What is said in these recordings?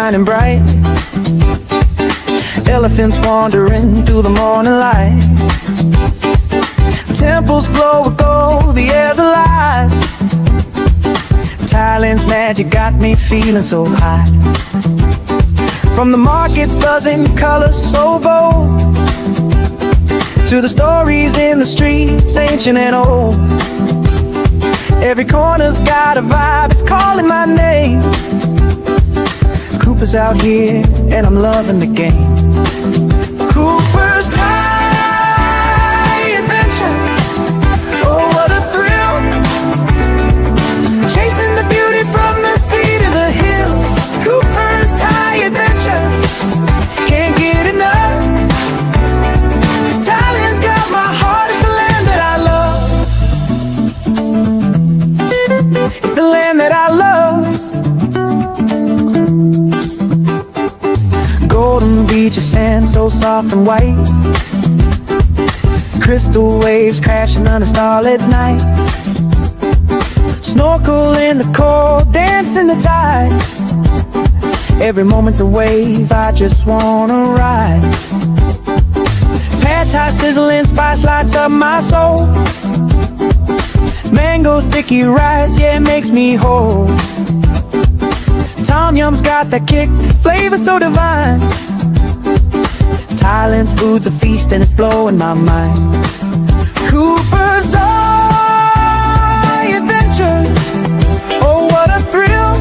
shining bright. Elephants wandering through the morning light. Temples glow with gold, the air's alive. Thailand's magic got me feeling so high. From the markets buzzing, colors so bold, to the stories in the streets, ancient and old. Every corner's got a vibe, it's calling my name. Cooper's out here, and I'm loving the game. Cooper's Thaiadventure, oh what a thrill. Chasing the beauty from the sea to the hills. Cooper's Thaiadventure, can't get enough. Thailand's got my heart, it's the land that I love. It's the land that I love. Golden beaches, sand so soft and white. Crystal waves crashing under starlit nights. Snorkel in the cold, dance in the tide. Every moment's a wave, I just wanna ride. Pad thai sizzling, spice lights up my soul. Mango sticky rice, yeah, it makes me whole. Tom Yum's got that kick, flavor so divine. Thailand's food's a feast and it's blowing my mind. Cooper's Thaiadventure, oh what a thrill.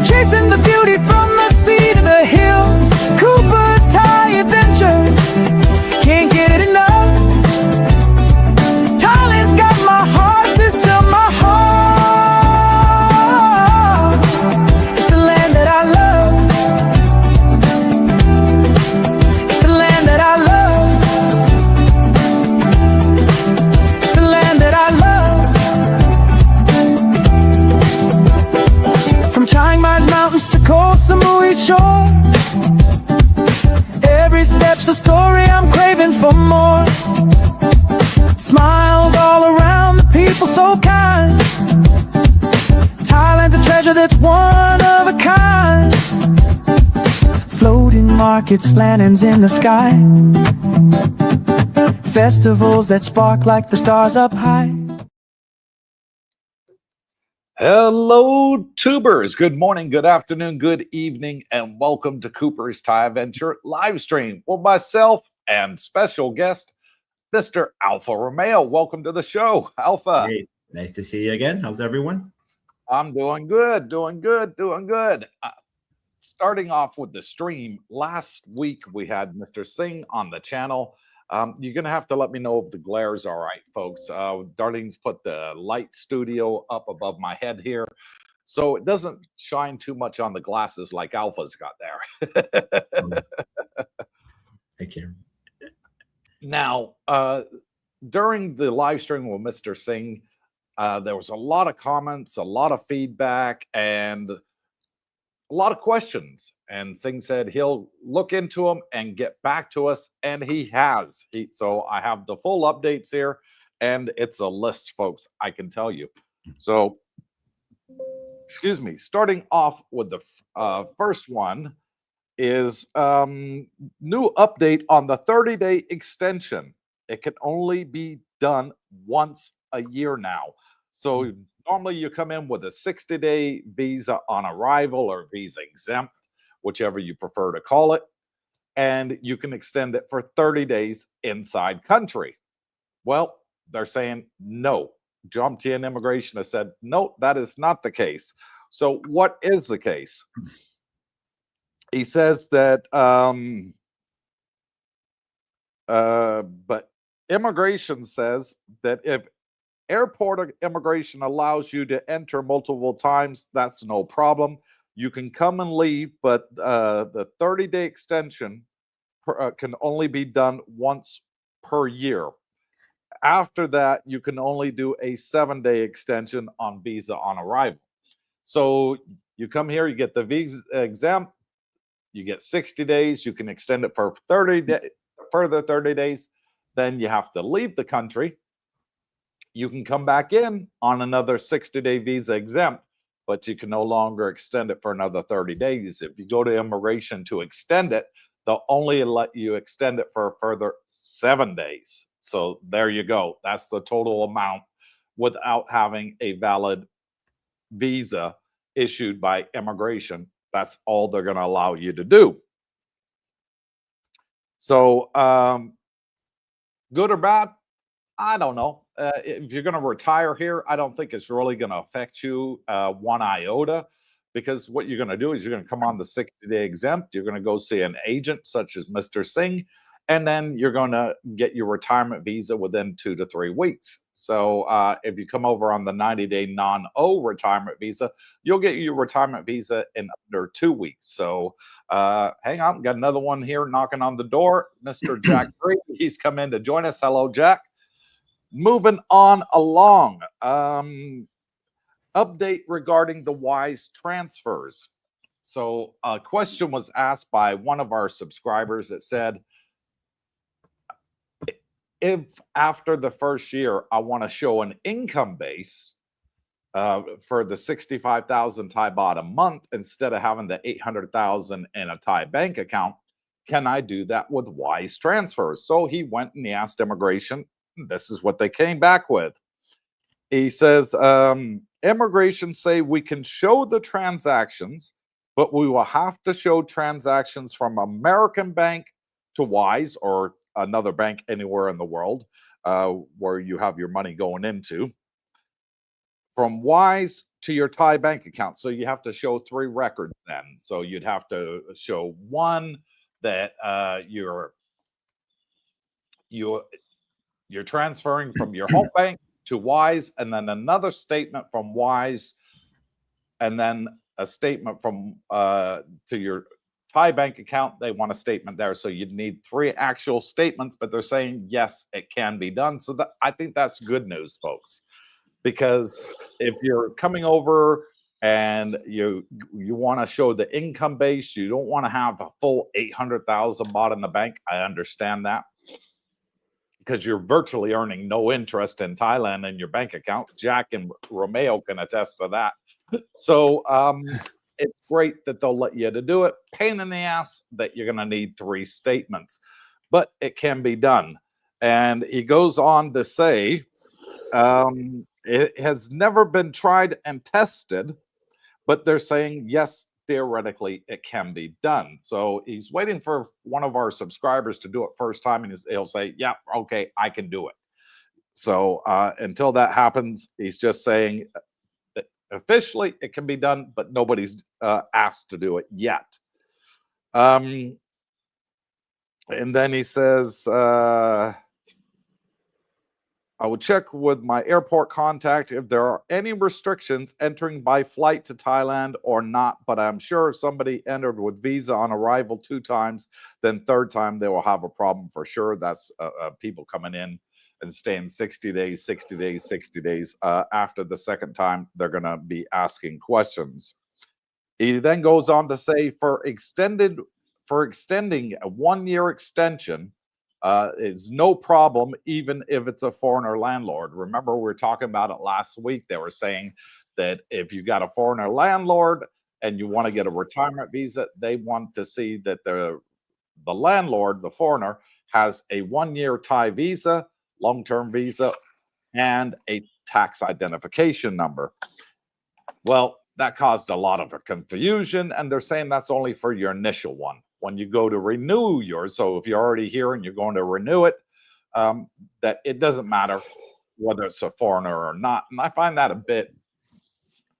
Chasing the beauty from the sea to the hills. Cooper's Thaiadventure, can't get enough. Thailand's got my heart, sister, my heart. It's the land that I love. It's the land that I love. It's the land that I love. From Chiang Mai's mountains to Koh Samui's shore, every step's a story, I'm craving for more. Smiles all around, the people so kind. Thailand's a treasure that's one of a kind. Floating markets, lanterns in the sky. Festivals that spark like the stars up high. Hello, tubers. Good morning, good afternoon, good evening, and welcome to Cooper's Thaiadventure live stream with myself and special guest, Mr. Alpha Romeo. Welcome to the show, Alpha. Hey, nice to see you again. How's everyone? I'm doing good, doing good, doing good. Starting off with the stream, last week we had Mr. Singh on the channel. You're going to have to let me know if the glare's all right, folks. Darlene's put the light studio up above my head here, so it doesn't shine too much on the glasses like Alpha's got there. Thank you. Now, during the live stream with Mr. Singh, there was a lot of comments, a lot of feedback, and a lot of questions. And Singh said he'll look into them and get back to us, and he has. So I have the full updates here, and it's a list, folks, I can tell you. So, excuse me, starting off with the first one is new update on the 30-day extension. It can only be done once a year now. So normally you come in with a 60-day visa on arrival or visa exempt, whichever you prefer to call it, and you can extend it for 30 days inside country. Well, they're saying no. Jomtien Immigration has said, no, that is not the case. So what is the case? He says that, but immigration says that if airport immigration allows you to enter multiple times, that's no problem. You can come and leave, but the 30-day extension can only be done once per year. After that, you can only do a 7-day extension on visa on arrival. So you come here, you get the visa exempt, you get 60 days, you can extend it for 30 days, further 30 days, then you have to leave the country. You can come back in on another 60-day visa exempt, but you can no longer extend it for another 30 days. If you go to immigration to extend it, they'll only let you extend it for a further 7 days. So there you go. That's the total amount without having a valid visa issued by immigration. That's all they're going to allow you to do. So, good or bad? I don't know. If you're going to retire here, I don't think it's really going to affect you one iota, because what you're going to do is you're going to come on the 60-day exempt. You're going to go see an agent such as Mr. Singh, and then you're going to get your retirement visa within 2 to 3 weeks. So if you come over on the 90-day non-O retirement visa, you'll get your retirement visa in under 2 weeks. So hang on, got another one here knocking on the door. Mr. Jack Green, he's come in to join us. Hello, Jack. Moving on along. Update regarding the Wise transfers. So a question was asked by one of our subscribers that said, if after the first year I want to show an income base for the 65,000 Thai baht a month instead of having the 800,000 in a Thai bank account, can I do that with Wise transfers? So he went and he asked immigration. This is what they came back with. He says, immigration say we can show the transactions, but we will have to show transactions from American bank to Wise or another bank anywhere in the world where you have your money going into, from Wise to your Thai bank account. So you have to show 3 records then. So you'd have to show one that you're transferring from your home bank to Wise, and then another statement from Wise, and then a statement from to your Thai bank account. They want a statement there. So you'd need 3 actual statements, but they're saying, yes, it can be done. So I think that's good news, folks, because if you're coming over and you want to show the income base, you don't want to have a full 800,000 baht in the bank. I understand that, because you're virtually earning no interest in Thailand in your bank account. Jack and Romeo can attest to that. So it's great that they'll let you to do it. Pain in the ass that you're going to need 3 statements, but it can be done. And he goes on to say, it has never been tried and tested, but they're saying, yes, theoretically, it can be done. So he's waiting for one of our subscribers to do it first time, and he'll say, yeah, okay, I can do it. So until that happens, he's just saying that officially it can be done, but nobody's asked to do it yet. And then he says, I will check with my airport contact if there are any restrictions entering by flight to Thailand or not, but I'm sure if somebody entered with visa on arrival 2 times, then 3rd time they will have a problem for sure. That's people coming in and staying 60 days, 60 days, 60 days. After the 2nd time, they're going to be asking questions. He then goes on to say, for extending a 1-year extension, is no problem, even if it's a foreigner landlord. Remember, we were talking about it last week. They were saying that if you got a foreigner landlord and you want to get a retirement visa, they want to see that the landlord, the foreigner, has a 1-year Thai visa, long-term visa, and a tax identification number. Well, that caused a lot of confusion, and they're saying that's only for your initial one. When you go to renew yours, so if you're already here and you're going to renew it, that it doesn't matter whether it's a foreigner or not. And I find that a bit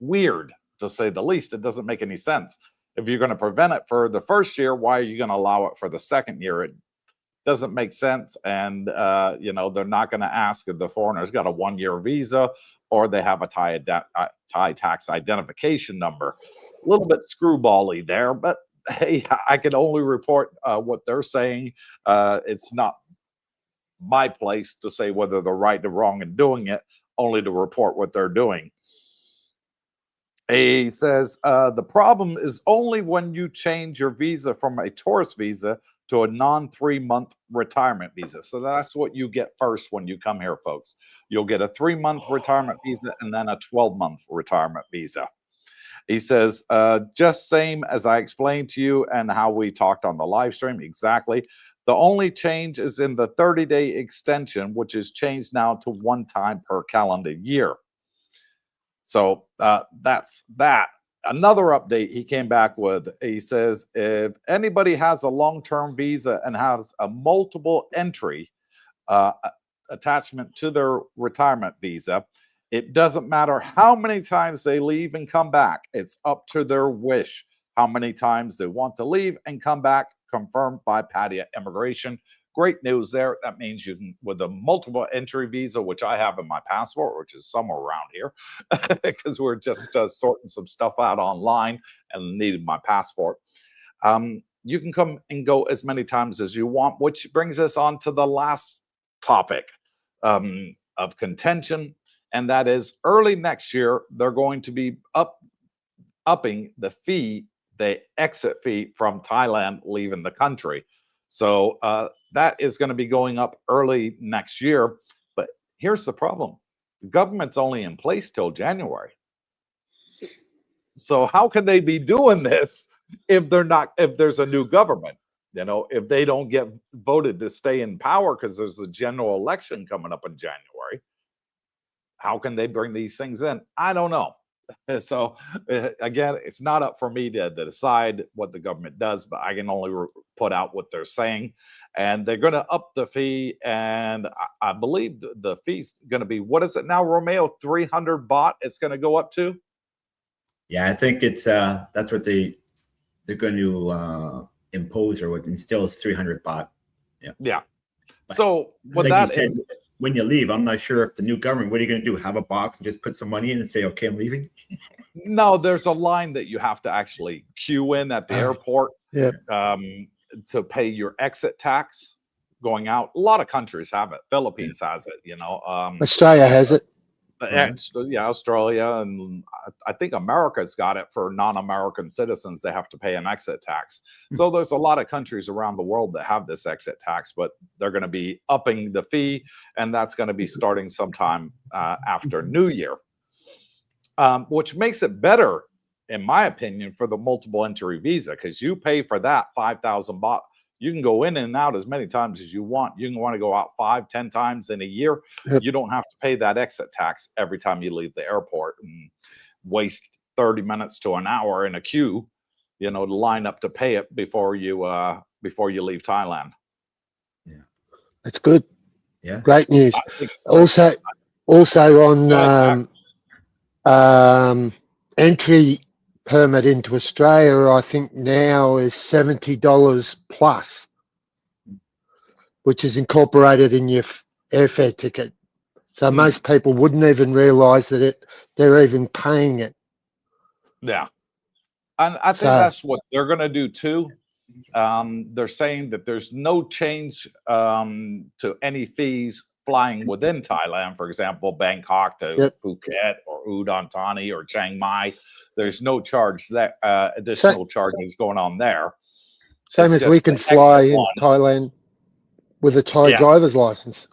weird, to say the least. It doesn't make any sense. If you're going to prevent it for the first year, why are you going to allow it for the 2nd year? It doesn't make sense. And, they're not going to ask if the foreigner's got a 1-year visa or they have a Thai tax identification number. A little bit screwball-y there, but hey, I can only report what they're saying. It's not my place to say whether they're right or wrong in doing it, only to report what they're doing. He says, the problem is only when you change your visa from a tourist visa to a non-3-month retirement visa. So that's what you get first when you come here, folks. You'll get a 3-month retirement visa and then a 12-month retirement visa. He says, just same as I explained to you and how we talked on the live stream. Exactly. The only change is in the 30-day extension, which is changed now to 1 time per calendar year. So that's that. Another update he came back with, he says, if anybody has a long-term visa and has a multiple entry attachment to their retirement visa, it doesn't matter how many times they leave and come back. It's up to their wish how many times they want to leave and come back, confirmed by PADIA Immigration. Great news there. That means you can, with a multiple entry visa, which I have in my passport, which is somewhere around here, because we're just sorting some stuff out online and needed my passport. You can come and go as many times as you want, which brings us on to the last topic of contention, and that is early next year, they're going to be upping the fee, the exit fee from Thailand leaving the country. So that is going to be going up early next year. But here's the problem. The government's only in place till January. So how can they be doing this if there's a new government? You know, if they don't get voted to stay in power because there's a general election coming up in January, how can they bring these things in? I don't know. So again, it's not up for me to decide what the government does, but I can only put out what they're saying. And they're going to up the fee, and I believe the fee's going to be, what is it now, Romeo? 300 baht it's going to go up to? Yeah, I think it's that's what they're going to impose, or what instill is 300 baht. Yeah. So what like that you said, when you leave, I'm not sure if the new government, what are you going to do? Have a box and just put some money in and say, okay, I'm leaving? No, there's a line that you have to actually queue in at the airport to pay your exit tax going out. A lot of countries have it. Philippines has it, you know. Australia has it. Yeah, Australia, and I think America's got it for non-American citizens. They have to pay an exit tax. So there's a lot of countries around the world that have this exit tax, but they're going to be upping the fee, and that's going to be starting sometime after New Year, which makes it better, in my opinion, for the multiple entry visa, because you pay for that 5,000 baht. You can go in and out as many times as you want. You can want to go out 5-10 times in a year. Yep. You don't have to pay that exit tax every time you leave the airport and waste 30 minutes to an hour in a queue, you know, to line up to pay it before you leave Thailand. Yeah, It's good. Yeah, Great news. Also on entry permit into Australia, I think now is $70 plus, which is incorporated in your airfare ticket. So most people wouldn't even realize that they're even paying it. Yeah. And I think that's what they're going to do too. They're saying that there's no change to any fees flying within Thailand, for example, Bangkok to Phuket or Udon Thani or Chiang Mai. There's no charge that additional charges going on there. Same as we can fly in Thailand with a Thai driver's license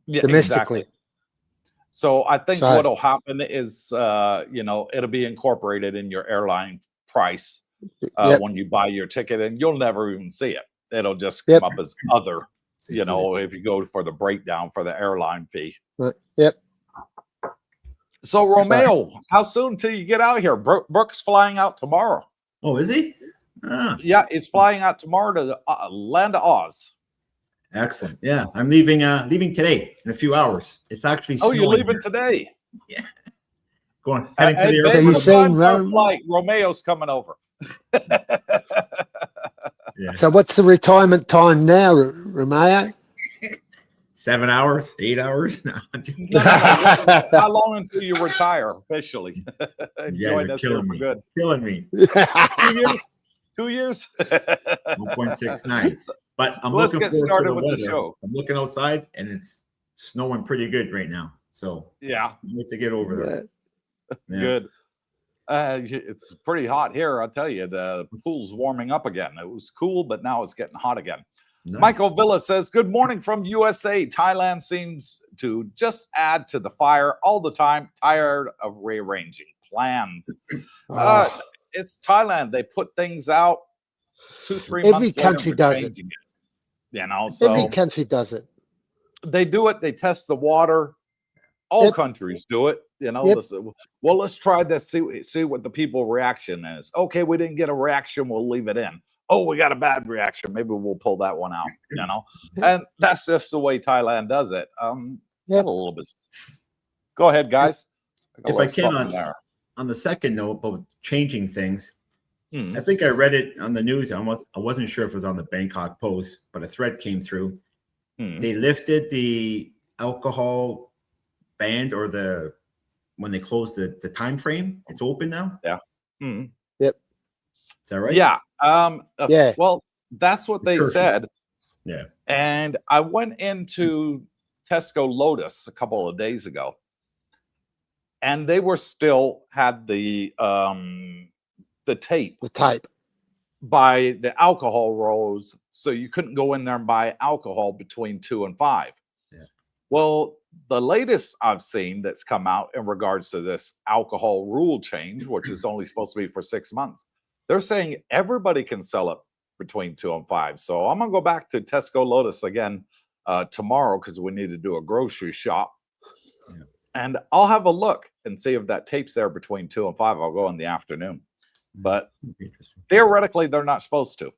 domestically. Exactly. So I think what'll happen is, you know, it'll be incorporated in your airline price when you buy your ticket, and you'll never even see it. It'll just come up as other, you know, if you go for the breakdown for the airline fee. Yep. So Romeo, how soon till you get out here? Brooke's flying out tomorrow. Oh, is he? Yeah, he's flying out tomorrow to the land of Oz. Excellent. Yeah, I'm leaving today in a few hours. It's actually snowing. You're leaving today? Yeah. Go on. Heading to the airport. So you're saying flight, Romeo's coming over. Yeah. So what's the retirement time now, Romeo? 7 hours, 8 hours. No. How long until you retire officially? Join us here for good. Killing me. 2 years? 1.69. But Let's get started with the show. I'm looking outside and it's snowing pretty good right now. So yeah, I need to get over there. Yeah. Good. It's pretty hot here. I'll tell you, the pool's warming up again. It was cool, but now it's getting hot again. Nice. Michael Villa says, good morning from USA. Thailand seems to just add to the fire all the time. Tired of rearranging plans. Oh, It's Thailand. They put things out 2-3 every months later, country they're does it. changing it. You know, Every so country does it. they do it. They test the water. All Yep. countries do it. You know, Yep. well, let's try this. See what the people reaction is. Okay, we didn't get a reaction. We'll leave it in. Oh, we got a bad reaction. Maybe we'll pull that one out. You know, and that's just the way Thailand does it. Yep. A little bit. Go ahead, guys. got a If I little something can, there. on the second note about changing things, Hmm. I think I read it on the news. I wasn't sure if it was on the Bangkok Post, but a thread came through. Hmm. They lifted the alcohol ban, or when they closed the time frame. It's open now. Yeah. Hmm. Yep. Is that right? Yeah. Yeah. Well, that's what they Churches. said. Yeah. And I went into Tesco Lotus a couple of days ago, and they were still had the tape The tape. by the alcohol rows, so you couldn't go in there and buy alcohol between 2 and 5. Yeah. Well, the latest I've seen that's come out in regards to this alcohol rule change, which is only supposed to be for 6 months, they're saying everybody can sell it between 2 and 5. So I'm gonna go back to Tesco Lotus again tomorrow, because we need to do a grocery shop. Yeah. And I'll have a look and see if that tape's there between 2 and 5. I'll go in the afternoon. But Interesting. theoretically, they're not supposed to.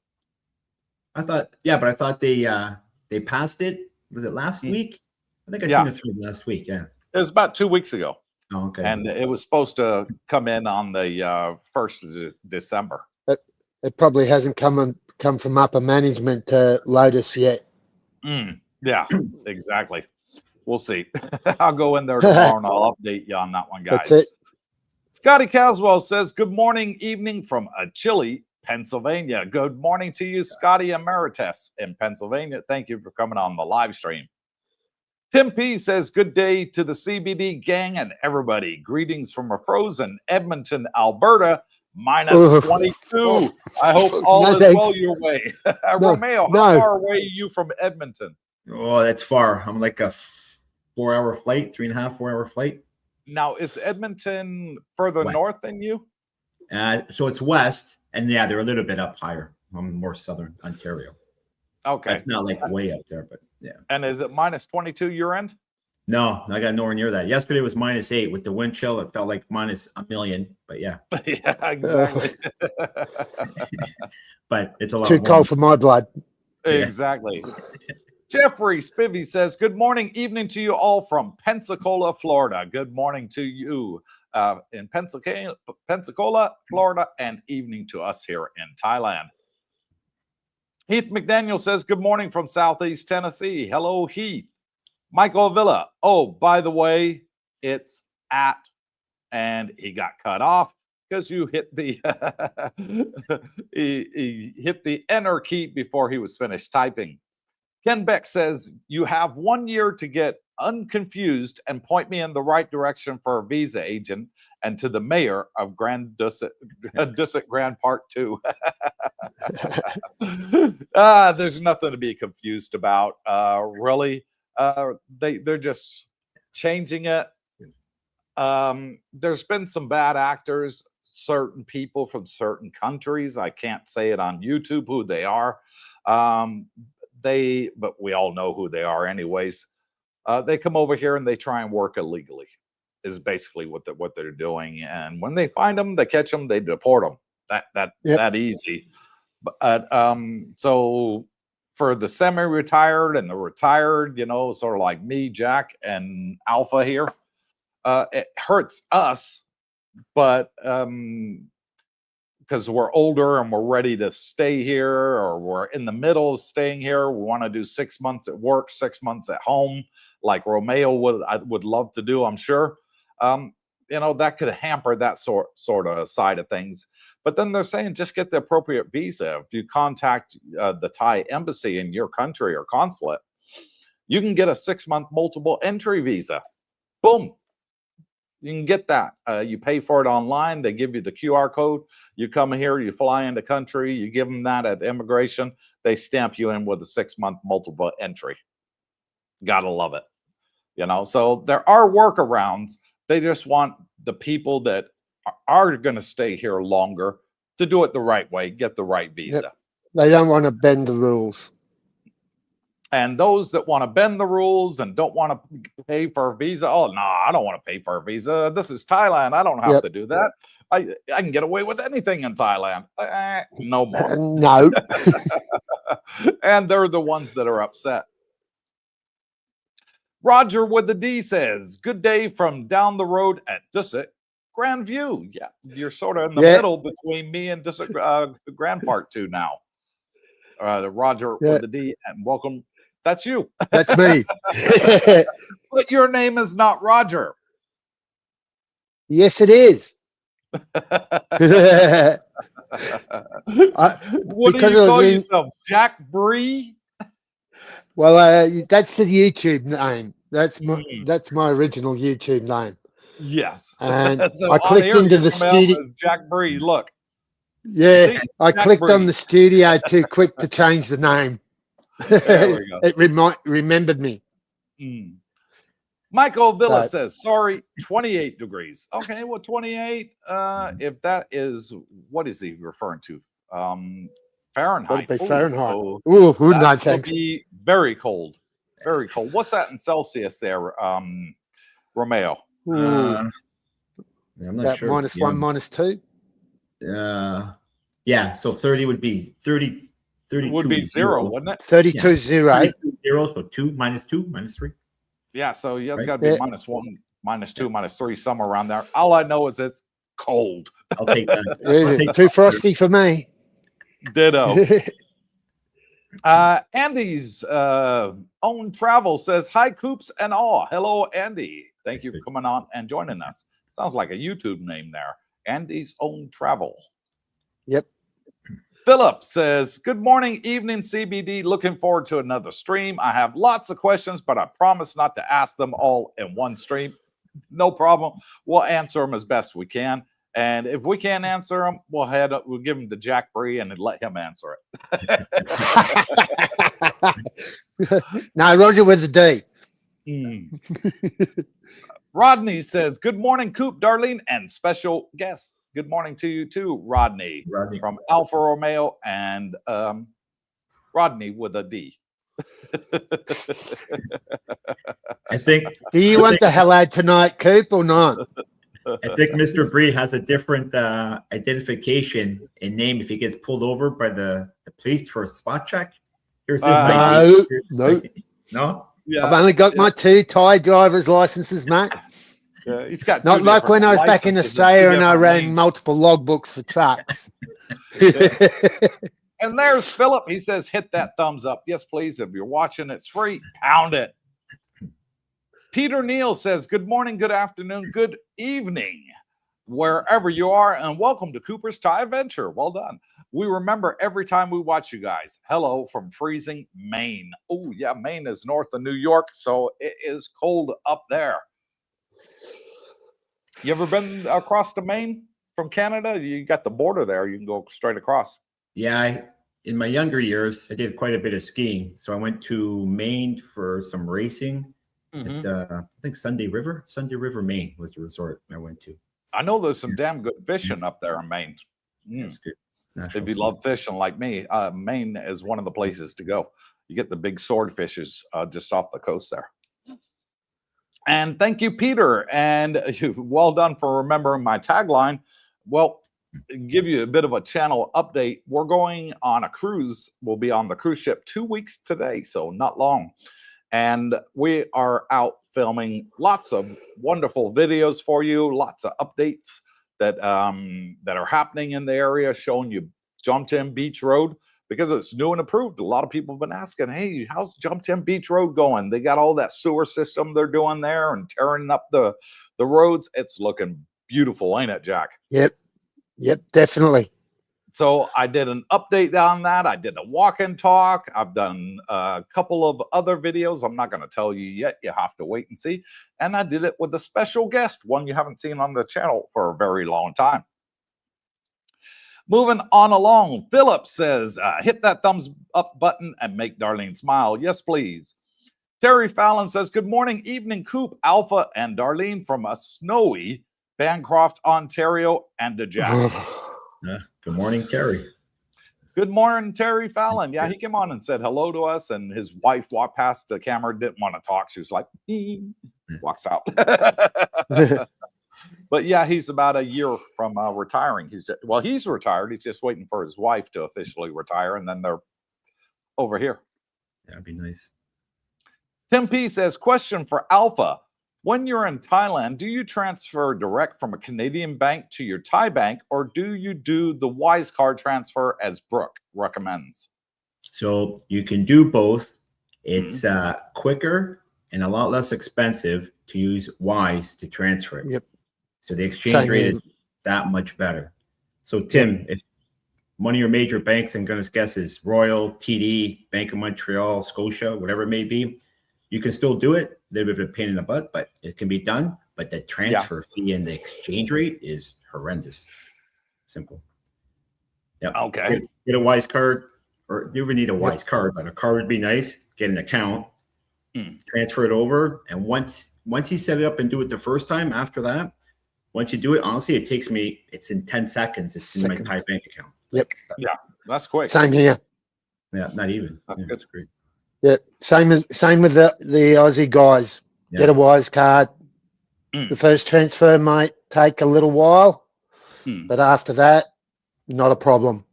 I thought they passed it. Was it last week? I think I Yeah. seen the thread last week. Yeah. It was about 2 weeks ago, Oh, okay. and it was supposed to come in on the 1st of December. It probably hasn't come from upper management to Lotus yet. Yeah, exactly. We'll see. I'll go in there tomorrow and I'll update you on that one, guys. That's it. Scotty Caswell says, good morning, evening from chilly Pennsylvania. Good morning to you, Scotty Emeritus in Pennsylvania. Thank you for coming on the live stream. Tim P says, good day to the CBD gang and everybody. Greetings from a frozen Edmonton, Alberta, minus 22. I hope all No, is thanks. well your way. Romeo, how no. far away are you from Edmonton? Oh, that's far. I'm like a 4-hour flight, 3.5, 4-hour flight. Now, is Edmonton further West. north than you? So it's west, and yeah, they're a little bit up higher. I'm more southern Ontario. Okay. That's not like way up there, but yeah. And is it minus 22 your end? No, I got nowhere near that. Yesterday was -8 with the wind chill. It felt like minus a million, but yeah. Yeah, exactly. But it's a lot Too warmer. cold for my blood. Exactly. Jeffrey Spivey says, good morning, evening to you all from Pensacola, Florida. Good morning to you in Pensacola, Florida, and evening to us here in Thailand. Heath McDaniel says, good morning from Southeast Tennessee. Hello, Heath. Michael Villa. Oh, by the way, it's at, and he got cut off because you hit the he hit the enter key before he was finished typing. Ken Beck says, you have 1 year to get unconfused and point me in the right direction for a visa agent and to the mayor of Grand Dusset Grand Park 2. There's nothing to be confused about, really. They're just changing it. There's been some bad actors, certain people from certain countries. I can't say it on YouTube who they are. But we all know who they are anyways. They come over here and they try and work illegally, is basically what they're doing. And when they find them, they catch them, they deport them. That easy. But so for the semi-retired and the retired, sort of like me, Jack, and Alpha here, it hurts us, but because we're older and we're ready to stay here, or we're in the middle of staying here. We want to do 6 months at work, 6 months at home, like Romeo would love to do, I'm sure. That could hamper that sort of side of things. But then they're saying just get the appropriate visa. If you contact the Thai embassy in your country or consulate, you can get a 6-month multiple entry visa. Boom. You can get that. You pay for it online. They give you the QR code. You come here, you fly into country, you give them that at the immigration. They stamp you in with a 6-month multiple entry. Gotta love it. So there are workarounds. They just want the people that are going to stay here longer to do it the right way, get the right visa. Yep. They don't want to bend the rules. And those that want to bend the rules and don't want to pay for a visa, oh, no, I don't want to pay for a visa. This is Thailand. I don't have to do that. I can get away with anything in Thailand. No more. No. And they're the ones that are upset. Roger with the D says, good day from down the road at Dusit, Grandview. Yeah, you're sort of in the middle between me and Dusit Grand Park 2 now. Roger with the D, and welcome. That's you. That's me. But your name is not Roger. Yes, it is. What do you call yourself? Jack Bree? Well, that's the YouTube name. That's my original YouTube name. Yes. And so I clicked into the studio. Jack Bree. Look. Yeah, I clicked on the studio too quick to change the name. There we go. It remembered me. Michael Villa says, sorry, 28 degrees. Okay, well, 28, if that is, what is he referring to? Fahrenheit. Would be Fahrenheit. So Ooh, no, that thanks. will be very cold. Very cold. What's that in Celsius there, Romeo? I'm not sure. -1, -2. Yeah, so 30 would be 30. 32 would be 0, wouldn't it? 32 0. 32 0, so 2, -2, -3. Yeah, so it's got to be -1, -2, -3, somewhere around there. All I know is it's cold. I'll take that. Too frosty for me. Ditto. Andy's own travel says, hi, Coops and all. Hello, Andy. Thank you for coming on and joining us. Sounds like a YouTube name there. Andy's own travel. Yep. Philip says, good morning, evening, CBD. Looking forward to another stream. I have lots of questions, but I promise not to ask them all in one stream. No problem. We'll answer them as best we can. And if we can't answer them, we'll give them to Jack Bree and let him answer it. No, Roger with the D. Rodney says, good morning, Coop, Darlene, and special guests. Good morning to you too, Rodney. From Alfa Romeo and Rodney with a D. I think. Do you want the hello tonight, Coop, or not? I think Mr. Bree has a different identification and name if he gets pulled over by the police for a spot check. Here's his No. No? Yeah. I've only got my 2 Thai driver's licenses, mate. He's got not like when I was back in Australia and I ran multiple logbooks for trucks. And there's Philip. He says, hit that thumbs up. Yes, please. If you're watching, it's free. Pound it. Peter Neal says, good morning, good afternoon, good evening, wherever you are, and welcome to Coopersthaiadventure. Well done. We remember every time we watch you guys. Hello from freezing Maine. Oh, yeah, Maine is north of New York, so it is cold up there. You ever been across to Maine from Canada? You got the border there. You can go straight across. Yeah, in my younger years, I did quite a bit of skiing. So I went to Maine for some racing. It's I think Sunday River, Maine was the resort I went to. I know there's some damn good fishing up there in Maine. That's good. If you love fishing like me, Maine is one of the places to go. You get the big swordfishes just off the coast there. And thank you, Peter. And well done for remembering my tagline. Well, give you a bit of a channel update. We're going on a cruise. We'll be on the cruise ship 2 weeks today, so not long. And we are out filming lots of wonderful videos for you, lots of updates that that are happening in the area, showing you Jump Tim Beach Road, because it's new and approved. A lot of people have been asking, hey, how's Jump Tim Beach Road going? They got all that sewer system they're doing there and tearing up the roads. It's looking beautiful, ain't it, Jack? Yep, definitely. So I did an update on that. I did a walk and talk. I've done a couple of other videos. I'm not going to tell you yet. You have to wait and see. And I did it with a special guest, one you haven't seen on the channel for a very long time. Moving on along, Philip says, hit that thumbs up button and make Darlene smile. Yes, please. Terry Fallon says, good morning, evening, Coop, Alpha, and Darlene from a snowy Bancroft, Ontario, and to Jack. Good morning, Terry. Good morning, Terry Fallon. Yeah, he came on and said hello to us, and his wife walked past the camera, didn't want to talk. She was like, walks out. But yeah, he's about a year from retiring. He's retired. He's just waiting for his wife to officially retire, and then they're over here. That'd be nice. Tim P says, question for Alpha. When you're in Thailand, do you transfer direct from a Canadian bank to your Thai bank, or do you do the Wise card transfer as Brooke recommends? So you can do both. It's quicker and a lot less expensive to use Wise to transfer it. Yep. So the exchange rate is that much better. So Tim, if one of your major banks, I'm going to guess, is Royal, TD, Bank of Montreal, Scotia, whatever it may be, you can still do it. A little bit of a pain in the butt, but it can be done. But the transfer fee and the exchange rate is horrendous. Simple. Yeah. Okay. Get a Wise card, or you even need a Wise card, but a card would be nice. Get an account, transfer it over, and once you set it up and do it the first time, after that, once you do it, honestly, it takes me. It's in 10 seconds. It's in my Thai bank account. Yep. Yeah, that's quick. Same here. Yeah, not even. That's great. Yeah, same with the Aussie guys. Yeah. Get a Wise card. The first transfer might take a little while, but after that, not a problem.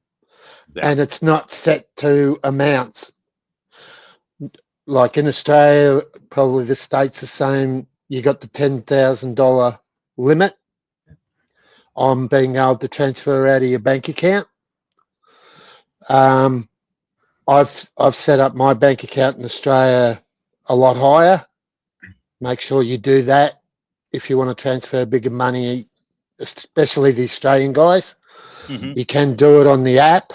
Yeah. And it's not set to amounts. Like in Australia, probably the States the same. You got the $10,000 limit on being able to transfer out of your bank account. I've set up my bank account in Australia a lot higher. Make sure you do that if you want to transfer bigger money, especially the Australian guys. You can do it on the app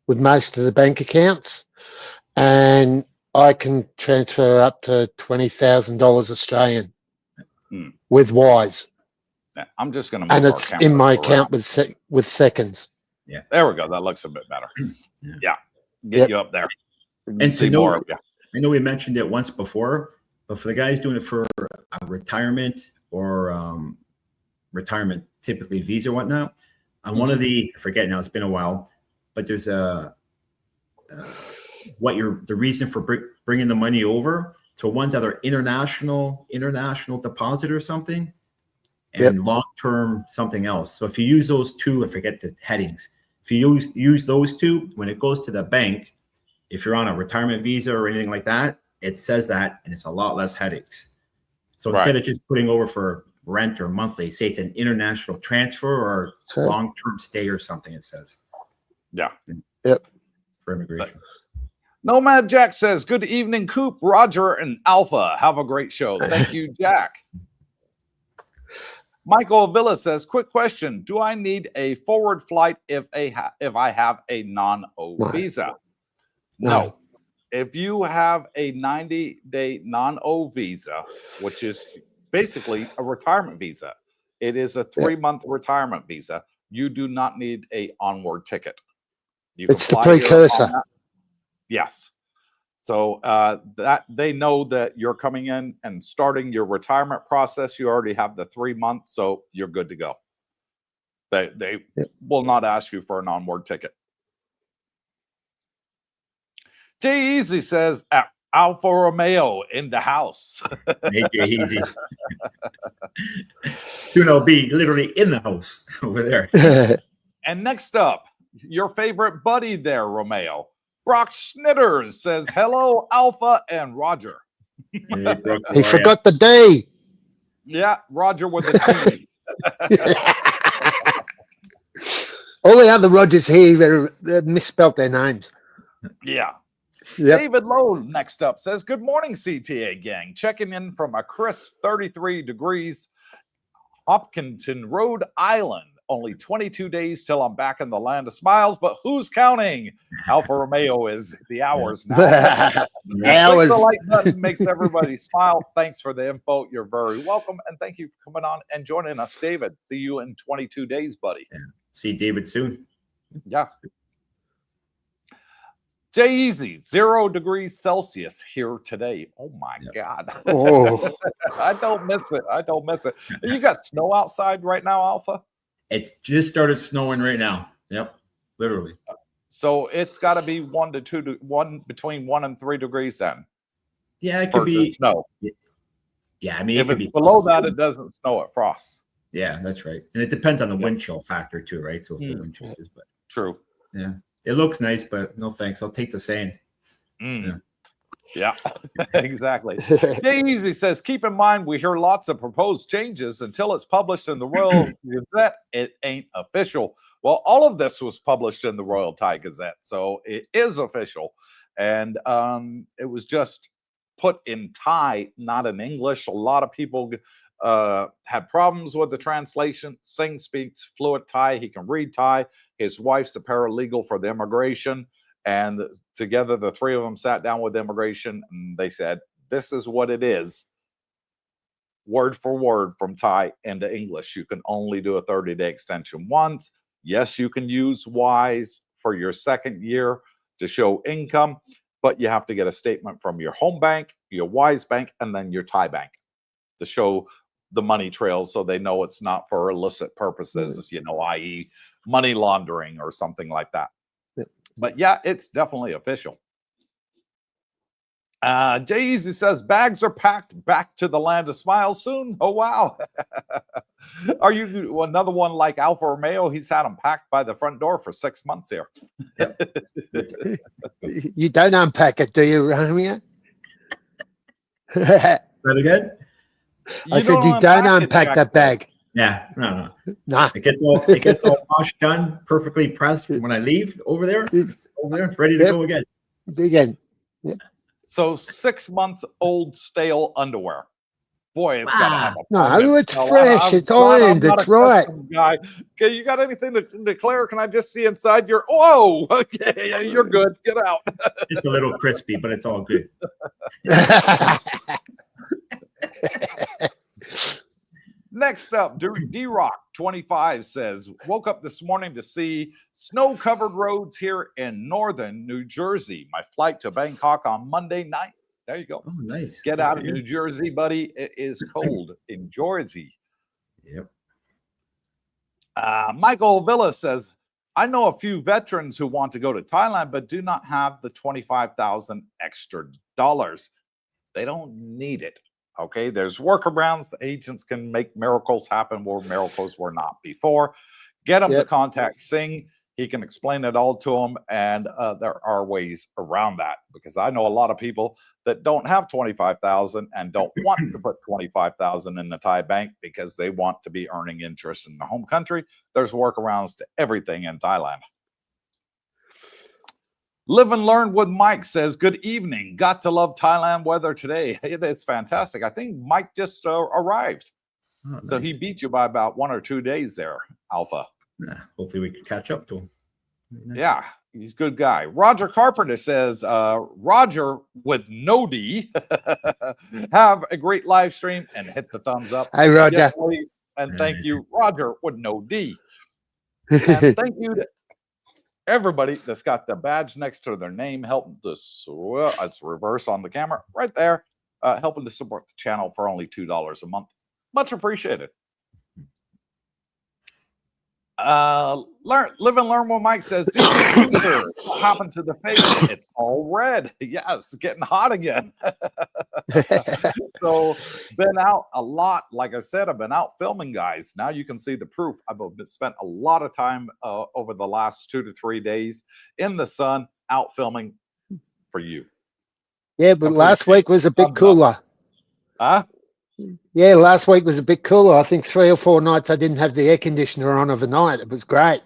with most of the bank accounts, and I can transfer up to $20,000 Australian with Wise. I'm just going to and it's in my account with seconds. Yeah, there we go. That looks a bit better. Yeah. Get you up there. And see more of you. I know we mentioned it once before, but for the guys doing it for a retirement or retirement, typically visa or whatnot, on one of the, I forget now, it's been a while, but there's the reason for bringing the money over to ones that are international deposit or something, and long-term something else. So if you use those two, I forget the headings. If you use those two, when it goes to the bank, if you're on a retirement visa or anything like that, it says that, and it's a lot less headaches. So instead of just putting over for rent or monthly, say it's an international transfer or long-term stay or something, it says. Yeah. Yep. For immigration. Nomad Jack says, good evening, Coop, Roger, and Alpha. Have a great show. Thank you, Jack. Michael Villa says, quick question. Do I need a forward flight if I have a non-O visa? No. If you have a 90-day non-O visa, which is basically a retirement visa, it is a 3-month retirement visa, you do not need a onward ticket. You it's the precursor. Yes. So that they know that you're coming in and starting your retirement process. You already have the 3 months, so you're good to go. They will not ask you for an onward ticket. Jay Easy says, Alfa Romeo in the house. Hey, Jay Easy. Soon be literally in the house over there. And next up, your favorite buddy there, Romeo. Brock Snitters says, hello, Alpha and Roger. Hey, Brooke, he forgot the D. Yeah, Roger with the D. All the other Rogers here, they misspelled their names. Yeah. Yep. David Lowe next up says, good morning, CTA gang. Checking in from a crisp 33 degrees, Hopkinton, Rhode Island. Only 22 days till I'm back in the land of smiles, but who's counting? Alfa Romeo is the hours now. Hours. The like button makes everybody smile. Thanks for the info. You're very welcome. And thank you for coming on and joining us, David. See you in 22 days, buddy. Yeah. See David soon. Yeah. Jay Easy, 0 degrees Celsius here today. Oh my God. Oh, I don't miss it. I don't miss it. You got snow outside right now, Alpha? It's just started snowing right now. Yep, literally. So it's got to be 1 to 2 between 1 and 3 degrees then. Yeah, it for could be snow. Yeah, I mean, If it could it's be below plus. that, it doesn't snow. It frosts. Yeah, that's right. And it depends on the Yeah. wind chill factor too, right? So if the wind chill is, but True. yeah, it looks nice, but no thanks. I'll take the sand. Yeah, exactly. Jay Easy says, keep in mind, we hear lots of proposed changes. Until it's published in the Royal Gazette, it ain't official. Well, all of this was published in the Royal Thai Gazette, so it is official. And it was just put in Thai, not in English. A lot of people had problems with the translation. Singh speaks fluent Thai. He can read Thai. His wife's a paralegal for the immigration. And together, the three of them sat down with immigration and they said, this is what it is, word for word from Thai into English. You can only do a 30-day extension once. Yes, you can use WISE for your second year to show income, but you have to get a statement from your home bank, your WISE bank, and then your Thai bank to show the money trails so they know it's not for illicit purposes, i.e. money laundering or something like that. But yeah, it's definitely official. Jay Easy says, bags are packed back to the land of smiles soon. Oh, wow. Are you another one like Alfa Romeo? He's had them packed by the front door for 6 months here. you don't unpack it, do you, Romeo? That again? I said you don't unpack that bag. Yeah, no. Nah. It gets all washed, done, perfectly pressed when I leave over there. It's over there, ready to go again. Again. Yeah. So 6 months old stale underwear. Boy, it's got to have a no, it's fresh. It's ironed. It's right. Guy. Okay, you got anything to declare? Can I just see inside your? Oh, okay, you're good. Get out. It's a little crispy, but it's all good. Next up, D-Rock 25 says, woke up this morning to see snow-covered roads here in northern New Jersey. My flight to Bangkok on Monday night. There you go. Oh, nice. Get out of New Jersey, buddy. It is cold in Jersey. Yep. Michael Villa says, I know a few veterans who want to go to Thailand, but do not have the 25,000 extra dollars. They don't need it. Okay, there's workarounds. Agents can make miracles happen where miracles were not before. Get them to contact Singh. He can explain it all to them, and there are ways around that, because I know a lot of people that don't have 25,000 and don't want to put 25,000 in the Thai bank because they want to be earning interest in the home country. There's workarounds to everything in Thailand. Live and Learn with Mike says, good evening. Got to love Thailand weather today. It's fantastic. I think Mike just arrived. Oh, so nice. he beat you by about 1 or 2 days there, Alpha. Yeah, hopefully we can catch up to him. Nice. Yeah, he's a good guy. Roger Carpenter says, Roger with no D, have a great live stream and hit the thumbs up. Hey, Roger. Yes, please. And thank you, Roger with no D. And thank you to everybody that's got the badge next to their name, helping to, it's reverse on the camera right there, helping to support the channel for only $2 a month. Much appreciated. Live and Learn with Mike says, what happened to the face? It's all red. Yeah, it's getting hot again. So been out a lot. Like I said, I've been out filming, guys. Now you can see the proof. I've spent a lot of time over the last 2 to 3 days in the sun out filming for you. Yeah, but last week was a bit cooler. Huh? Yeah, last week was a bit cooler. I think 3 or 4 nights I didn't have the air conditioner on overnight. It was great.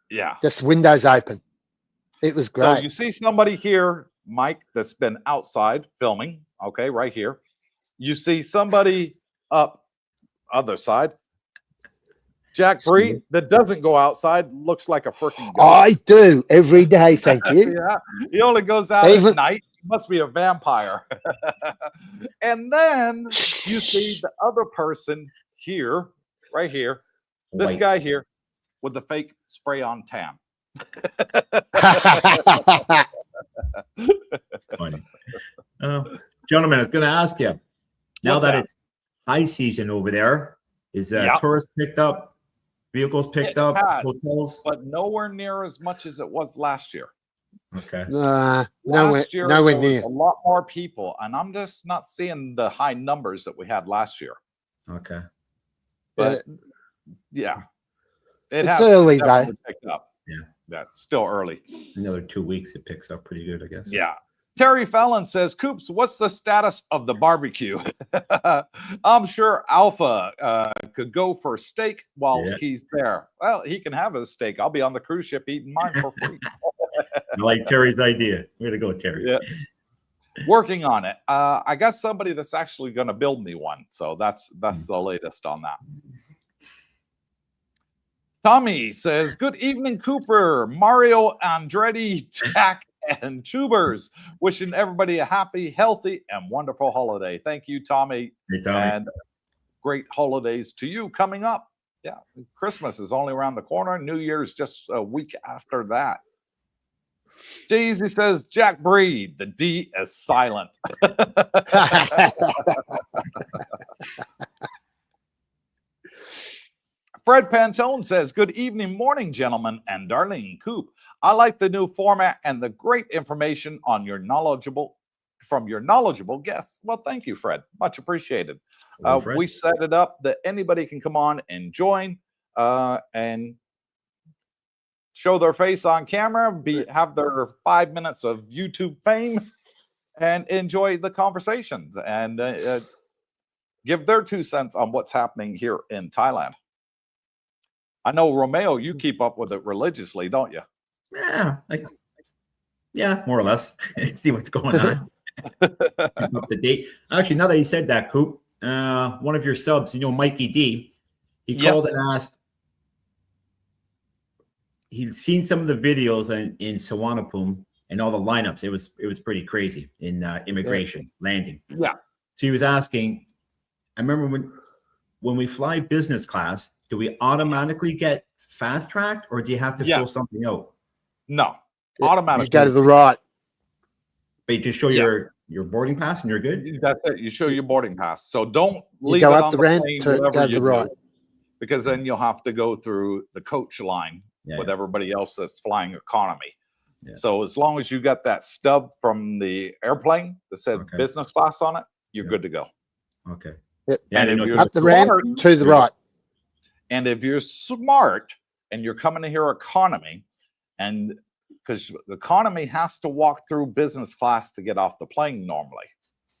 Yeah. Just windows open. It was great. So you see somebody here, Mike, that's been outside filming, okay, right here. You see somebody up other side. Jack Bree, that doesn't go outside, looks like a freaking ghost. I do every day, thank you. Yeah, he only goes out at night. He must be a vampire. And then you see the other person here, right here, this guy here with the fake spray on tan. gentlemen, I was going to ask you. Now What's that that? it's high season over there, is Yeah. tourists picked up, vehicles picked It up, has, hotels? but nowhere near as much as it was last year. Okay. nowhere Last year, nowhere there was near. a lot more people, and I'm just not seeing the high numbers that we had last year. Okay. But yeah, it It's has early, though. definitely picked up. Yeah. Yeah, it's still early. Another 2 weeks, it picks up pretty good, I guess. Yeah. Terry Fallon says, Coops, what's the status of the barbecue? I'm sure Alpha could go for steak while Yeah. he's there. Well, he can have his steak. I'll be on the cruise ship eating mine for free. I like Terry's idea. Way to go, Terry. Yeah. Working on it. I got somebody that's actually going to build me one. So that's the latest on that. Tommy says, good evening, Cooper, Mario, Andretti, Jack, and Tubers. Wishing everybody a happy, healthy, and wonderful holiday. Thank you, Tommy. Hey, Tommy. And great holidays to you coming up. Yeah, Christmas is only around the corner. New Year's just a week after that. Jeezy says, Jack Breed, the D is silent. Fred Pantone says, good evening, morning, gentlemen, and Darlene Coop. I like the new format and the great information on your knowledgeable guests. Well, thank you, Fred. Much appreciated. Fred. We set it up that anybody can come on and join and show their face on camera, have their 5 minutes of YouTube fame, and enjoy the conversations and give their 2 cents on what's happening here in Thailand. I know, Romeo, you keep up with it religiously, don't you? Yeah, more or less. See what's going on. Up to date. Actually, now that you said that, Coop, one of your subs, Mikey D, he called and asked. He'd seen some of the videos in Suvarnabhumi and all the lineups. It was pretty crazy in immigration landing. Yeah. So he was asking. I remember when we fly business class, do we automatically get fast tracked, or do you have to fill something out? No, automatically. You go to the right. But you just show your boarding pass and you're good. That's it. You show your boarding pass. So don't leave go it up on the the ramp plane, to whatever go to you the right. do, because then you'll have to go through the coach line with everybody else that's flying economy. Yeah. So as long as you got that stub from the airplane that said business class on it, you're good to go. Okay. Yep. Yeah, And if you're Up the ramp to the right. And if you're smart and you're coming to hear economy, and because economy has to walk through business class to get off the plane normally.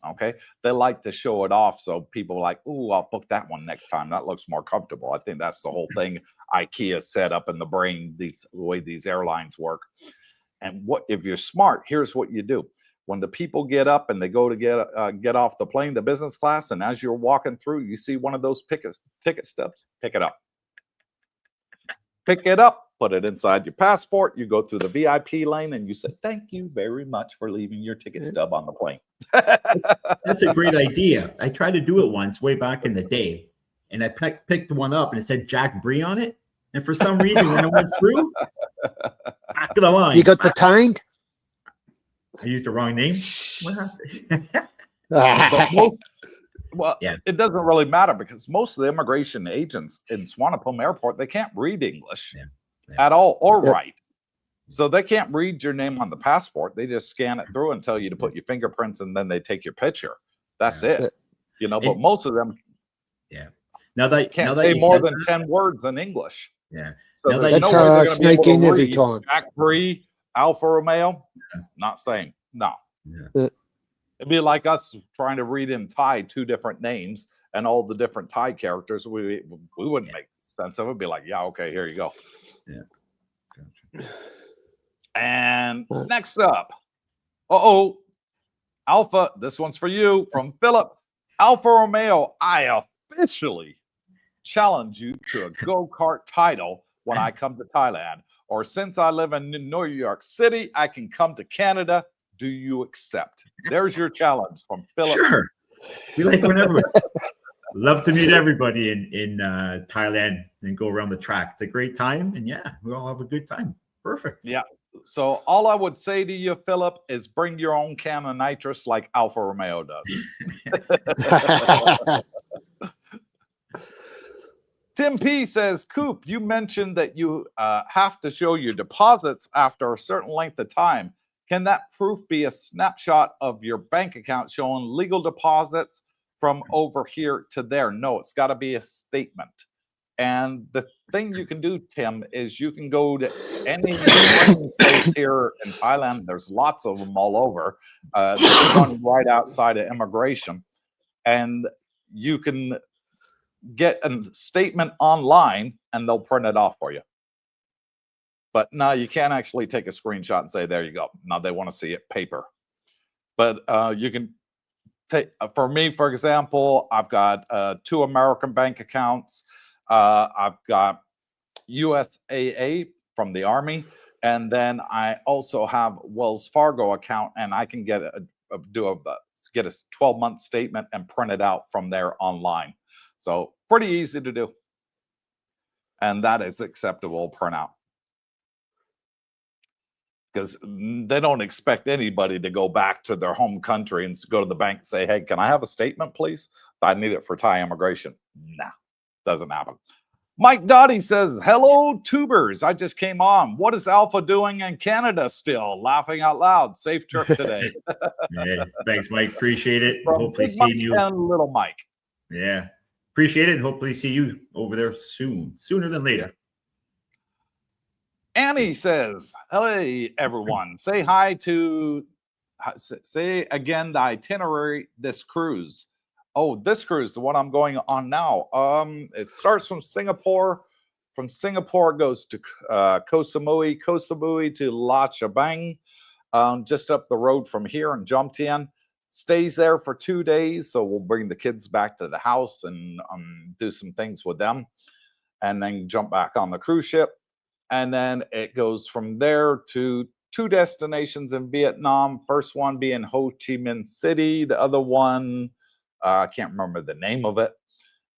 Okay. They like to show it off. So people are like, ooh, I'll book that one next time. That looks more comfortable. I think that's the whole thing IKEA set up in the brain, the way these airlines work. And what if you're smart, here's what you do. When the people get up and they go to get off the plane, the business class, and as you're walking through, you see one of those ticket stubs, pick it up. Pick it up, put it inside your passport. You go through the VIP lane and you say, thank you very much for leaving your ticket stub on the plane. That's a great idea. I tried to do it once way back in the day, and I picked one up and it said Jack Bree on it. And for some reason, when I went through, back of the line. You got detained? I used the wrong name. What happened? Well, it doesn't really matter because most of the immigration agents in Suvarnabhumi Airport, they can't read English at all or write. So they can't read your name on the passport. They just scan it through and tell you to put your fingerprints, and then they take your picture. That's it. But most of them Now that say more than 10 words in English. Yeah. So that's how I sneak in every time. Jack Bree, Alfa Romeo, not saying no. Yeah. It'd be like us trying to read in Thai 2 different names and all the different Thai characters. We wouldn't make sense of it. It'd be like, yeah, okay, here you go. Yeah. Gotcha. And next up, Alpha, this one's for you from Philip. Alfa Romeo, I officially challenge you to a go-kart title when I come to Thailand. Or since I live in New York City, I can come to Canada. Do you accept? There's your challenge from Philip. Sure. We like whenever. Love to meet everybody in Thailand and go around the track. It's a great time. And we all have a good time. Perfect. Yeah. So all I would say to you, Philip, is bring your own can of nitrous like Alfa Romeo does. Tim P says, Coop, you mentioned that you have to show your deposits after a certain length of time. Can that proof be a snapshot of your bank account showing legal deposits from over here to there? No, it's got to be a statement. And the thing you can do, Tim, is you can go to any place here in Thailand. There's lots of them all over. There's one right outside of immigration. And you can get a statement online and they'll print it off for you. But no, you can't actually take a screenshot and say, there you go. No, they want to see it paper. But you can take, for me, for example, I've got 2 American bank accounts. I've got USAA from the Army. And then I also have Wells Fargo account, and I can get a 12-month statement and print it out from there online. So pretty easy to do. And that is acceptable printout. Because they don't expect anybody to go back to their home country and go to the bank and say, hey, can I have a statement, please? I need it for Thai immigration. Nah, doesn't happen. Mike Dottie says, hello, tubers. I just came on. What is Alpha doing in Canada still? Laughing out loud. Safe trip today. Yeah, thanks, Mike. Appreciate it. From Hopefully Big Mike seeing you. and Little Mike. Yeah, appreciate it. And hopefully see you over there soon, sooner than later. Annie says, hey, everyone. Say hi to, say again the itinerary this cruise. Oh, this cruise, the one I'm going on now. It starts from Singapore. From Singapore, it goes to Koh Samui, Koh Samui to La Chabang, just up the road from here in Jomtien. Stays there for 2 days, so we'll bring the kids back to the house and do some things with them, and then jump back on the cruise ship. And then it goes from there to 2 destinations in Vietnam. First one being Ho Chi Minh City. The other one, I can't remember the name of it.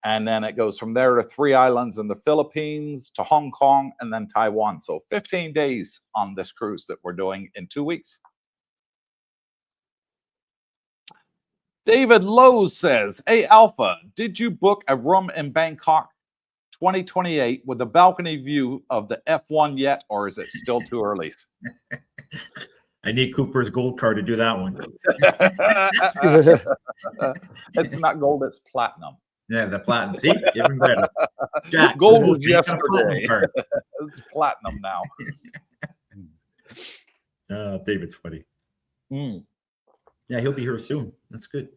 And then it goes from there to 3 islands in the Philippines, to Hong Kong, and then Taiwan. So 15 days on this cruise that we're doing in 2 weeks. David Lowe says, hey, Alpha, did you book a room in Bangkok 2028 with a balcony view of the F1 yet, or is it still too early? I need Cooper's gold card to do that one. It's not gold, it's platinum. Yeah, the platinum. See, even better. Jack, gold was yesterday. It's platinum now. David's funny. Yeah, he'll be here soon. That's good.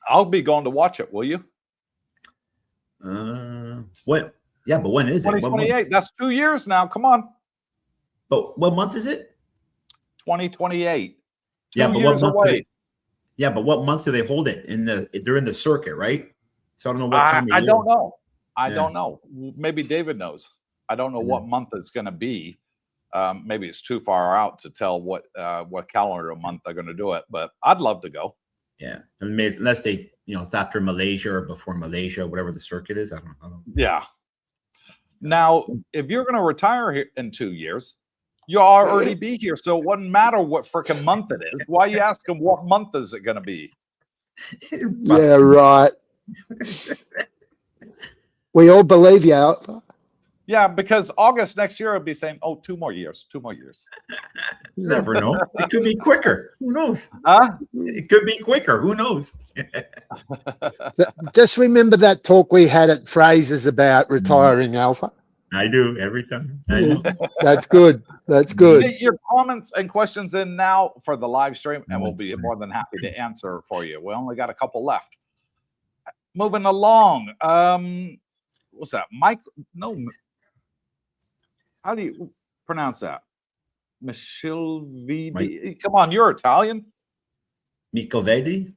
I'll be going to watch it. Will you? What? Yeah, but when is it? 2028. That's 2 years now. Come on. But what month is it? 2028. Yeah, but what month? Yeah, but what months do they hold it in the? They're in the circuit, right? So I don't know what time. I don't know. I don't know. Maybe David knows. I don't know what month it's going to be. Maybe it's too far out to tell what calendar month they're going to do it. But I'd love to go. Yeah, unless they, it's after Malaysia or before Malaysia, whatever the circuit is. I don't. Yeah. Now, if you're going to retire here in 2 years, you'll already be here. So it wouldn't matter what freaking month it is. Why are you asking what month is it going to be? Yeah, right. We all believe you, Alpha. Yeah, because August next year will be saying, oh, 2 more years, 2 more years. You never know. It could be quicker. Who knows? It could be quicker. Who knows? Just remember that talk we had at Fraser's about retiring, Alpha. I do every time. I know. That's good. That's good. Get your comments and questions in now for the live stream, and we'll be more than happy to answer for you. We only got a couple left. Moving along. What's that? Mike? No. How do you pronounce that? Michilvidi. Come on, you're Italian. Micoveldi.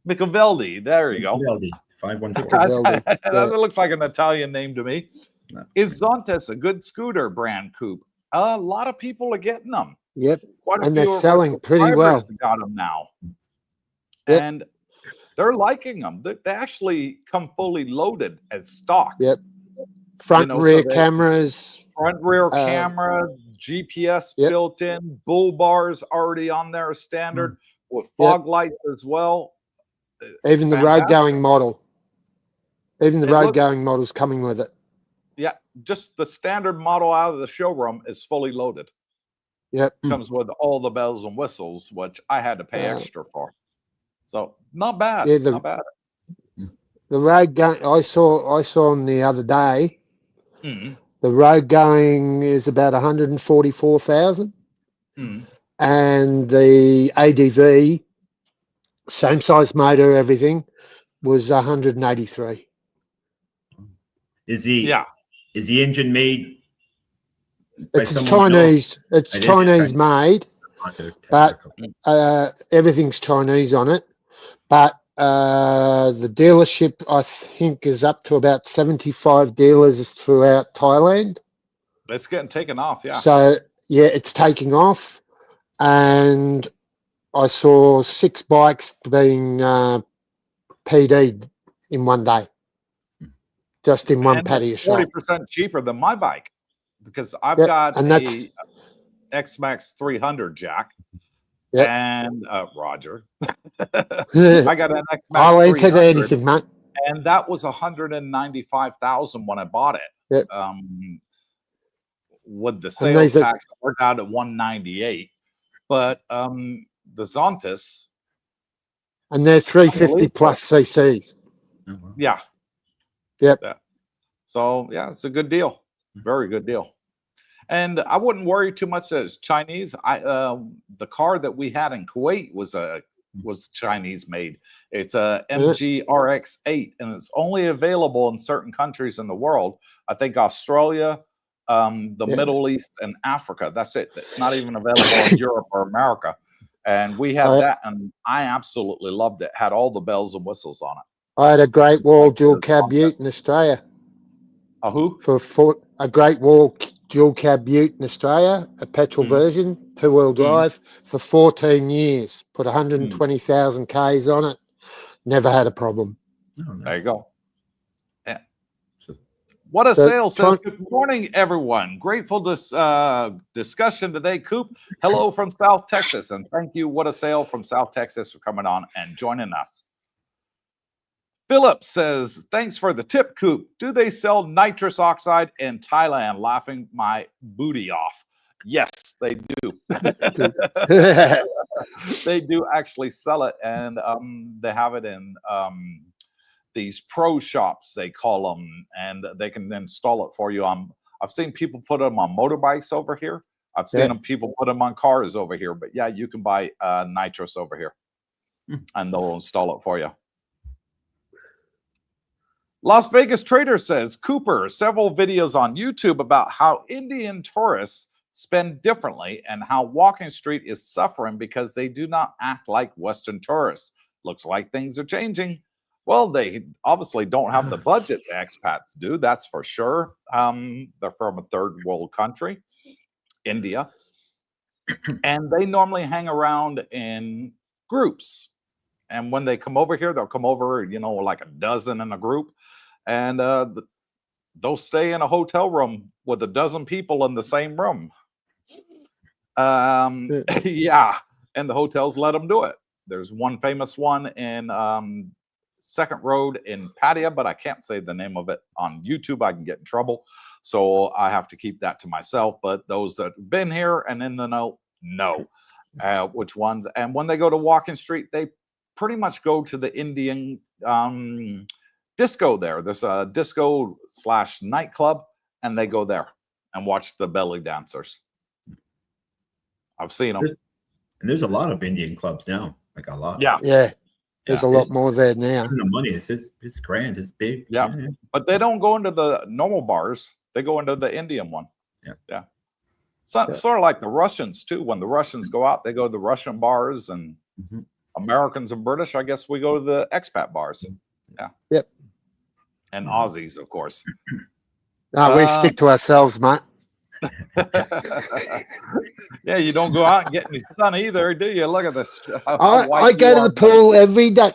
Micoveldi. There you go. Micoveldi. 514. That looks like an Italian name to me. No. Is Zontes a good scooter brand, Coop? A lot of people are getting them. Yep. And they're selling pretty well. Got them now. Yep. And they're liking them. They actually come fully loaded as stock. Yep. Front and rear cameras. Front rear camera, GPS Yep. built in, bull bars already on there as standard with fog lights as well. Even the road Fantastic. going model. Even the It road looks- going model's coming with it. Yeah, just the standard model out of the showroom is fully loaded. Yep. Comes with all the bells and whistles, which I had to pay extra for. So not bad. Yeah, Not bad. The road going I saw on the other day, Mhm. the road going is about 144,000, and the ADV, same size motor, everything, was 183. Is Yeah. the engine made by It's someone Chinese. It's It is Chinese Chinese. made, but everything's Chinese on it. But the dealership, I think, is up to about 75 dealers throughout Thailand. It's getting taken off. Yeah. So yeah, it's taking off, and I saw 6 bikes being PD'd in one day, just in one And patio it's shop. 40% cheaper than my bike because I've Yep, got and that's a X-Max 300 jack. Yep. And Roger. I got an X-Max I'll answer 300. to anything, mate. And that was 195,000 when I bought it. Yep. With the And sales these are- tax, it worked out at 198. But the Zontas, And they're 350 Unbelievable. plus CCs. yeah. Yep. Yeah. So yeah, it's a good deal. Very good deal. And I wouldn't worry too much that it's Chinese. The car that we had in Kuwait was Chinese made. It's a MG RX-8, and it's only available in certain countries in the world. I think Australia, the Middle East, and Africa. That's it. It's not even available in Europe or America. And we had that, and I absolutely loved it. Had all the bells and whistles on it. I had a Great Wall dual cab ute in Australia. A who? A Great Wall dual cab ute in Australia, a petrol version, 2-wheel drive, for 14 years. Put 120,000 Ks on it. Never had a problem. There you go. Yeah. What a sale. Says, good morning, everyone. Grateful this discussion today, Coop. Hello from South Texas. And thank you, What a Sale from South Texas, for coming on and joining us. Philip says, thanks for the tip, Coop. Do they sell nitrous oxide in Thailand? Laughing my booty off. Yes, they do. They do actually sell it, and they have it in these pro shops, they call them, and they can install it for you. I've seen people put them on motorbikes over here. I've seen people put them on cars over here. But yeah, you can buy nitrous over here, and they'll install it for you. Las Vegas Trader says, Cooper, several videos on YouTube about how Indian tourists spend differently and how Walking Street is suffering because they do not act like Western tourists. Looks like things are changing. Well, they obviously don't have the budget the expats do, that's for sure. They're from a third world country, India, and they normally hang around in groups. And when they come over here, they'll come over, like a dozen in a group. And they'll stay in a hotel room with a dozen people in the same room. Yeah, and the hotels let them do it. There's one famous one in Second Road in Pattaya, but I can't say the name of it on YouTube. I can get in trouble. So I have to keep that to myself. But those that have been here and in the know which ones. And when they go to Walking Street, they pretty much go to the Indian disco there. There's a disco / nightclub, and they go there and watch the belly dancers. I've seen them. And there's a lot of Indian clubs now, like a lot. Yeah. Yeah. There's a lot more there now. The money is it's grand, it's big. Yeah. But they don't go into the normal bars. They go into the Indian one. Yeah. Sort of like the Russians too. When the Russians go out, they go to the Russian bars, and Americans and British, I guess, we go to the expat bars. Yeah. Yep. And Aussies, of course. No, we stick to ourselves, mate. Yeah, you don't go out and get any sun either, do you? Look at this. I go to the pool every day,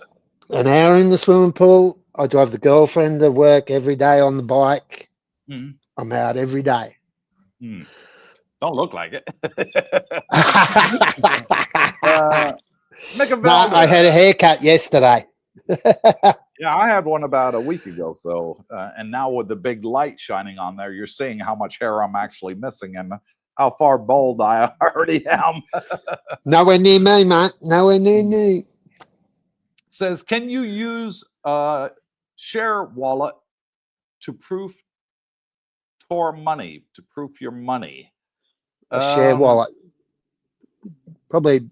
an hour in the swimming pool. I drive the girlfriend to work every day on the bike. I'm out every day. Don't look like it. No, I had a haircut yesterday. Yeah, I had one about a week ago. So, and now with the big light shining on there, you're seeing how much hair I'm actually missing and how far bald I already am. Nowhere near me, mate. Nowhere near me. Says, can you use share wallet to proof money, to proof your money? A share wallet. Probably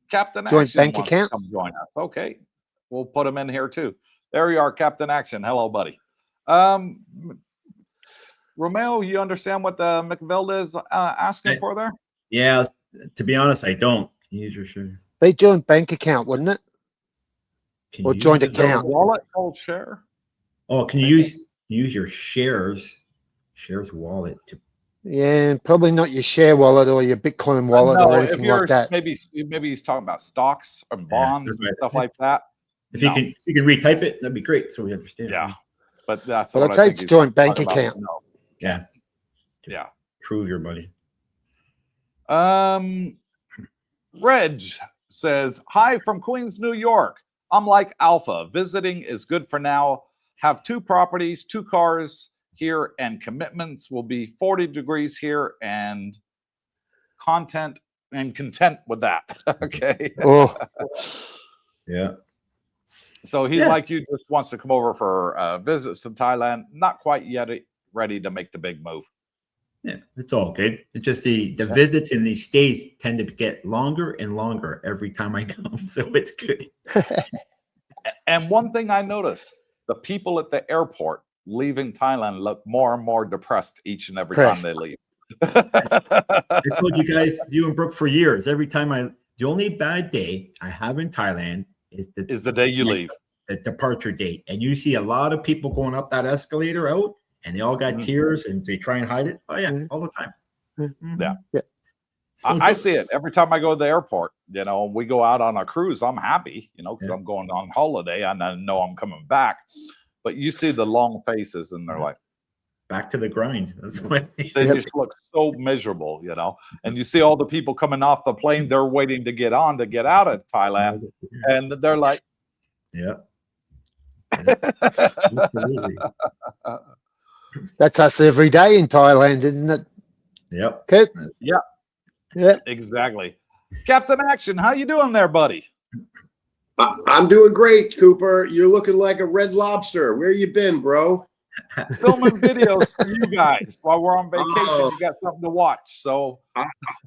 Captain joint Action bank wants account. to come join us. Okay, we'll put him in here too. There you are, Captain Action. Hello, buddy. Romeo, you understand what the McVilda is asking for there? Yeah, to be honest, I don't. Can you use your share? Be joint bank account, wouldn't it? Can Or you joint use Is there a account. wallet called Share? Oh, can you use your shares wallet to? Yeah, probably not your share wallet or your Bitcoin wallet or No, if anything you're like that. maybe he's talking about stocks and bonds that's and right. stuff like that. If No. you can retype it, that'd be great, so we understand. Yeah, but that's But what I'd I say think it's he's joint bank talking about. account. No. Yeah. Yeah. Prove your money. Reg says, hi from Queens, New York. I'm like Alpha. Visiting is good for now. Have 2 properties, 2 cars here, and commitments will be 40 degrees here and content and content with that. Okay. Oh, Yeah. So he, like you, just wants to come over for visits to Thailand. Not quite yet ready to make the big move. Yeah, it's all good. It's just the visits in these states tend to get longer and longer every time I come, so it's good. And one thing I noticed, the people at the airport leaving Thailand look more and more depressed each and every time they leave. I told you guys, you and Brooke, for years, every time the only bad day I have in Thailand is the day you leave. The departure date. And you see a lot of people going up that escalator out, and they all got tears and they try and hide it. Oh, yeah, all the time. Mm-hmm. Yeah. I see it every time I go to the airport. You know, we go out on a cruise. I'm happy, you know, because I'm going on holiday and I know I'm coming back. But you see the long faces, and they're like, back to the grind. That's what they just look so miserable, you know. And you see all the people coming off the plane. They're waiting to get on to get out of Thailand, and they're like, absolutely. that's us every day in Thailand, isn't it? Yep. Okay. Yeah, exactly. Captain Action, how you doing there, buddy? I'm doing great, Cooper. You're looking like a red lobster. Where you been, bro? Filming videos for you guys while we're on vacation. You got something to watch. So,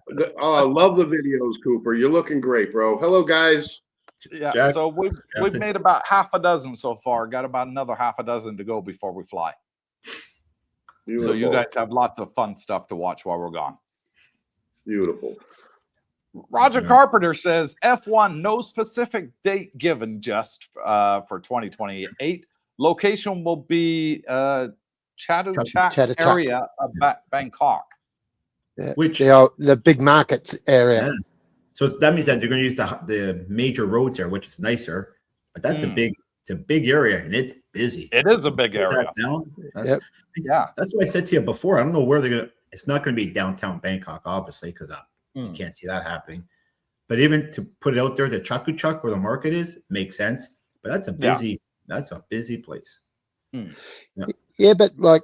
love the videos, Cooper. You're looking great, bro. Hello, guys. yeah. Jack, so we've made about half a dozen so far. Got about another half a dozen to go before we fly. Beautiful. So you guys have lots of fun stuff to watch while we're gone. Beautiful. Roger Carpenter says F1, no specific date given, just for 2028. Location will be Chatuchak area of Bangkok. Yeah. Which the big markets area. Yeah. So that means that they're going to use the major roads there, which is nicer. But that's it's a big area, and it's busy. It is a big area. That's what I said to you before. I don't know where they're going to. It's not going to be downtown Bangkok, obviously, because you can't see that happening. But even to put it out there, the Chatuchak, where the market is, makes sense. But that's a busy. That's a busy place. Yeah, but like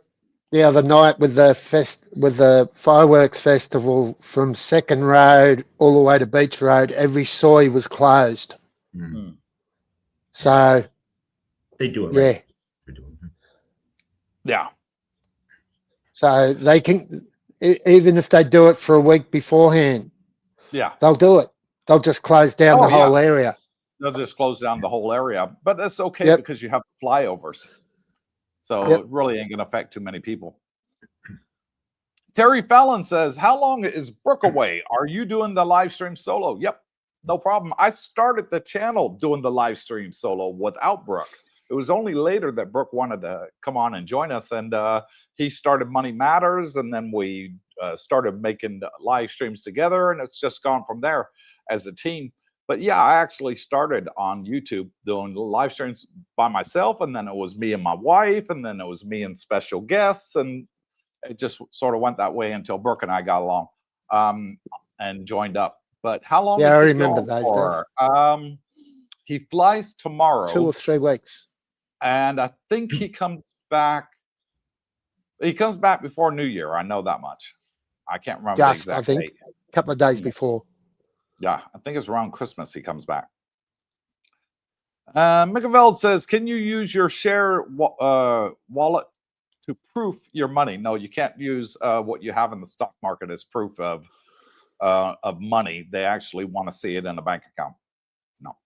the other night with the fireworks festival from Second Road all the way to Beach Road, every soy was closed. So they do it right. Yeah. So they can, even if they do it for a week beforehand, they'll do it. They'll just close down the whole area. They'll just close down the whole area, but that's okay because you have flyovers. So it really ain't going to affect too many people. Terry Fallon says, how long is Brooke away? Are you doing the live stream solo? Yep, no problem. I started the channel doing the live stream solo without Brooke. It was only later that Brooke wanted to come on and join us, and he started Money Matters, and then we started making live streams together, and it's just gone from there as a team. But yeah, I actually started on YouTube doing live streams by myself, and then it was me and my wife, and then it was me and special guests, and it just sort of went that way until Brooke and I got along. and joined up. But how long Yeah, is I he remember going those for? He flies tomorrow, 2 or 3 weeks. and I think he comes back. He comes back before New Year. I know that much. I can't remember the Just, exact I think, date. a couple of days Yeah. before. Yeah, I think it's around Christmas he comes back. Mikaveld says, can you use your share wallet to proof your money? No, you can't use what you have in the stock market as proof of money. They actually want to see it in a bank account. No.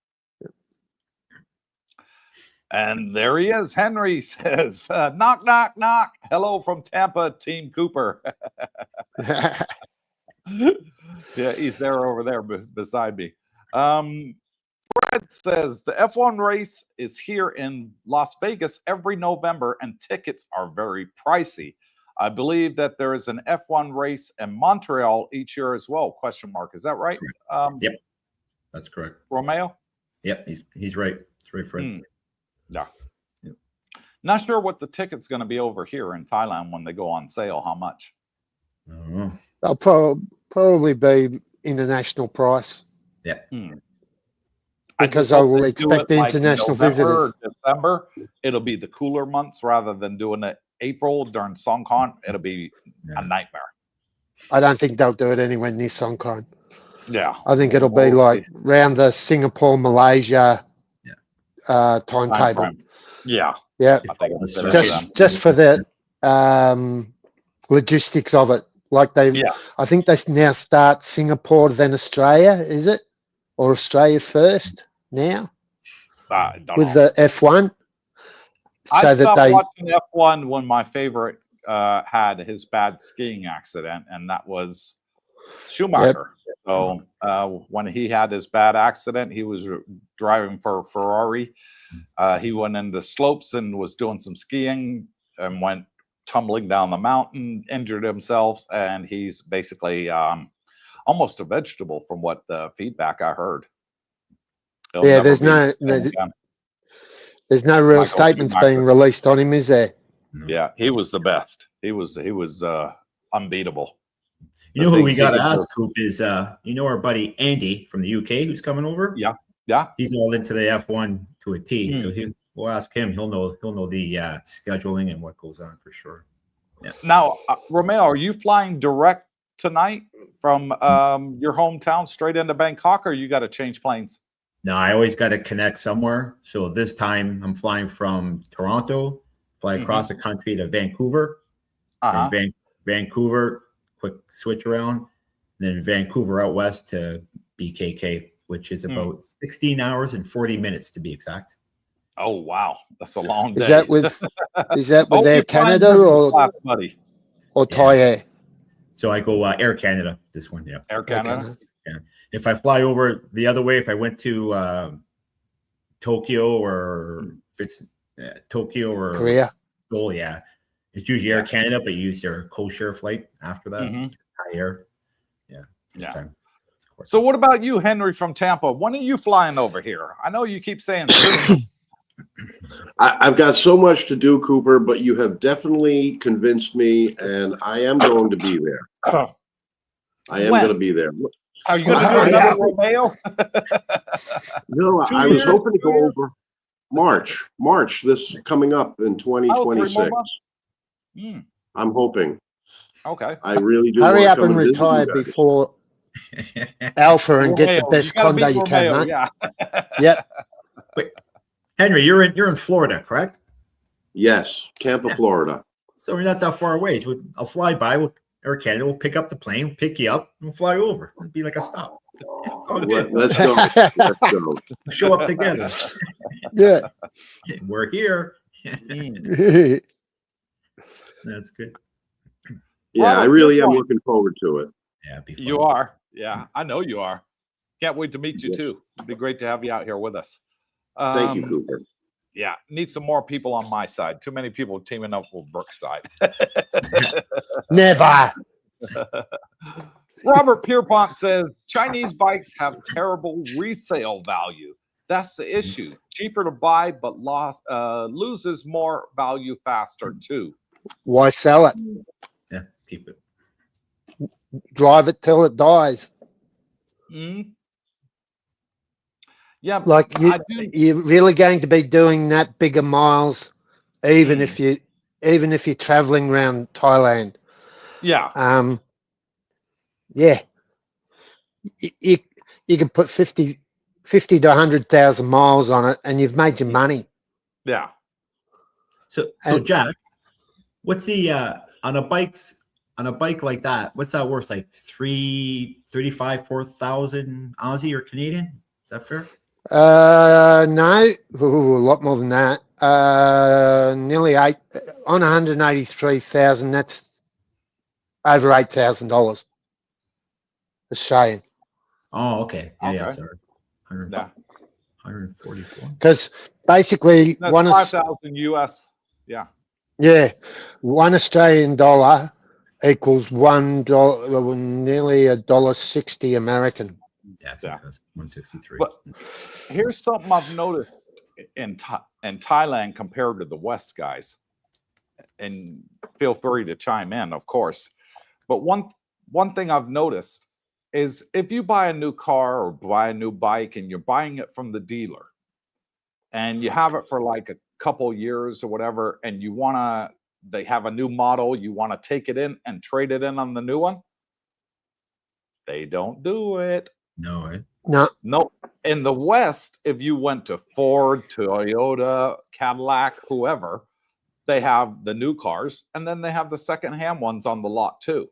And there he is. Henry says, knock, knock, knock. Hello from Tampa, Team Cooper. Yeah, he's there over there beside me. Fred says the F1 race is here in Las Vegas every November and tickets are very pricey. I believe that there is an F1 race in Montreal each year as well. Question mark. Is that right? Yep, that's correct. Romeo? Yep, he's right. It's right, Fred. Yeah. Yep. Not sure what the ticket's going to be over here in Thailand when they go on sale. How much? I don't know. They'll probably be international price. Yeah. Because just hope I will they do expect it like international November visitors. or December. It'll be the cooler months rather than doing it April during SongCon. It'll be a nightmare. I don't think they'll do it anywhere near SongCon. Yeah. I think it'll be like around the Singapore, Malaysia timetable. frame. Yeah. Yeah, I think it's a bit of them. just for the logistics of it. Like I think they now start Singapore, then Australia, is it? Or Australia first now I don't with know. the F1? I stopped watching F1 when my favorite had his bad skiing accident, and that was Schumacher. Yep. So when he had his bad accident, he was driving for Ferrari. He went in the slopes and was doing some skiing and went tumbling down the mountain, injured himself, and he's basically almost a vegetable from what the feedback I heard. There's no real statements being released on him, is there? Yeah, he was the best. He was unbeatable. You know who we got to ask, Coop, is you know our buddy Andy from the UK who's coming over? Yeah. He's all into the F1 to a T. So we'll ask him. He'll know the scheduling and what goes on for sure. Yeah. Now, Romeo, are you flying direct tonight from your hometown straight into Bangkok, or you got to change planes? No, I always got to connect somewhere. So this time I'm flying from Toronto, fly across the country to Vancouver, and Vancouver, quick switch around, then Vancouver out west to BKK, which is about 16 hours and 40 minutes to be exact. Oh wow, that's a long day. Is that with Air Canada or Thai Air? So I go Air Canada. This one, yeah. Air Canada. Yeah. If I fly over the other way, if I went to Tokyo or if it's Tokyo or Korea, Seoul, yeah, it's usually Air Canada, but you use their co-share flight after that. Thai Air, time. So what about you, Henry from Tampa? When are you flying over here? I know you keep saying soon. I've got so much to do, Cooper, but you have definitely convinced me, and I am going to be there. I am going to be there. Are you going to do another Romeo? No, I was hoping to go over March, this coming up in 2026. I'm hoping. Okay. I really do. Hurry up and retire before Alpha and get the best condo you can, mate. Yeah. Yep. Wait, Henry, you're in Florida, correct? Yes, Tampa, Florida. So we're not that far away. So I'll fly by with Air Canada. We'll pick up the plane, pick you up, and fly over. It'll be like a stop. Let's go. Let's go. We'll show up together. Yeah. We're here. That's good. Yeah, I really am looking forward to it. Yeah, be fun. You are. Yeah, I know you are. Can't wait to meet you too. It'd be great to have you out here with us. Thank you, Cooper. Yeah, need some more people on my side. Too many people teaming up with Brooks' side. Never. Robert Pierpont says Chinese bikes have terrible resale value. That's the issue. Cheaper to buy, but loses more value faster too. Why sell it? Yeah, keep it. drive it till it dies. Mm. Yeah, Like I do. you're really going to be doing that bigger miles, even if you're traveling around Thailand. Yeah, Yeah, you can put 50 to 100,000 miles on it, and you've made your money. yeah. So And- Jack, what's the on a bike like that? What's that worth? Like 4,000 Aussie or Canadian? Is that fair? No, ooh, a lot more than that. Nearly on 183,000. That's over $8,000 Australian. Oh, okay. Yeah, Okay. sorry. 100, Yeah. 144. Because basically, That's 5,000 US. Yeah. one Australian dollar equals $1, nearly $1.60 American. That's Yeah. 163. But here's something I've noticed in Thailand compared to the West, guys. And feel free to chime in, of course. But one thing I've noticed is if you buy a new car or buy a new bike and you're buying it from the dealer and you have it for like a couple years or whatever, and they have a new model, you want to take it in and trade it in on the new one, they don't do it. No, right? No. In the West, if you went to Ford, Toyota, Cadillac, whoever, they have the new cars and then they have the secondhand ones on the lot too,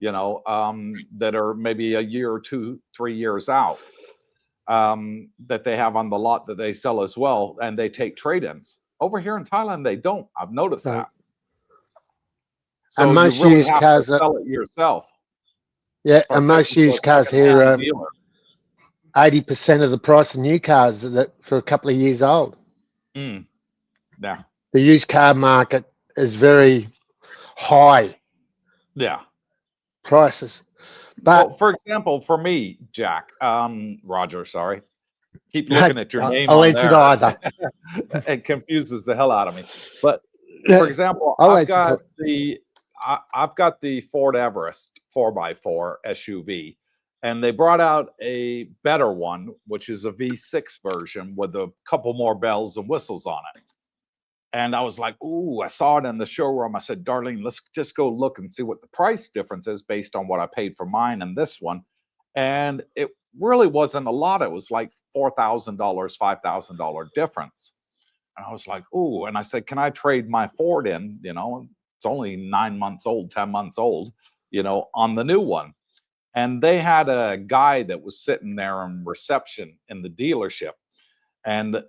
that are maybe a year or 2, 3 years out, that they have on the lot that they sell as well. And they take trade-ins. Over here in Thailand, they don't. I've noticed that. So And most you really used have cars to sell it yourself. Yeah, or and take most it to a used cars here secondhand are dealer. 80% of the price of new cars that for a couple of years old. Yeah. The used car market is very high Yeah. prices. But Well, for example, for me, Jack, Roger, sorry, keep looking at your name I'll on answer there. either. It confuses the hell out of me. But for example, I'll I've answer got the Ford Everest 4x4 SUV, and they brought out a better one, which is a V6 version with a couple more bells and whistles on it. And I was like, ooh, I saw it in the showroom. I said, Darlene, let's just go look and see what the price difference is based on what I paid for mine and this one. And it really wasn't a lot. It was like $4,000, $5,000 difference. And I was like, ooh. And I said, can I trade my Ford in? It's only 9 months old, 10 months old, on the new one. And they had a guy that was sitting there in reception in the dealership. And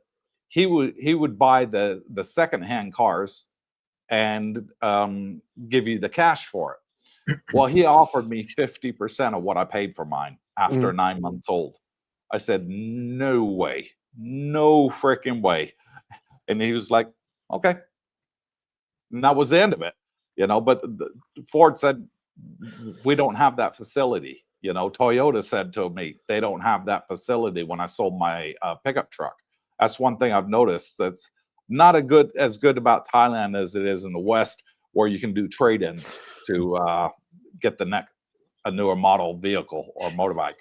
he would buy the secondhand cars and give you the cash for it. Well, he offered me 50% of what I paid for mine after 9 months old. I said, no way, no freaking way. And he was like, okay. And that was the end of it, but Ford said, we don't have that facility. Toyota said to me, they don't have that facility when I sold my pickup truck. That's one thing I've noticed that's not as good about Thailand as it is in the West, where you can do trade-ins to get a newer model vehicle or motorbike.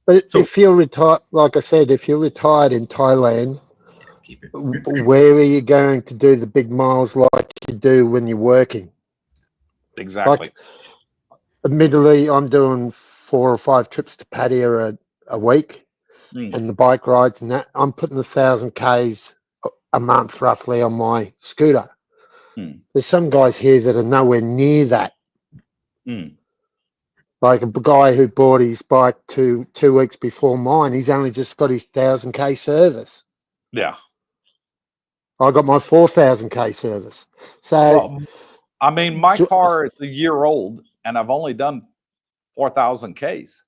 But if you're retired, like I said, if you're retired in Thailand, where are you going to do the big miles like you do when you're working? Exactly. Like, admittedly, I'm doing 4 or 5 trips to Pattaya a week. And the bike rides and that, I'm putting 1,000 Ks a month roughly on my scooter. There's some guys here that are nowhere near that. Like a guy who bought his bike 2 weeks before mine, he's only just got his 1,000 K service. Yeah. I got my 4,000 K service. So, my car is a year old and I've only done 4,000 Ks.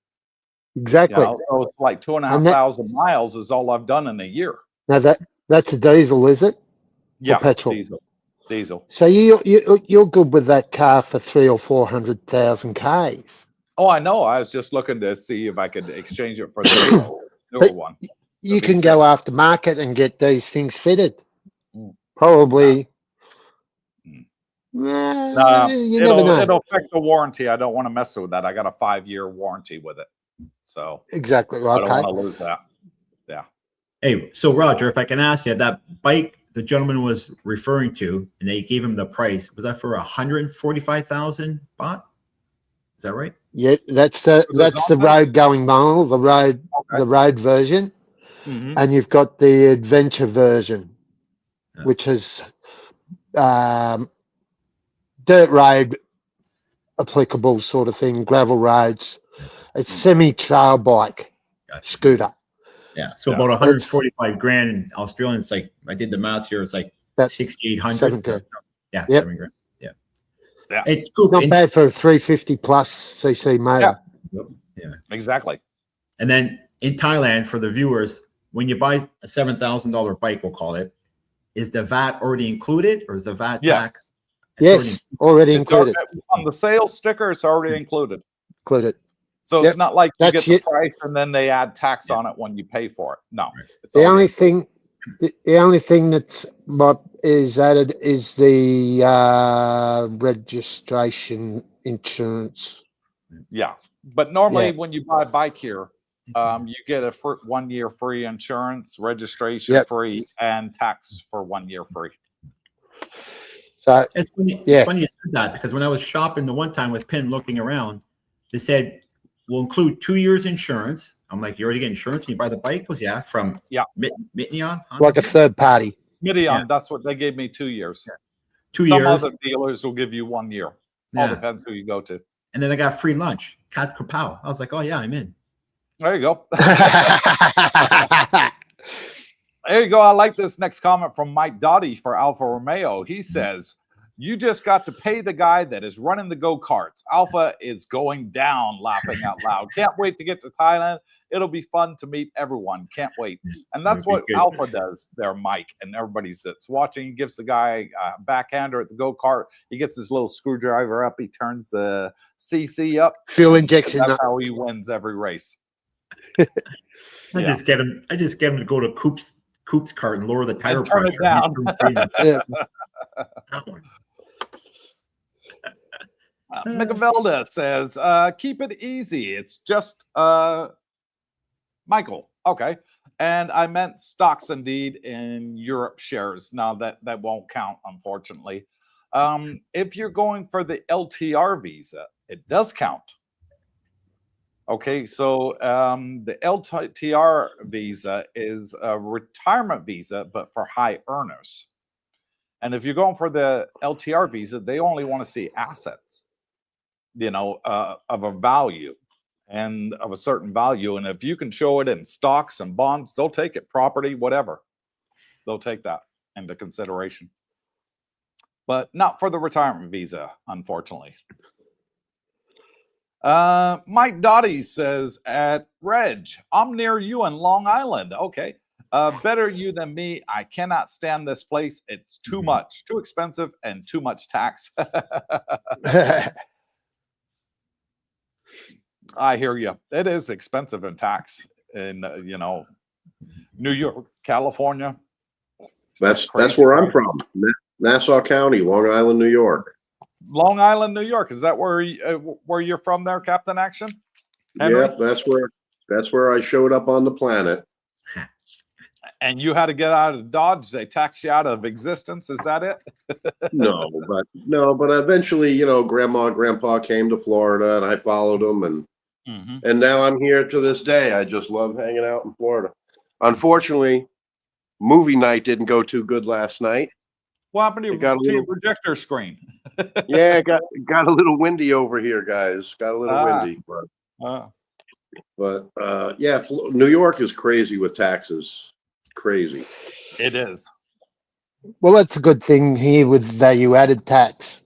Exactly. So it's like 2,500 miles is all I've done in a year. Now that's a diesel, is it? Yeah, or petrol. Diesel. So you're good with that car for 300,000 or 400,000 Ks. Oh, I know. I was just looking to see if I could exchange it for the newer one. You can go after market and get these things fitted. Probably, You never know. It'll affect the warranty. I don't want to mess with that. I got a 5-year warranty with it, so Exactly. I don't Okay. want to lose that. Yeah. Hey, so Roger, if I can ask you, that bike the gentleman was referring to, and they gave him the price, was that for 145,000 baht? Is that right? Yeah, that's the road going model, the road version, Mm-hmm. and you've got the adventure version, Yeah. which is dirt road applicable sort of thing, gravel roads. It's semi-trail bike Gotcha. scooter. Yeah. So Yeah. about 145 grand in Australian. It's like, I did the math here. It's like That's 6,800. 7 grand. Yeah. Yep. 7 grand. Yeah. Yeah. It's cool. Not bad for a 350 plus cc motor. Yeah. Exactly. And then in Thailand, for the viewers, when you buy a $7,000 bike, we'll call it, is the VAT already included, or is the VAT Yes. tax? Yes, already It's included. already, on the sales sticker, it's already included. Included. So Yep. it's not like you That's get the it. price and then they add tax on it when you pay for it. No. It's The already only thing that's what is added is the registration insurance. Yeah. But normally Yeah. when you buy a bike here, you get a 1 year free insurance, registration Yep. free, and tax for 1 year free. So It's funny, Yeah. it's funny you said that, because when I was shopping the one time with Pin looking around, they said, we'll include 2 years insurance. I'm like, you already get insurance when you buy the bike? He goes, yeah, from Mitneon. like a third party. Midian, Yeah. that's what they gave me 2 years. 2 Some years. other dealers will give you 1 year. All Yeah. depends who you go to. And then I got free lunch. Cat Kapow. I was like, oh yeah, I'm in. There you go. There you go. I like this next comment from Mike Dottie for Alfa Romeo. He says, you just got to pay the guy that is running the go-karts. Alpha is going down, laughing out loud. Can't wait to get to Thailand. It'll be fun to meet everyone. Can't wait. And that's It'll be what good. Alpha does there, Mike. And everybody's that's watching. He gives the guy a backhander at the go-kart. He gets his little screwdriver up. He turns the CC up. Fuel injection. That's how he wins every race. I just get him to go to Coop's cart and lower the tire And turn it pressure. down. Yeah. Micavelda says, keep it easy. It's just Michael. Okay. And I meant stocks indeed in Europe shares. Now that won't count, unfortunately. If you're going for the LTR visa, it does count. Okay, so the LTR visa is a retirement visa, but for high earners. And if you're going for the LTR visa, they only want to see assets, of a value and of a certain value. And if you can show it in stocks and bonds, they'll take it, property, whatever. They'll take that into consideration. But not for the retirement visa, unfortunately. Mike Dottie says, at Reg, I'm near you in Long Island. Okay. Better you than me. I cannot stand this place. It's too much, too expensive, and too much tax. I hear you. It is expensive in tax in, New York, California. That's crazy. where I'm from. Nassau County, Long Island, New York. Long Island, New York. Is that where you're from there, Captain Action? Henry? Yeah, that's where I showed up on the planet. And you had to get out of Dodge. They taxed you out of existence. Is that it? No, but eventually, Grandma and Grandpa came to Florida, and I followed them, and now I'm here to this day. I just love hanging out in Florida. Unfortunately, movie night didn't go too good last night. What happened to your projector screen? Yeah, got a little windy over here, guys. Got a little windy, but yeah, New York is crazy with taxes. Crazy. It is. Well, that's a good thing here with value-added tax.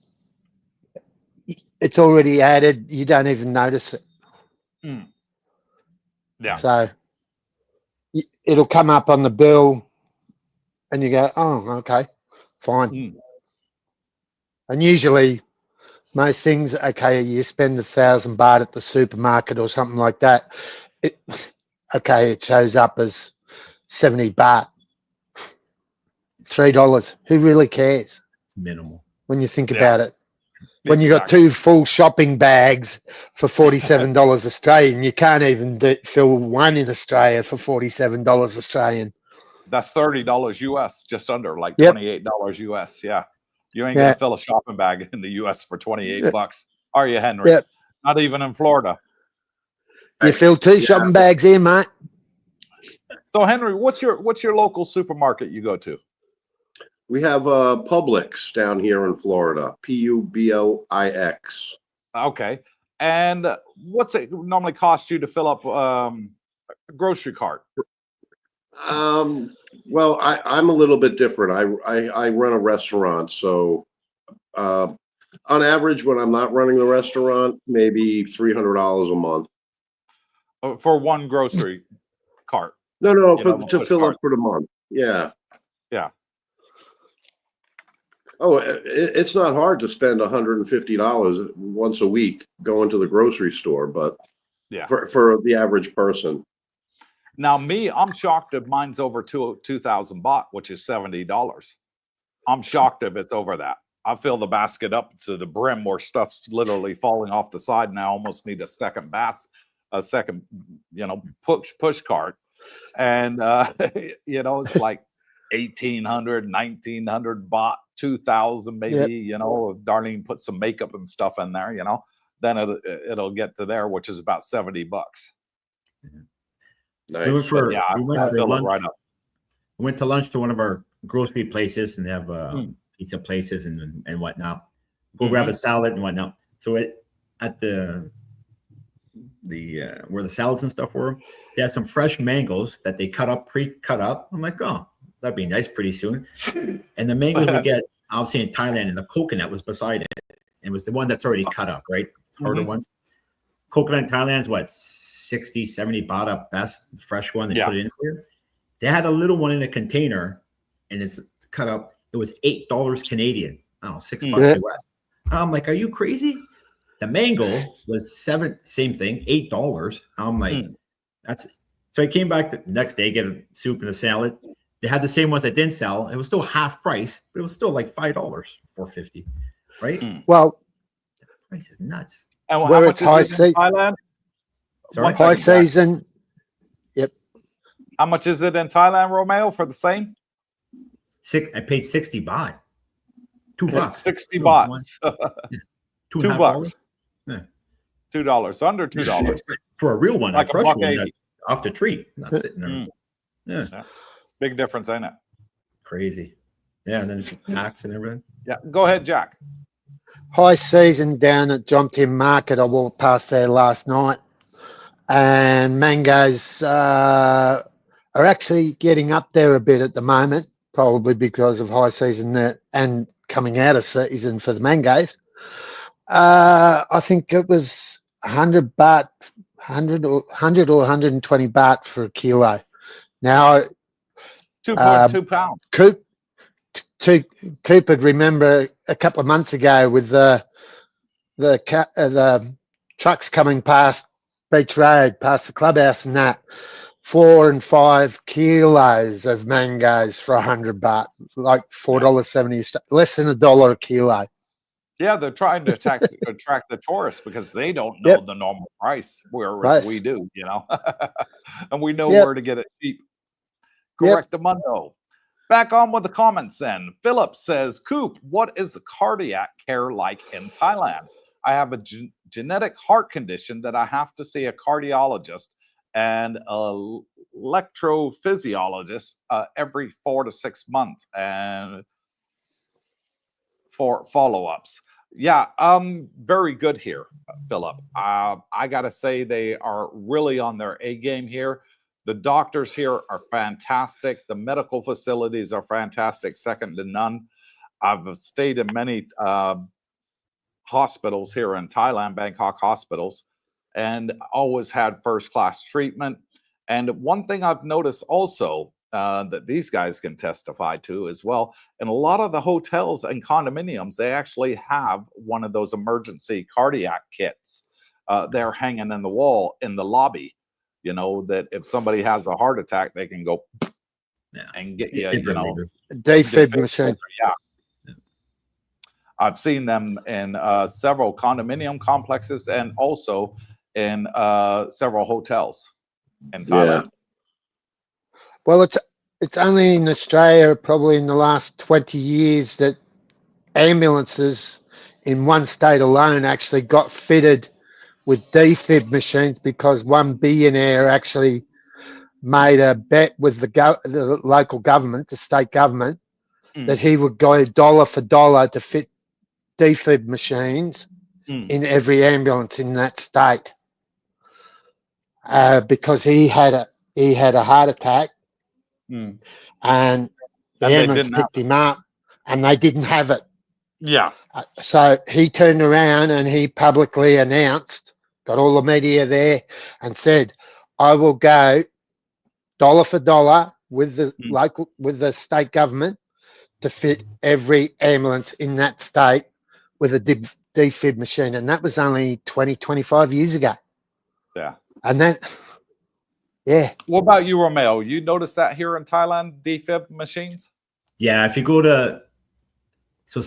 It's already added. You don't even notice it. Yeah. So it'll come up on the bill, and you go, "Oh, okay, fine." And usually, most things, okay, you spend 1,000 baht at the supermarket or something like that. It shows up as 70 baht, $3. Who really cares? Minimal. when you think Yeah. about it. When you got Exactly. 2 full shopping bags for $47 Australian, you can't even fill one in Australia for $47 Australian. That's $30 US, just under, like Yep. $28 US. Yeah. You ain't Yeah. gonna fill a shopping bag in the US for 28 Yeah. bucks, are you, Henry? Yep. Not even in Florida. You fill 2 shopping bags here, mate. So Henry, what's your local supermarket you go to? We have Publix down here in Florida. Publix. Okay. And what's it normally cost you to fill up a grocery cart? Well, I'm a little bit different. I run a restaurant, so on average, when I'm not running the restaurant, maybe $300 a month. For one grocery cart? No, You know, to push fill cart. up for the month. Yeah. Yeah. Oh, it's not hard to spend $150 once a week going to the grocery store, but Yeah. for the average person. Now, I'm shocked if mine's over 2,000 baht, which is $70. I'm shocked if it's over that. I fill the basket up to the brim where stuff's literally falling off the side, and I almost need a second push cart. And it's like 1,800, 1,900 baht, 2,000 maybe. Yep. If Darlene put some makeup and stuff in there, then it'll get to there, which is about $70. Nice. We went for lunch. Right up. We went to lunch to one of our grocery places, and they have pizza places and whatnot. Go grab a salad and whatnot. So at the where the salads and stuff were, they had some fresh mangoes that they pre-cut up. I'm like, oh, that'd be nice pretty soon. And the mangoes we get, obviously in Thailand, and the coconut was beside it. It was the one that's already cut up, right? Harder ones. Coconut in Thailand is what, 60, 70 baht at best. The fresh one, they put it in here. They had a little one in a container, and it's cut up. It was $8 Canadian. I don't know, $6 US. I'm like, are you crazy? The mango was same thing, $8. I'm like, that's. So I came back the next day, get a soup and a salad. They had the same ones that didn't sell. It was still half price, but it was still like $5, $4.50, right? Well, the price is nuts. And how much is it in Thailand? Sorry? High season. Yep. How much is it in Thailand, Romeo, for the same? I paid 60 baht. $2. 60 baht. $2.50. Yeah. $2, under $2 for a real one, like a fresh one $1.80. that's off the tree, not sitting there. Yeah, big difference, ain't it? Crazy. Yeah, and then there's packs and everything. Yeah, go ahead, Jack. High season down at John Tim Market. I walked past there last night, and mangoes are actually getting up there a bit at the moment, probably because of high season and coming out of season for the mangoes. I think it was 100 baht, 100 or 120 baht for a kilo. Now, 2.2 pounds. Coop would remember a couple of months ago with the trucks coming past Beach Road, past the clubhouse and that, 4 and 5 kilos of mangoes for 100 baht, like $4.70, less than $1 a kilo. Yeah, they're trying to attract the tourists because they don't know the normal price, whereas we do, and we know where to get it cheap. Correctamundo. Back on with the comments then. Philip says, Coop, what is the cardiac care like in Thailand? I have a genetic heart condition that I have to see a cardiologist and an electrophysiologist every 4 to 6 months and for follow-ups. Yeah, very good here, Philip. I got to say they are really on their A game here. The doctors here are fantastic. The medical facilities are fantastic, second to none. I've stayed in many hospitals here in Thailand, Bangkok hospitals, and always had first-class treatment. And one thing I've noticed also that these guys can testify to as well, in a lot of the hotels and condominiums, they actually have one of those emergency cardiac kits. They're hanging in the wall in the lobby. That if somebody has a heart attack, they can go and get you, defib machine. Yeah. I've seen them in several condominium complexes and also in several hotels in Thailand. Well, it's only in Australia, probably in the last 20 years, that ambulances in one state alone actually got fitted with defib machines, because one billionaire actually made a bet with the local government, the state government, that he would go dollar for dollar to fit defib machines in every ambulance in that state, because he had a heart attack, and the ambulance picked him up, and they didn't have it. Yeah. So he turned around and he publicly announced, got all the media there, and said, "I will go dollar for dollar with the state government to fit every ambulance in that state with a defib machine." And that was only 20-25 years ago. Yeah. And then, yeah. What about you, Romeo? You notice that here in Thailand, defib machines? Yeah, if you go to, so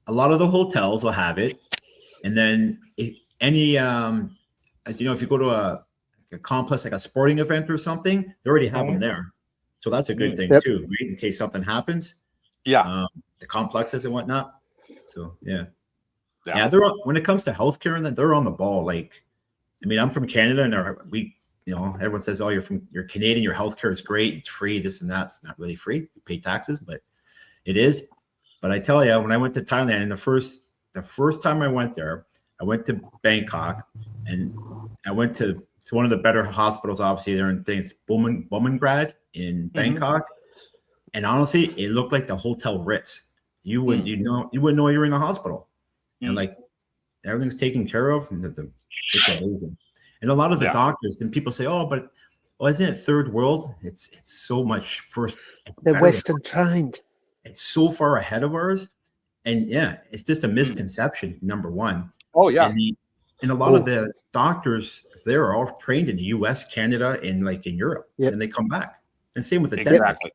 a lot of the hotels will have it, and then if any, as you know, if you go to a complex like a sporting event or something, they already have them there. So that's a good thing too, right? In case something happens. Yeah. The complexes and whatnot. So yeah, they're when it comes to healthcare, and they're on the ball. Like, I mean, I'm from Canada, and everyone says, "Oh, you're Canadian. Your healthcare is great. It's free. This and that." It's not really free. You pay taxes, but it is. But I tell you, when I went to Thailand, and the first time I went there, I went to Bangkok, and I went to one of the better hospitals, obviously there in things, Bumrungrad in Bangkok. And honestly, it looked like the Hotel Ritz. You wouldn't know you're in the hospital, and like everything's taken care of, and it's amazing. And a lot of the doctors, and people say, "Oh, but isn't it third world?" It's so much first. They're Western trained. It's so far ahead of ours, and it's just a misconception. Number one. Oh yeah, and a lot of the doctors there are all trained in the U.S., Canada, and like in Europe, and they come back. And same with the dentists.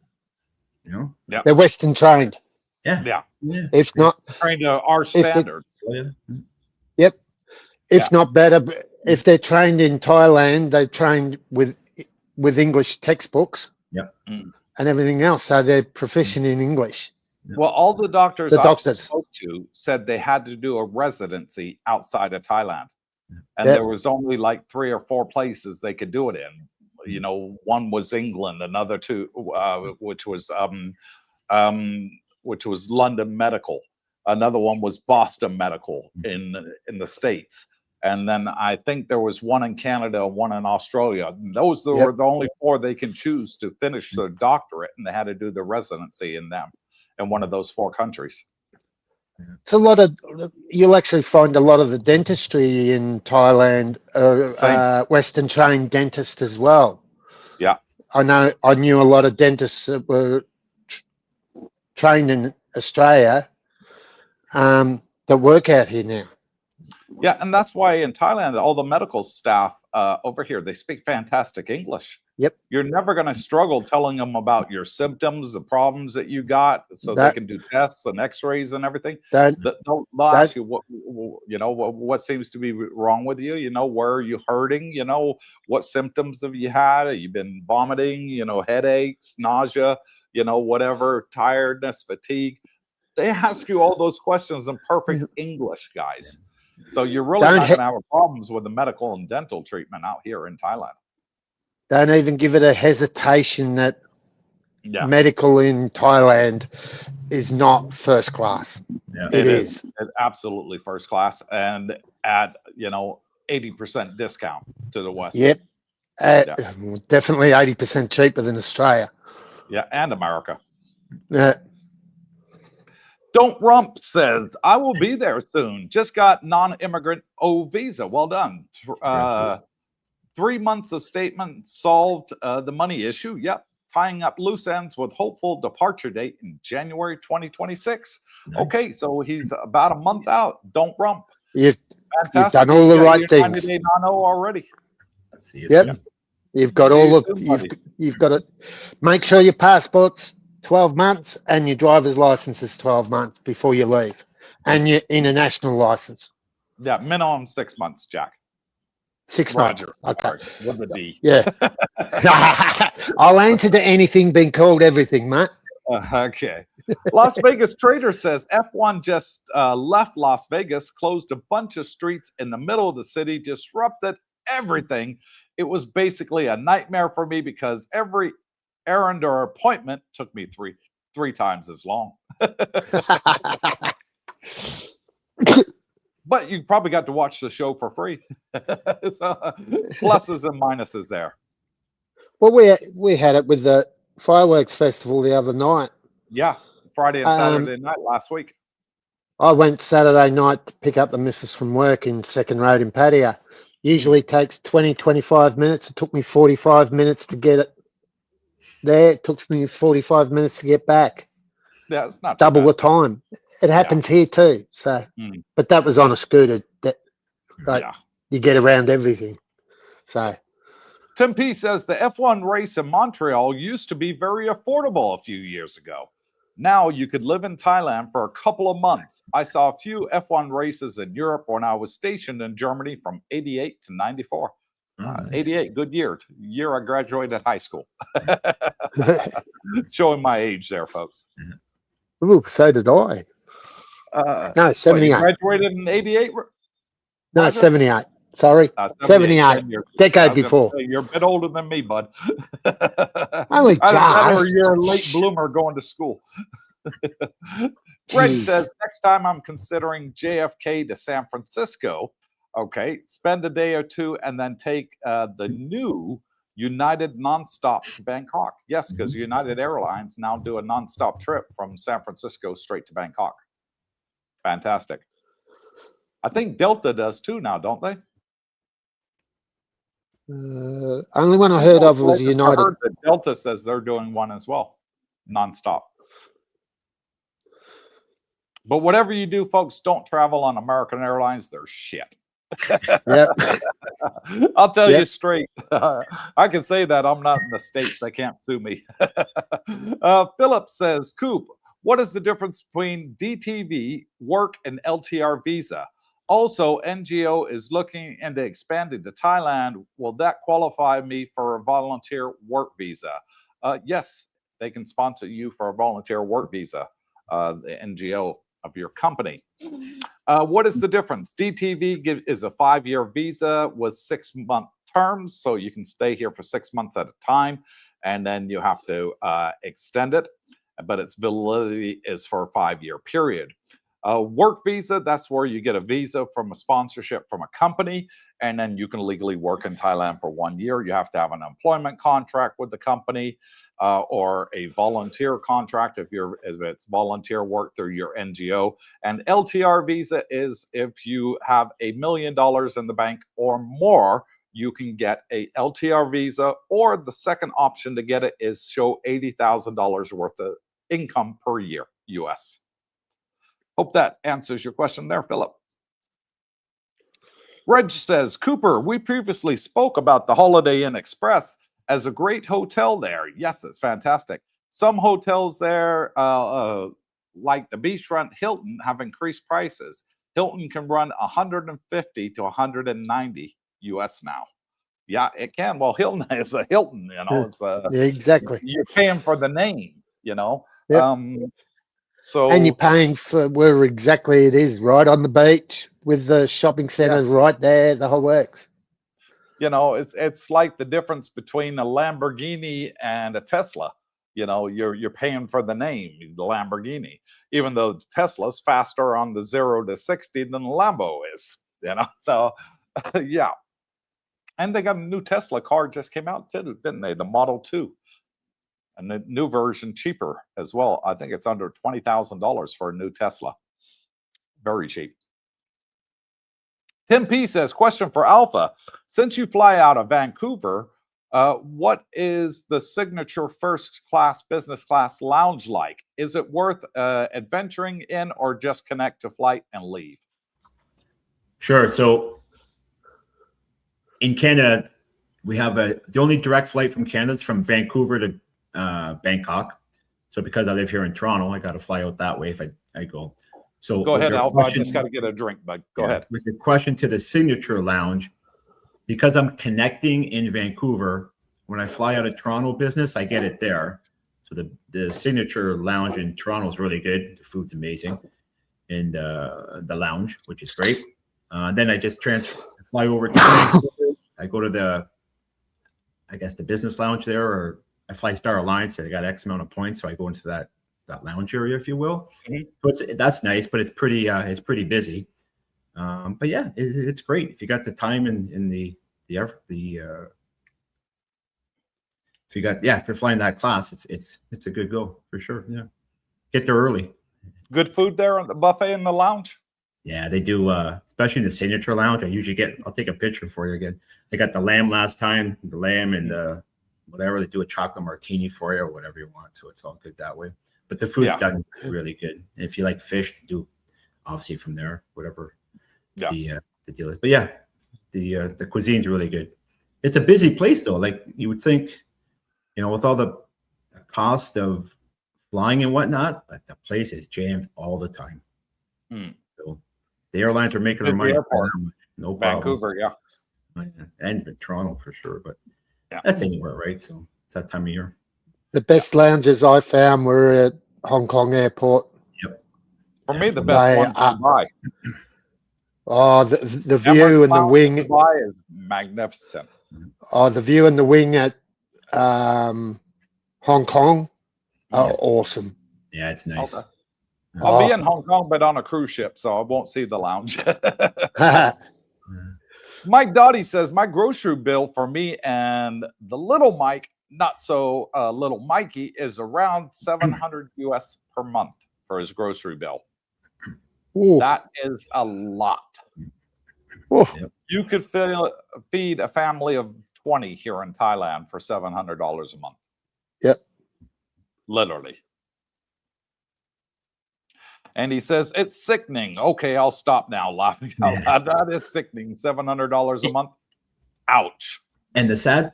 You know, they're Western trained. Yeah. If not trained to our standards. Yep. If not better, if they're trained in Thailand, they trained with English textbooks. Yep. And everything else, so they're proficient in English. Well, all the doctors I spoke to said they had to do a residency outside of Thailand, and there was only like 3 or 4 places they could do it in. You know, one was England, another two, which was London Medical, another one was Boston Medical in the States. And then I think there was one in Canada, one in Australia. Those were the only 4 they can choose to finish their doctorate, and they had to do the residency in one of those 4 countries. It's a lot of, you'll actually find a lot of the dentistry in Thailand, Western trained dentists as well. Yeah. I knew a lot of dentists that were trained in Australia that work out here now. Yeah, and that's why in Thailand, all the medical staff over here, they speak fantastic English. Yep. You're never going to struggle telling them about your symptoms, the problems that you got, so they can do tests and x-rays and everything. They'll ask you what seems to be wrong with you, where are you hurting, what symptoms have you had? Have you been vomiting, headaches, nausea, whatever, tiredness, fatigue? They ask you all those questions in perfect English, guys. So you're really not going to have problems with the medical and dental treatment out here in Thailand. Don't even give it a hesitation that medical in Thailand is not first class. Yeah. It is. It's absolutely first class, and at 80% discount to the West. Yep. Definitely 80% cheaper than Australia. Yeah, and America. Yeah. Don't Rump says, I will be there soon. Just got non-immigrant O visa. Well done. 3 months of statement solved the money issue. Yep. Tying up loose ends with hopeful departure date in January 2026. Nice. Okay, so he's about a month out. Don't Rump. You've done all the right things. Already. Yep. You've got all the you've got to make sure your passport's 12 months and your driver's license is 12 months before you leave. And your international license. Yeah, minimum 6 months, Jack. 6 months. Roger. Okay. Sorry, with a D. Yeah. I'll answer to anything being called everything, mate. Okay. Las Vegas Trader says F1 just left Las Vegas, closed a bunch of streets in the middle of the city, disrupted everything. It was basically a nightmare for me because every errand or appointment took me three times as long. But you probably got to watch the show for free. So, pluses and minuses there. Well, we had it with the fireworks festival the other night. Yeah, Friday and Saturday night last week. I went Saturday night to pick up the missus from work in Second Road in Pattaya. Usually takes 20, 25 minutes. It took me 45 minutes to get it there. It took me 45 minutes to get back. Yeah, it's not double the time. It happens here too. So, but that was on a scooter. That you get around everything. So, Tim P says the F1 race in Montreal used to be very affordable a few years ago. Now you could live in Thailand for a couple of months. I saw a few F1 races in Europe when I was stationed in Germany from 88 to 94. Nice. 88, good year I graduated high school. Showing my age there, folks. Ooh, so did I. No, 78. You graduated in 88? No, 78. Sorry, 78. Decade before. You're a bit older than me, bud. Only just. Or you're a late bloomer going to school. Reg says, next time I'm considering JFK to San Francisco. Okay, spend a day or two and then take the new United nonstop to Bangkok. Yes, because United Airlines now do a nonstop trip from San Francisco straight to Bangkok. Fantastic. I think Delta does too now, don't they? Only one I heard of was United. I heard that Delta says they're doing one as well, nonstop. But whatever you do, folks, don't travel on American Airlines. They're shit. Yeah. I'll tell you straight. I can say that I'm not in the States. They can't sue me. Philip says, Coop, what is the difference between DTV, work, and LTR visa? Also, NGO is looking into expanding to Thailand. Will that qualify me for a volunteer work visa? Yes, they can sponsor you for a volunteer work visa, the NGO of your company. What is the difference? DTV is a 5-year visa with 6-month terms, so you can stay here for 6 months at a time, and then you have to extend it, but its validity is for a 5-year period. Work visa, that's where you get a visa from a sponsorship from a company, and then you can legally work in Thailand for 1 year. You have to have an employment contract with the company or a volunteer contract if it's volunteer work through your NGO. And LTR visa is if you have $1 million in the bank or more, you can get a LTR visa, or the second option to get it is show $80,000 worth of income per year, US. Hope that answers your question there, Philip. Reg says, Cooper, we previously spoke about the Holiday Inn Express as a great hotel there. Yes, it's fantastic. Some hotels there, like the beachfront Hilton, have increased prices. Hilton can run 150 to 190 US now. Yeah, it can. Well, Hilton is a Hilton, you know. It's exactly. You're paying for the name, you know. Yep. So, and you're paying for where exactly it is, right on the beach with the shopping center right there, the whole works. You know, it's like the difference between a Lamborghini and a Tesla. You know, you're paying for the name, the Lamborghini, even though Tesla's faster on the 0 to 60 than the Lambo is. You know, so yeah. And they got a new Tesla car just came out too, didn't they? The Model 2. And the new version cheaper as well. I think it's under $20,000 for a new Tesla. Very cheap. Tim P says, question for Alpha. Since you fly out of Vancouver, what is the signature first class, business class lounge like? Is it worth adventuring in, or just connect to flight and leave? Sure. So in Canada, we have the only direct flight from Canada is from Vancouver to Bangkok. So because I live here in Toronto, I got to fly out that way if I go. So Go with ahead, your Alpha. I question- just got to get a drink, but go yeah, ahead. With your question to the Signature Lounge, because I'm connecting in Vancouver, when I fly out of Toronto business, I get it there. So the Signature Lounge in Toronto is really good. The food's amazing. And the lounge, which is great. Then I just fly over to Vancouver. I go to the business lounge there, or I fly Star Alliance. I got X amount of points, so I go into that lounge area, if you will. So that's nice, but it's pretty busy. But yeah, it's great if you got the time and the effort. If you're flying that class, it's a good go for sure. Yeah, get there early. Good food there on the buffet in the lounge. Yeah, they do, especially in the Signature Lounge. I'll take a picture for you again. They got the lamb last time, the lamb and whatever. They do a chocolate martini for you or whatever you want. So it's all good that way. But the food's done really good. And if you like fish, do obviously from there, whatever the deal is. But yeah, the cuisine's really good. It's a busy place though. Like you would think, with all the cost of flying and whatnot, but the place is jammed all the time. So the airlines are making their money. No problems. Vancouver, and Toronto for sure, but that's anywhere, right? So it's that time of year. The best lounges I found were at Hong Kong Airport. Yep. For me, the best one's Dubai. Oh, the view and the wing. Dubai is magnificent. Oh, the view and the wing at Hong Kong are awesome. Yeah, it's nice. Okay. I'll be in Hong Kong, but on a cruise ship, so I won't see the lounge. Mike Dottie says, my grocery bill for me and the little Mike, not so little Mikey, is around $700 US per month for his grocery bill. Ooh. That is a lot. Yep. You could feed a family of 20 here in Thailand for $700 a month. Yep. Literally. And he says, it's sickening. Okay, I'll stop now laughing out loud. That is sickening. $700 a month. Ouch. And the sad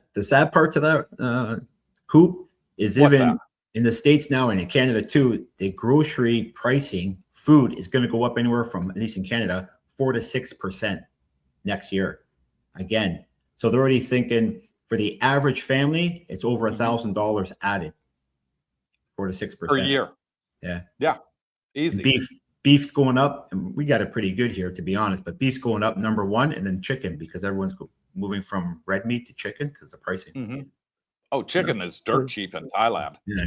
part to that, Coop, is even in the States now and in Canada too, the grocery pricing, food is going to go up anywhere from, at least in Canada, 4 to 6% next year. Again, so they're already thinking for the average family, it's over $1,000 added. 4 to 6% per year. Yeah. Yeah. Easy. Beef's going up, and we got it pretty good here, to be honest. But beef's going up number one, and then chicken, because everyone's moving from red meat to chicken because of pricing. Oh, chicken is dirt cheap in Thailand. Yeah,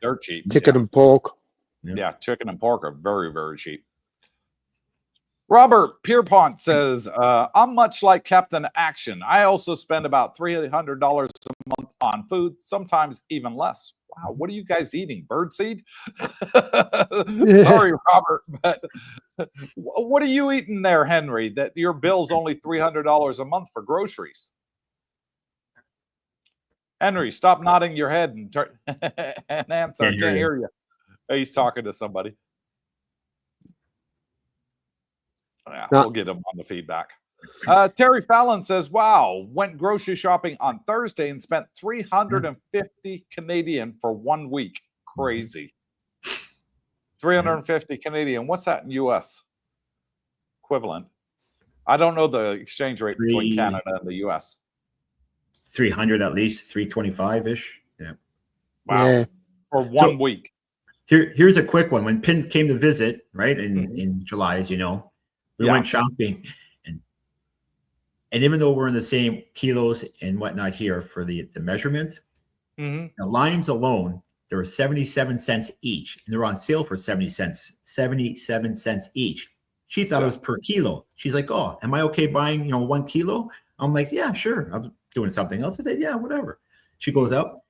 dirt cheap. Chicken and pork. Yeah, chicken and pork are very, very cheap. Robert Pierpont says, I'm much like Captain Action. I also spend about $300 a month on food, sometimes even less. Wow, what are you guys eating? Birdseed? Sorry, Robert, but what are you eating there, Henry, that your bill's only $300 a month for groceries? Henry, stop nodding your head and answer. I can't hear you. He's talking to somebody. Yeah, we'll get him on the feedback. Terry Fallon says, wow, went grocery shopping on Thursday and spent 350 Canadian for 1 week. Crazy. 350 Canadian. What's that in US equivalent? I don't know the exchange rate between Canada and the US. 300 at least, 325-ish. Yeah. Wow. Yeah. For 1 week. Here's a quick one. When Pin came to visit, right, in July, as you know, we went shopping. And even though we're in the same kilos and whatnot here for the measurements, the limes alone, there were 77 cents each. And they're on sale for 77 cents each. She thought it was per kilo. She's like, oh, am I okay buying, 1 kilo? I'm like, yeah, sure. I'm doing something else. I said, yeah, whatever. She goes up.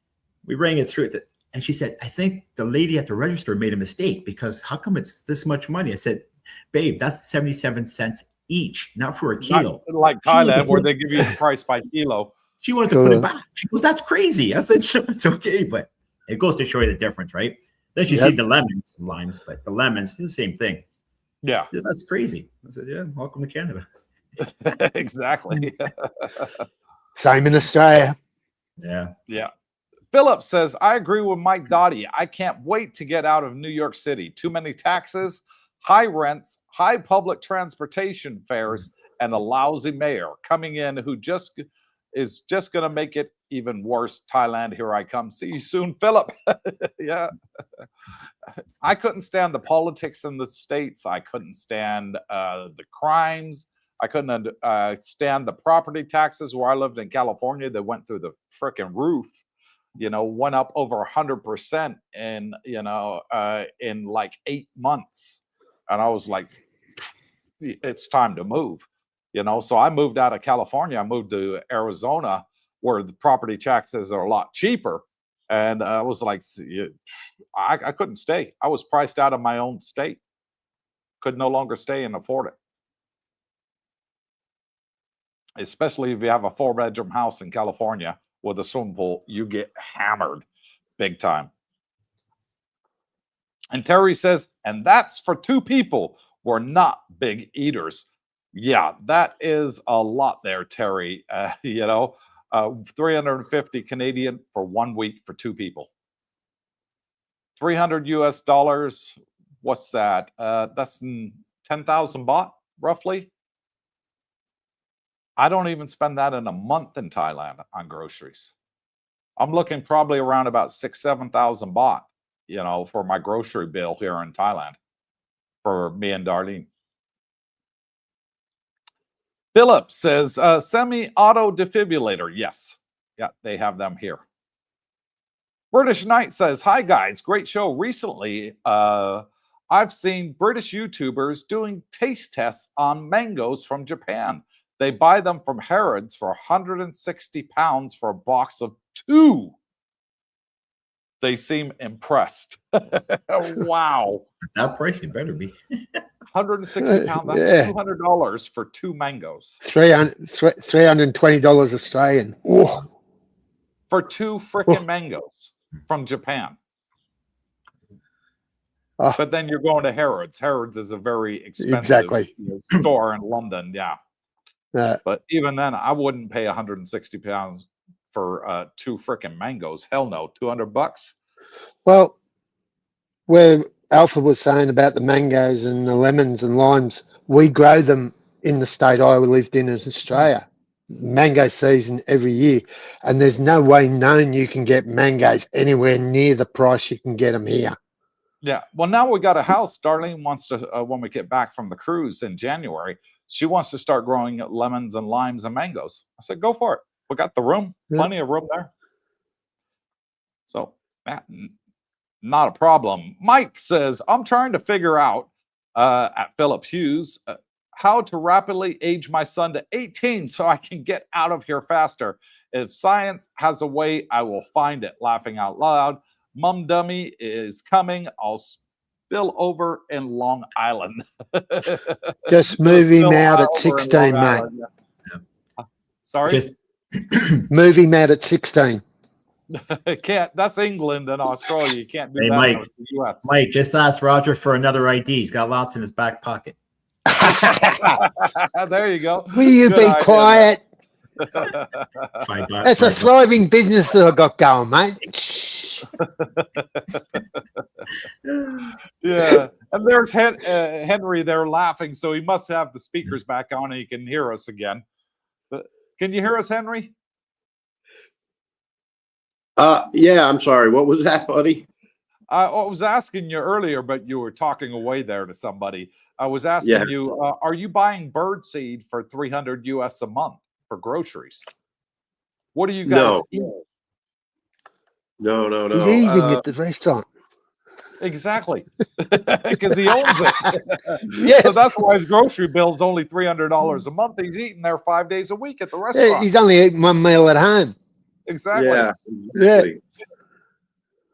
We rang it through. And she said, I think the lady at the register made a mistake because how come it's this much money? I said, babe, that's 77 cents each, not for a kilo. Not like Thailand, where they give you the price by kilo. She wanted to put it back. She goes, that's crazy. I said, it's okay, but it goes to show you the difference, right? Then she see the limes, but the lemons is the same thing. Yeah. That's crazy. I said, yeah, welcome to Canada. Exactly. Same in Australia. Yeah. Yeah. Philip says, I agree with Mike Dottie. I can't wait to get out of New York City. Too many taxes, high rents, high public transportation fares, and a lousy mayor coming in who is just going to make it even worse. Thailand, here I come. See you soon, Philip. Yeah. I couldn't stand the politics in the States. I couldn't stand the crimes. I couldn't stand the property taxes where I lived in California that went through the freaking roof. Went up over 100% in like 8 months. And I was like, it's time to move. So I moved out of California. I moved to Arizona, where the property taxes are a lot cheaper. And I was like, I couldn't stay. I was priced out of my own state. Could no longer stay and afford it. Especially if you have a 4-bedroom house in California with a swimming pool, you get hammered big time. And Terry says, and that's for 2 people. We're not big eaters. Yeah, that is a lot there, Terry. 350 Canadian for 1 week for 2 people. 300 US dollars. What's that? That's 10,000 baht, roughly. I don't even spend that in a month in Thailand on groceries. I'm looking probably around about 6,000-7,000 baht, for my grocery bill here in Thailand for me and Darlene. Philip says, semi-auto defibrillator. Yes. Yeah, they have them here. British Knight says, hi guys, great show. Recently, I've seen British YouTubers doing taste tests on mangoes from Japan. They buy them from Harrods for 160 pounds for a box of 2. They seem impressed. Wow. That price, you better be. 160 pounds, that's $200 for 2 mangoes. $320 Australian. Whoa. For 2 freaking mangoes from Japan. Oh. But then you're going to Harrods. Harrods is a very expensive store in London, yeah. But even then, I wouldn't pay 160 pounds for 2 freaking mangoes. Hell no, $200. Well, where Alpha was saying about the mangoes and the lemons and limes, we grow them in the state I lived in as Australia. Mango season every year, and there's no way known you can get mangoes anywhere near the price you can get them here. Yeah, well, now we got a house. Darlene wants to, when we get back from the cruise in January, she wants to start growing lemons and limes and mangoes. I said, go for it. We got the room, plenty of room there. So, not a problem. Mike says, I'm trying to figure out, at Philip Hughes, how to rapidly age my son to 18 so I can get out of here faster. If science has a way, I will find it. Laughing out loud. Mum Dummy is coming. I'll spill over in Long Island. Just move him out at 16, mate. Sorry? Just move him out at 16. Can't. That's England and Australia. You can't do that Mike, in the US. Mike, just ask Roger for another ID. He's got lots in his back pocket. There you go. Will you Good be idea, quiet? $5. That's a thriving business that I got going, mate. Yeah, and there's Henry there laughing, so he must have the speakers back on and he can hear us again. Can you hear us, Henry? Yeah, I'm sorry. What was that, buddy? I was asking you earlier, but you were talking away there to somebody. I was asking you, are you buying birdseed for 300 US a month for groceries? What do you guys eat? No. He's eating at the restaurant. Exactly, because he owns it. Yeah. So that's why his grocery bill's only $300 a month. He's eating there 5 days a week at the restaurant. He's only eating 1 meal at home. Exactly. Yeah.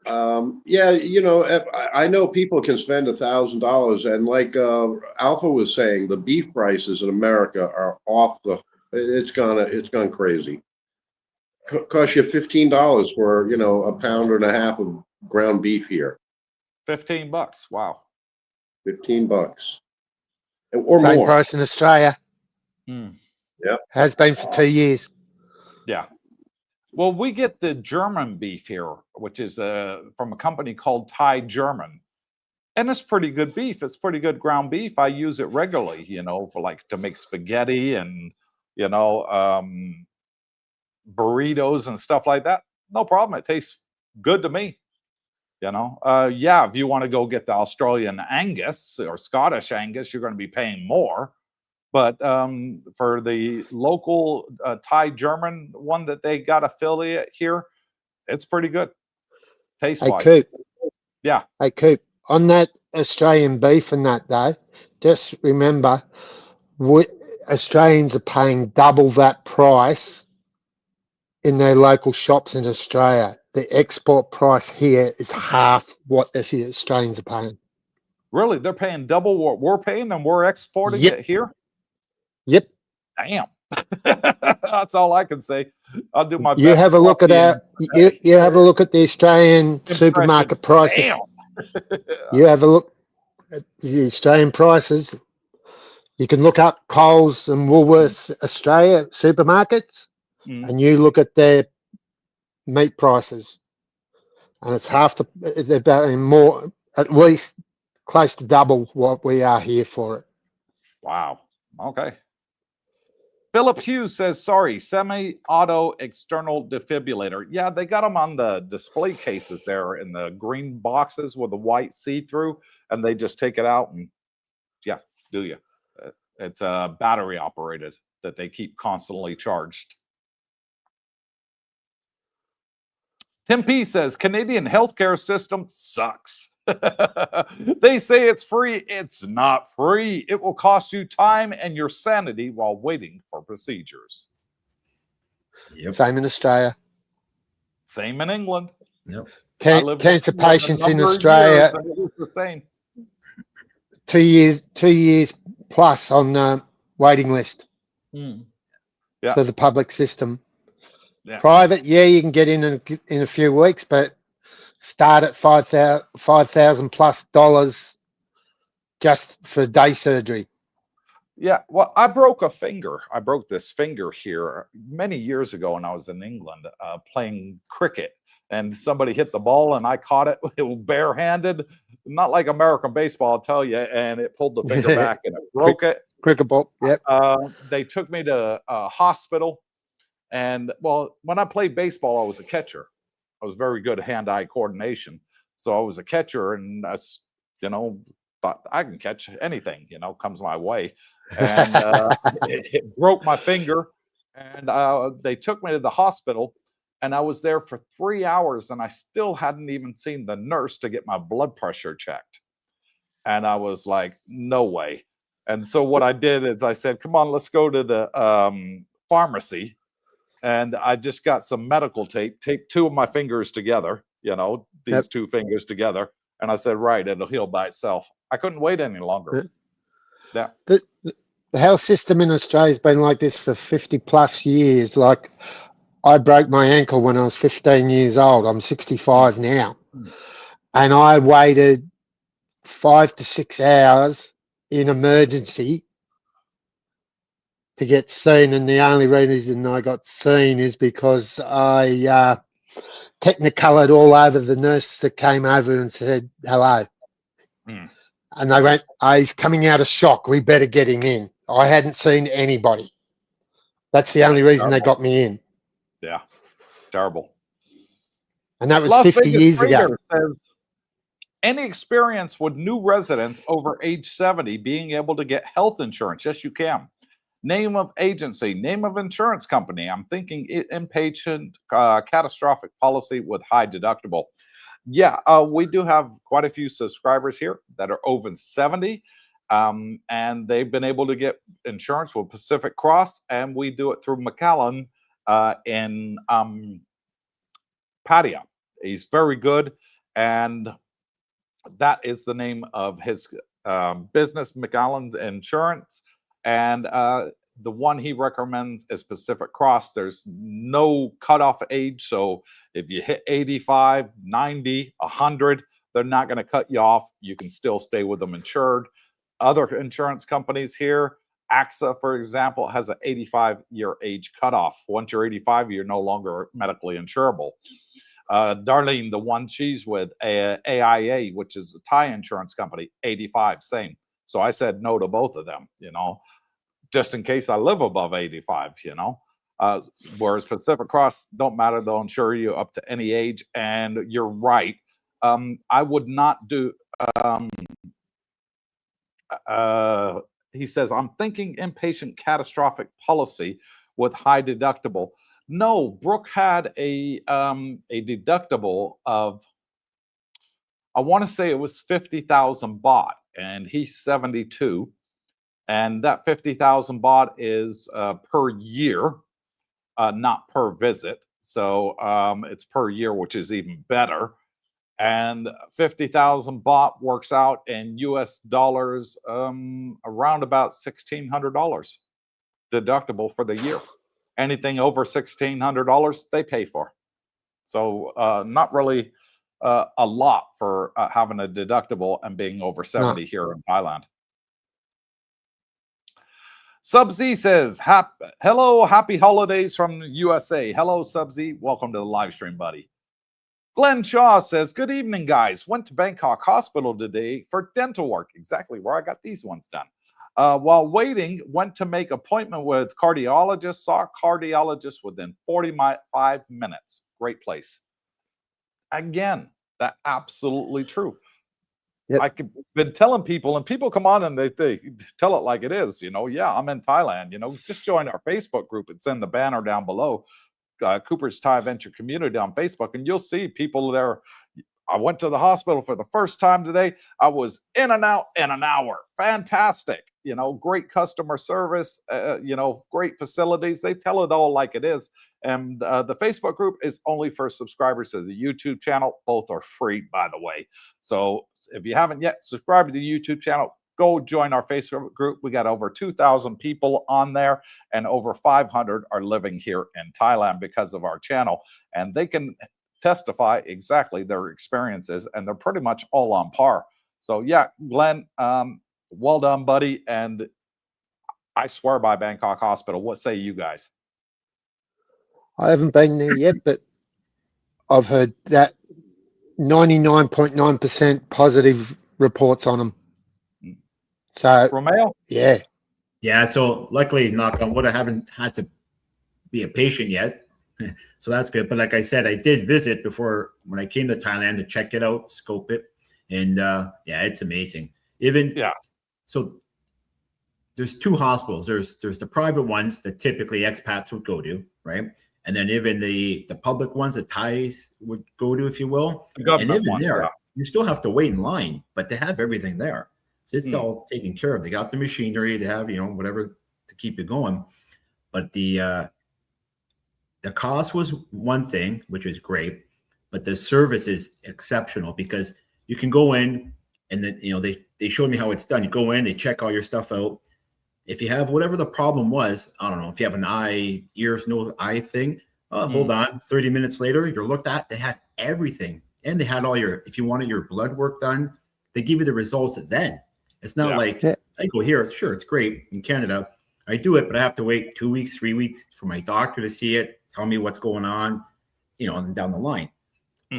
I know people can spend $1,000, and like Alpha was saying, the beef prices in America are off the. It's gone crazy. Cost you $15 for a pound and a half of ground beef here. $15. Wow. $15 or Same more. price in Australia. Yeah. Has been for 2 years. Yeah. Well, we get the German beef here, which is from a company called Thai German. And it's pretty good beef. It's pretty good ground beef. I use it regularly, you know, for like to make spaghetti and, you know, burritos and stuff like that. No problem. It tastes good to me. You know, yeah, if you want to go get the Australian Angus or Scottish Angus, you're going to be paying more. But for the local Thai German one that they got affiliate here, it's pretty good. Taste Hey, wise. Coop. Yeah. Hey, Coop. On that Australian beef and that, though, just remember, Australians are paying double that price in their local shops in Australia. The export price here is half what the Australians are paying. Really? They're paying double what we're paying and we're exporting Yep. it here? Yep. Damn. That's all I can say. I'll do my best. You have a look at you have a look at the Australian supermarket prices. Damn. You have a look at the Australian prices. You can look up Coles and Woolworths Australia supermarkets, and you look at their meat prices, and it's half they're paying more, at least close to double what we are here for it. Wow. Okay. Philip Hughes says, sorry, semi-auto external defibrillator. Yeah, they got them on the display cases there in the green boxes with the white see-through, and they just take it out and, yeah, do you. It's battery operated that they keep constantly charged. Tim P says, Canadian healthcare system sucks. They say it's free. It's not free. It will cost you time and your sanity while waiting for procedures. Yep. Same in Australia. Same in England. Yep. Cancer patients in Australia, the same. 2 years plus on waiting list Yeah. for the public system. Yeah. Private, yeah, you can get in a few weeks, but start at $5,000 plus just for day surgery. Yeah, well, I broke a finger. I broke this finger here many years ago when I was in England playing cricket, and somebody hit the ball and I caught it barehanded, not like American baseball, I'll tell you, and it pulled the finger back and it broke it. Cricket ball, yep. They took me to a hospital, and well, when I played baseball, I was a catcher. I was very good hand-eye coordination, so I was a catcher, and I, you know, thought I can catch anything, you know, comes my way. And it broke my finger, and they took me to the hospital, and I was there for 3 hours, and I still hadn't even seen the nurse to get my blood pressure checked. And I was like, no way. And so what I did is I said, come on, let's go to the pharmacy. And I just got some medical tape, taped 2 of my fingers together, you know, these 2 fingers together. And I said, right, it'll heal by itself. I couldn't wait any longer. Yeah. The health system in Australia has been like this for 50 plus years. Like, I broke my ankle when I was 15 years old. I'm 65 now. And I waited 5 to 6 hours in emergency to get seen. And the only reason I got seen is because I technicolored all over the nurse that came over and said, hello. And they went, oh, he's coming out of shock. We better get him in. I hadn't seen anybody. That's the only reason they got me in. Yeah, it's terrible. And that was Las 50 Vegas years ago. Trader says, any experience with new residents over age 70 being able to get health insurance? Yes, you can. Name of agency, name of insurance company. I'm thinking inpatient catastrophic policy with high deductible. Yeah, we do have quite a few subscribers here that are over 70, and they've been able to get insurance with Pacific Cross, and we do it through McAllen in Pattaya. He's very good, and that is the name of his business, McAllen's Insurance, and the one he recommends is Pacific Cross. There's no cutoff age, so if you hit 85, 90, 100, they're not going to cut you off. You can still stay with them insured. Other insurance companies here, AXA, for example, has an 85-year age cutoff. Once you're 85, you're no longer medically insurable. Darlene, the one she's with, AIA, which is a Thai insurance company, 85, same. So I said no to both of them, you know, just in case I live above 85, you know. Whereas Pacific Cross don't matter, they'll insure you up to any age. And you're right. I would not do, he says, I'm thinking inpatient catastrophic policy with high deductible. No, Brooke had a deductible of, I want to say it was 50,000 baht, and he's 72. And that 50,000 baht is per year, not per visit. So it's per year, which is even better. And 50,000 baht works out in US dollars around about $1,600 deductible for the year. Anything over $1,600 they pay for. So not really a lot for having a deductible and being over 70 here in Thailand. Sub-Z says, hello, happy holidays from USA. Hello, Sub-Z. Welcome to the live stream, buddy. Glenn Shaw says, good evening, guys. Went to Bangkok Hospital today for dental work. Exactly where I got these ones done. While waiting, went to make appointment with cardiologist, saw a cardiologist within 45 minutes. Great place. Again, that's absolutely true. Yep. I've been telling people, and people come on and they tell it like it is. You know, yeah, I'm in Thailand. You know, just join our Facebook group. It's in the banner down below. Coopersthaiadventure community on Facebook, and you'll see people there. I went to the hospital for the first time today. I was in and out in an hour. Fantastic. You know, great customer service, you know, great facilities. They tell it all like it is. And the Facebook group is only for subscribers to the YouTube channel. Both are free, by the way. So if you haven't yet subscribed to the YouTube channel, go join our Facebook group. We got over 2,000 people on there, and over 500 are living here in Thailand because of our channel. And they can testify exactly their experiences, and they're pretty much all on par. So yeah, Glenn, well done, buddy. And I swear by Bangkok Hospital. What say you guys? I haven't been there yet, but I've heard that 99.9% positive reports on them. So Romeo? Yeah. Yeah, so luckily, knock on wood, I haven't had to be a patient yet. So that's good. But like I said, I did visit before when I came to Thailand to check it out, scope it. And yeah, it's amazing. So there's two hospitals. There's the private ones that typically expats would go to, right? And then even the public ones that Thais would go to, if you will. And even there, you still have to wait in line, but they have everything there. So it's all taken care of. They got the machinery, they have, you know, whatever to keep it going. But the cost was one thing, which was great, but the service is exceptional because you can go in and then, you know, they showed me how it's done. You go in, they check all your stuff out. If you have whatever the problem was, I don't know, if you have an eye, ears, no eye thing, hold on, 30 minutes later, you're looked at, they had everything. And they had all your, if you wanted your blood work done, they give you the results then. It's not like I go here, sure, it's great in Canada. I do it, but I have to wait 2 weeks, 3 weeks for my doctor to see it, tell me what's going on, you know, and down the line.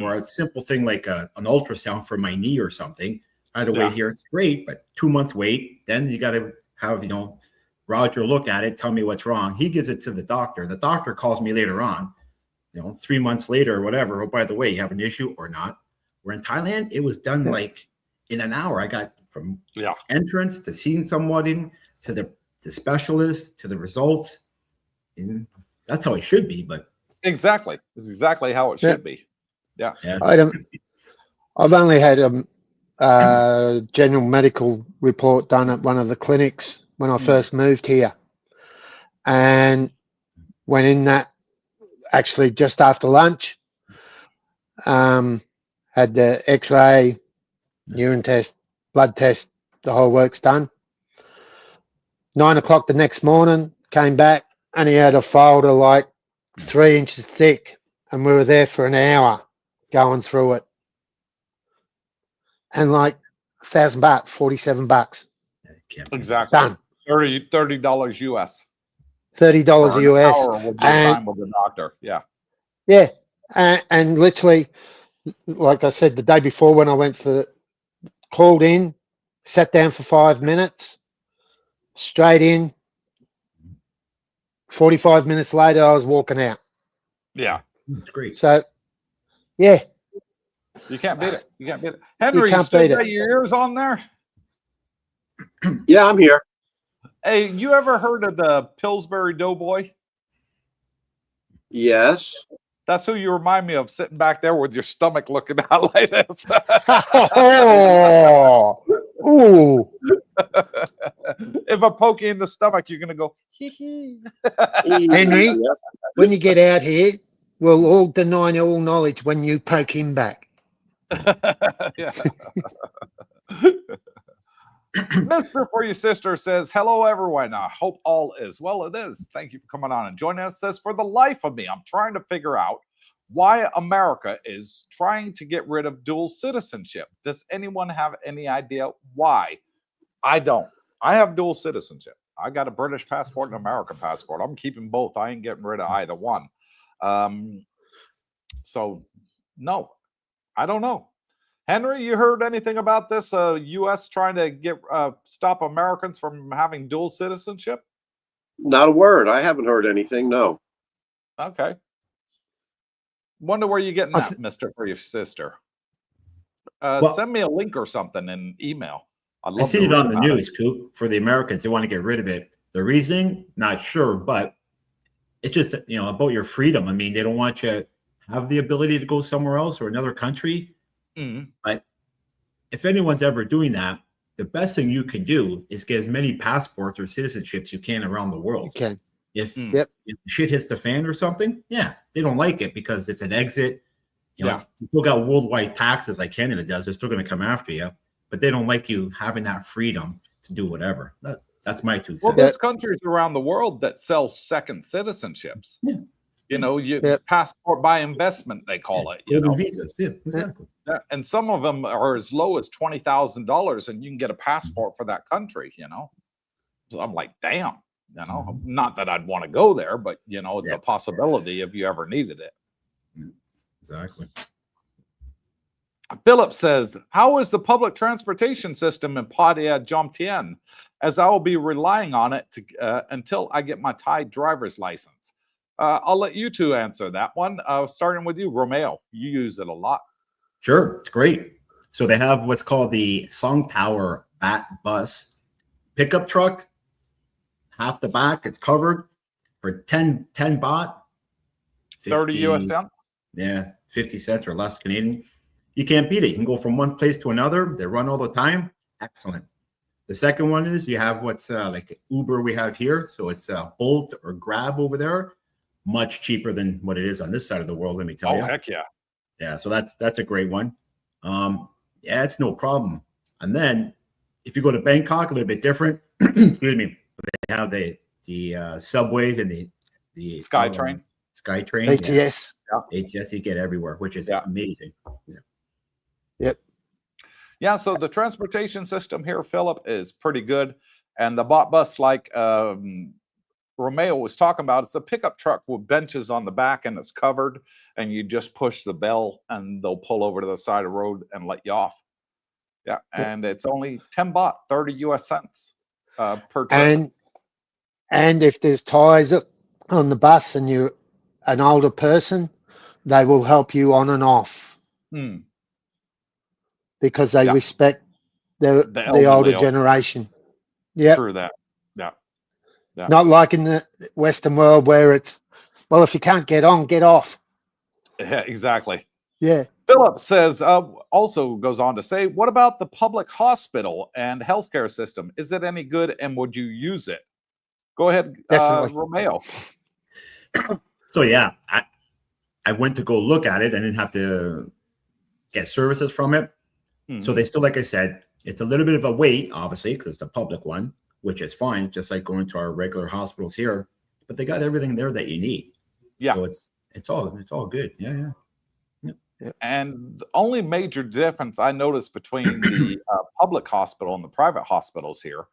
Or a simple thing like an ultrasound for my knee or something. I had to wait here. It's great, but 2 month wait. Then you got to have, you know, Roger look at it, tell me what's wrong. He gives it to the doctor. The doctor calls me later on, you know, 3 months later or whatever. Oh, by the way, you have an issue or not. Where in Thailand, it was done like in an hour. I got from entrance to seeing someone to the specialist to the results. And that's how it should be. But exactly, it's exactly how it should be. Yeah. I've only had a general medical report done at one of the clinics when I first moved here, and went in that actually just after lunch. Had the X-ray, urine test, blood test, the whole work's done. 9 o'clock the next morning, came back and he had a folder like 3 inches thick, and we were there for an hour going through it. And like 1,000 baht, 47 bucks. Exactly. Done. $30 US. $30 US. Hour with your time with the doctor. Yeah. Yeah. And literally, like I said, the day before when I went called in, sat down for 5 minutes, straight in. 45 minutes later, I was walking out. Yeah. It's great. So, yeah, You can't beat it. You can't beat it. Henry, you can't still beat got it. your ears on there? Yeah, I'm here. Hey, you ever heard of the Pillsbury Doughboy? Yes. That's who you remind me of, sitting back there with your stomach looking out like this. Oh, ooh. If I poke you in the stomach, you're gonna go hee hee. Henry, Yep. when you get out here, we'll all deny all knowledge when you poke him back. Yeah. Mr. For Your Sister says, hello, everyone. I hope all is well. It is. Thank you for coming on and joining us. Says, for the life of me, I'm trying to figure out why America is trying to get rid of dual citizenship. Does anyone have any idea why? I don't. I have dual citizenship. I got a British passport and an American passport. I'm keeping both. I ain't getting rid of either one. So, no, I don't know. Henry, you heard anything about this? U.S. trying to stop Americans from having dual citizenship? Not a word. I haven't heard anything. No. Okay. Wonder where you're getting that, Mister, for your sister. Well, send me a link or something in email. I'd love I see to it read on the about news, Coop. For the Americans, they want to get rid of it. The reasoning, not sure, but it's just about your freedom. I mean, they don't want you to have the ability to go somewhere else or another country. Mm-hmm. But if anyone's ever doing that, the best thing you can do is get as many passports or citizenships you can around the world. Okay. If shit hits the fan or something, yeah, they don't like it because it's an exit. You still got worldwide taxes like Canada does. They're still going to come after you, but they don't like you having that freedom to do whatever. That's my 2 cents. Well, there's countries around the world that sell second citizenships. Yeah. Passport by investment, they call it. Golden visas. Yeah, exactly. Yeah, and some of them are as low as $20,000, and you can get a passport for that country. So I'm like, damn. Not that I'd want to go there, but it's a possibility if you ever needed it. Exactly. Philip says, how is the public transportation system in Thailand, as I will be relying on it until I get my Thai driver's license? I'll let you two answer that one, starting with you, Romeo. You use it a lot. Sure, it's great. So they have what's called the Song Tower Bat Bus pickup truck. Half the back, it's covered for 10 baht. 30 US cents? Yeah, 50 cents or less Canadian. You can't beat it. You can go from one place to another. They run all the time. Excellent. The second one is you have what's like Uber we have here. So it's Bolt or Grab over there. Much cheaper than what it is on this side of the world, let me tell you. Oh, heck yeah. Yeah, so that's a great one. Yeah, it's no problem. And then if you go to Bangkok, a little bit different. Excuse me. They have the subways and the SkyTrain. SkyTrain. ATS. Yeah. ATS you get everywhere, which is amazing. Yeah. Yep. Yeah, so the transportation system here, Philip, is pretty good. And the bot bus, like Romeo was talking about, it's a pickup truck with benches on the back and it's covered, and you just push the bell and they'll pull over to the side of the road and let you off. Yeah, and it's only 10 baht, 30 US cents per trip. And if there's tires on the bus and you're an older person, they will help you on and off because they respect the older generation. Yeah, True that. Yeah. Not like in the Western world where it's, well, if you can't get on, get off. Yeah, exactly. Yeah. Philip says, also goes on to say, what about the public hospital and healthcare system? Is it any good and would you use it? Go ahead, Romeo. So yeah, I went to go look at it. I didn't have to get services from it. So they still, like I said, it's a little bit of a wait, obviously, because it's a public one, which is fine, just like going to our regular hospitals here. But they got everything there that you need. Yeah. So it's all good. Yeah. And the only major difference I noticed between the public hospital and the private hospitals here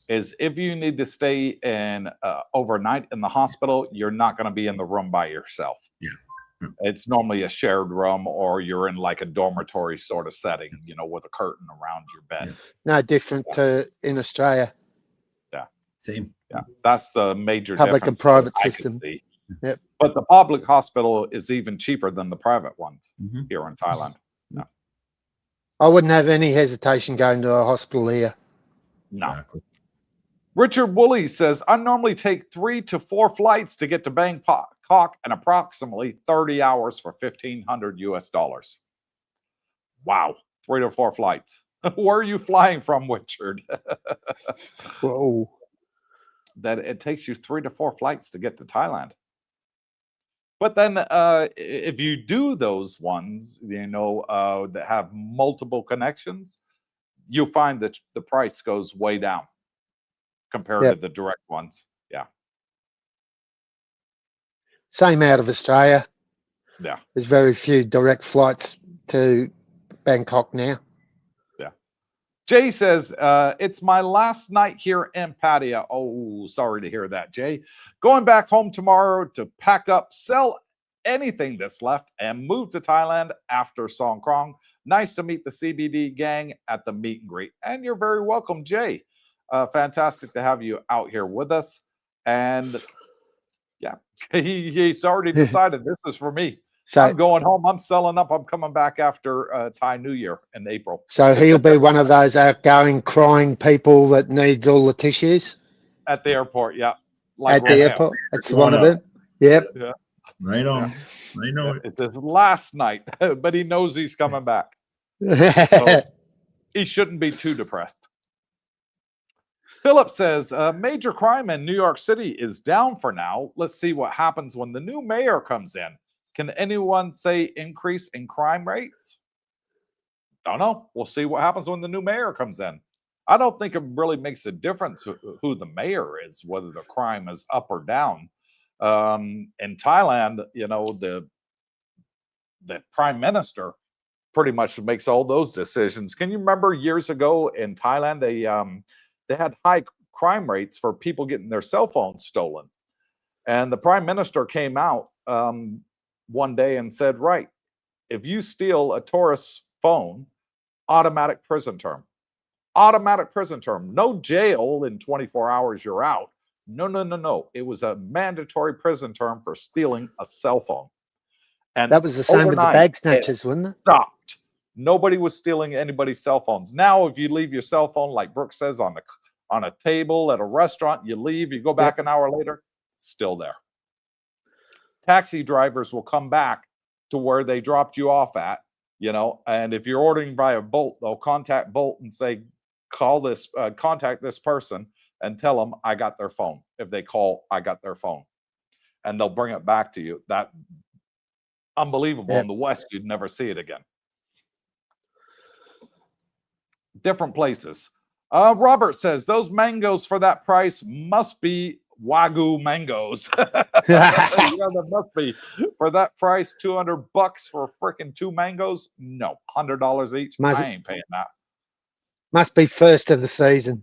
is if you need to stay in overnight in the hospital, you're not going to be in the room by yourself. Yeah. It's normally a shared room, or you're in like a dormitory sort of setting, you know, with a curtain around your bed. No different to in Australia. Same. Yeah, that's the major Public and difference private that I can system. see. Yep. But the public hospital is even cheaper than the private ones Mhm. here in Thailand. No, I wouldn't have any hesitation going to a hospital here. no. Exactly. Richard Woolley says, I normally take 3 to 4 flights to get to Bangkok and approximately 30 hours for $1,500 US. Wow, 3 to 4 flights. Where are you flying from, Richard? Whoa. That it takes you 3 to 4 flights to get to Thailand. But then if you do those ones, you know, that have multiple connections, you'll find that the price goes way down compared Yep. to the direct ones. Yeah. Same out of Australia. Yeah. There's very few direct flights to Bangkok now. Jay says, it's my last night here in Pattaya. Oh, sorry to hear that, Jay. Going back home tomorrow to pack up, sell anything that's left, and move to Thailand after Songkrong. Nice to meet the CBD gang at the meet and greet. And you're very welcome, Jay. Fantastic to have you out here with us. And yeah, he's already decided this is for me. So, I'm going home. I'm selling up. I'm coming back after Thai New Year in April. so he'll be one of those outgoing, crying people that needs all the tissues At the airport, yeah. Like at the Roseanne. airport. That's Growing one of up. them. Yep. Yeah. Right on. I know Yeah. it. It's his last night, but he knows he's coming back. So he shouldn't be too depressed. Philip says, major crime in New York City is down for now. Let's see what happens when the new mayor comes in. Can anyone say increase in crime rates? Don't know. We'll see what happens when the new mayor comes in. I don't think it really makes a difference who the mayor is, whether the crime is up or down. In Thailand, you know, the prime minister pretty much makes all those decisions. Can you remember years ago in Thailand, they had high crime rates for people getting their cell phones stolen, and the prime minister came out one day and said, right, if you steal a tourist's phone, automatic prison term. Automatic prison term. No jail in 24 hours, you're out. No, no, no, no. It was a mandatory prison term for stealing a cell phone. And That was the same with the bag snatchers, wasn't it? Stopped. Nobody was stealing anybody's cell phones. Now, if you leave your cell phone, like Brooke says, on a table at a restaurant, you leave, you go back an hour later, it's still there. Taxi drivers will come back to where they dropped you off at, you know, and if you're ordering via Bolt, they'll contact Bolt and say, contact this person and tell them I got their phone. If they call, I got their phone, and they'll bring it back to you. That unbelievable. In the West, you'd never see it again. Different places. Robert says those mangoes for that price must be Wagyu mangoes. Yeah, that must be for that price. $200 for freaking 2 mangoes? No, $100 each. I ain't paying that. Must be first of the season.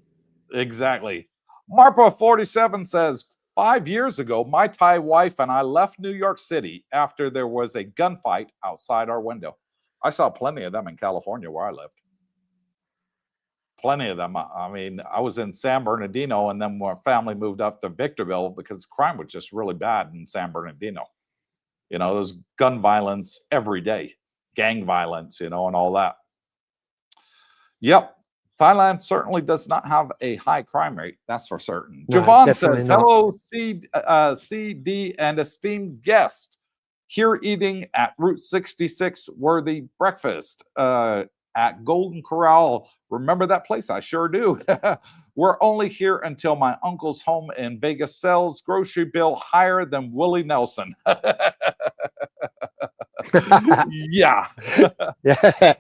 Exactly. Marpa 47 says 5 years ago, my Thai wife and I left New York City after there was a gunfight outside our window. I saw plenty of them in California where I lived. Plenty of them. I mean, I was in San Bernardino, and then our family moved up to Victorville because crime was just really bad in San Bernardino. You know, there's gun violence every day, gang violence, you know, and all that. Yep. Thailand certainly does not have a high crime rate. That's for certain. No, Javon says, not. hello, CD and esteemed guest. Here eating at Route 66 worthy breakfast at Golden Corral. Remember that place? I sure do. We're only here until my uncle's home in Vegas sells grocery bill higher than Willie Nelson. Yeah. Yeah.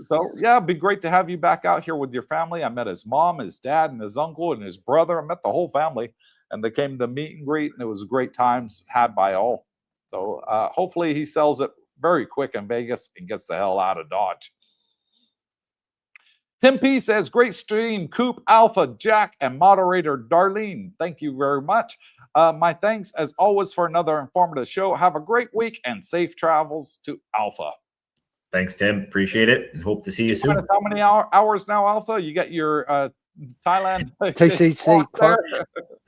So, yeah, it'd be great to have you back out here with your family. I met his mom, his dad, and his uncle, and his brother. I met the whole family, and they came to meet and greet, and it was great times had by all. So, hopefully he sells it very quick in Vegas and gets the hell out of Dodge. Tim P says, great stream, Coop, Alpha, Jack, and moderator Darlene. Thank you very much. My thanks, as always, for another informative show. Have a great week and safe travels to Alpha. Thanks, Tim. Appreciate it. And hope to see you soon. How many hours now, Alpha? You got your Thailand PCC clock.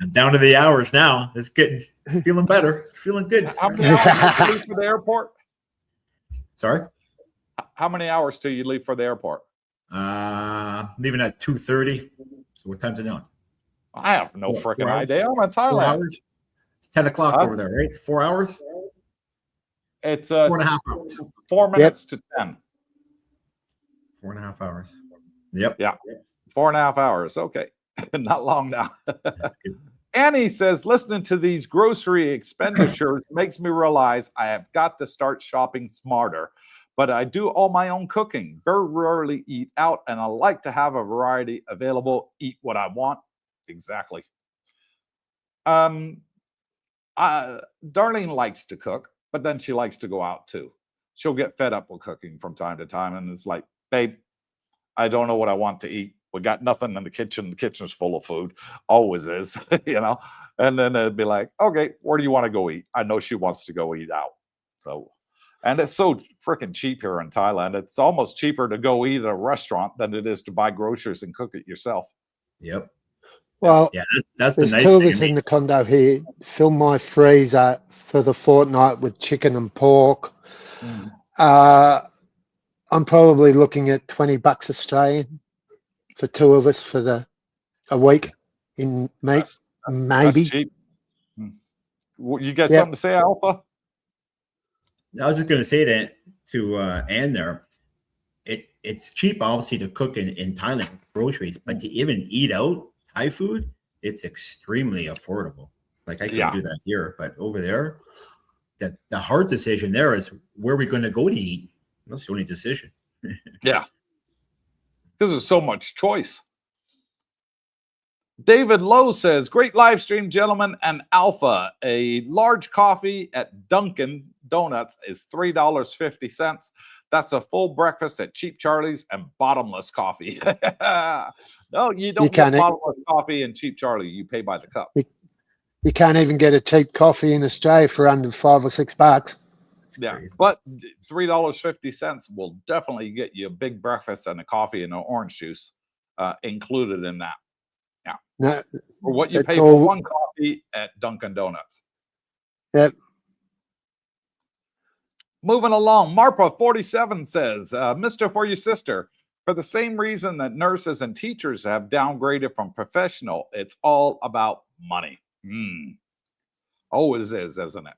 I'm down to the hours now. It's getting feeling better. It's feeling good. How many hours do you leave for the airport? Sorry? How many hours do you leave for the airport? Leaving at 2:30. So what time's it now? I have no freaking idea. I'm in Thailand. 4 hours? It's 10 o'clock over there, right? 4 hours? It's 4.5 hours. 4 minutes to 10. 4.5 hours. Yep. Yeah. 4.5 hours. Okay. Not long now. Annie says, listening to these grocery expenditures makes me realize I have got to start shopping smarter. But I do all my own cooking, very rarely eat out, and I like to have a variety available, eat what I want. Exactly. Darlene likes to cook, but then she likes to go out too. She'll get fed up with cooking from time to time, and it's like, babe, I don't know what I want to eat. We got nothing in the kitchen. The kitchen's full of food. Always is, you know? And then it'd be like, okay, where do you want to go eat? I know she wants to go eat out. So, and it's so freaking cheap here in Thailand. It's almost cheaper to go eat at a restaurant than it is to buy groceries and cook it yourself. Yep. Well, yeah, that's the there's nice two of thing. us in the condo here. Fill my freezer for the fortnight with chicken and pork. I'm probably looking at $20 Australian for two of us for a week in meat. Maybe. That's cheap. You got something to say, Alpha? I was just going to say that to Ann there. It's cheap, obviously, to cook in Thailand groceries, but to even eat out Thai food, it's extremely affordable. Like I can do that here, but over there, the hard decision there is where are we going to go to eat? That's the only decision. Yeah. Because there's so much choice. David Lowe says, great live stream, gentlemen, and Alpha. A large coffee at Dunkin' Donuts is $3.50. That's a full breakfast at Cheap Charlie's and bottomless coffee. No, you don't get bottomless coffee and Cheap Charlie. You pay by the cup. You can't even get a cheap coffee in Australia for under $5 or $6. Yeah, but $3.50 will definitely get you a big breakfast and a coffee and an orange juice included in that. Yeah. No, for what you pay for one coffee at Dunkin' Donuts. Yep. Moving along, Marpa 47 says, Mr. For Your Sister, for the same reason that nurses and teachers have downgraded from professional, it's all about money. Always is, isn't it?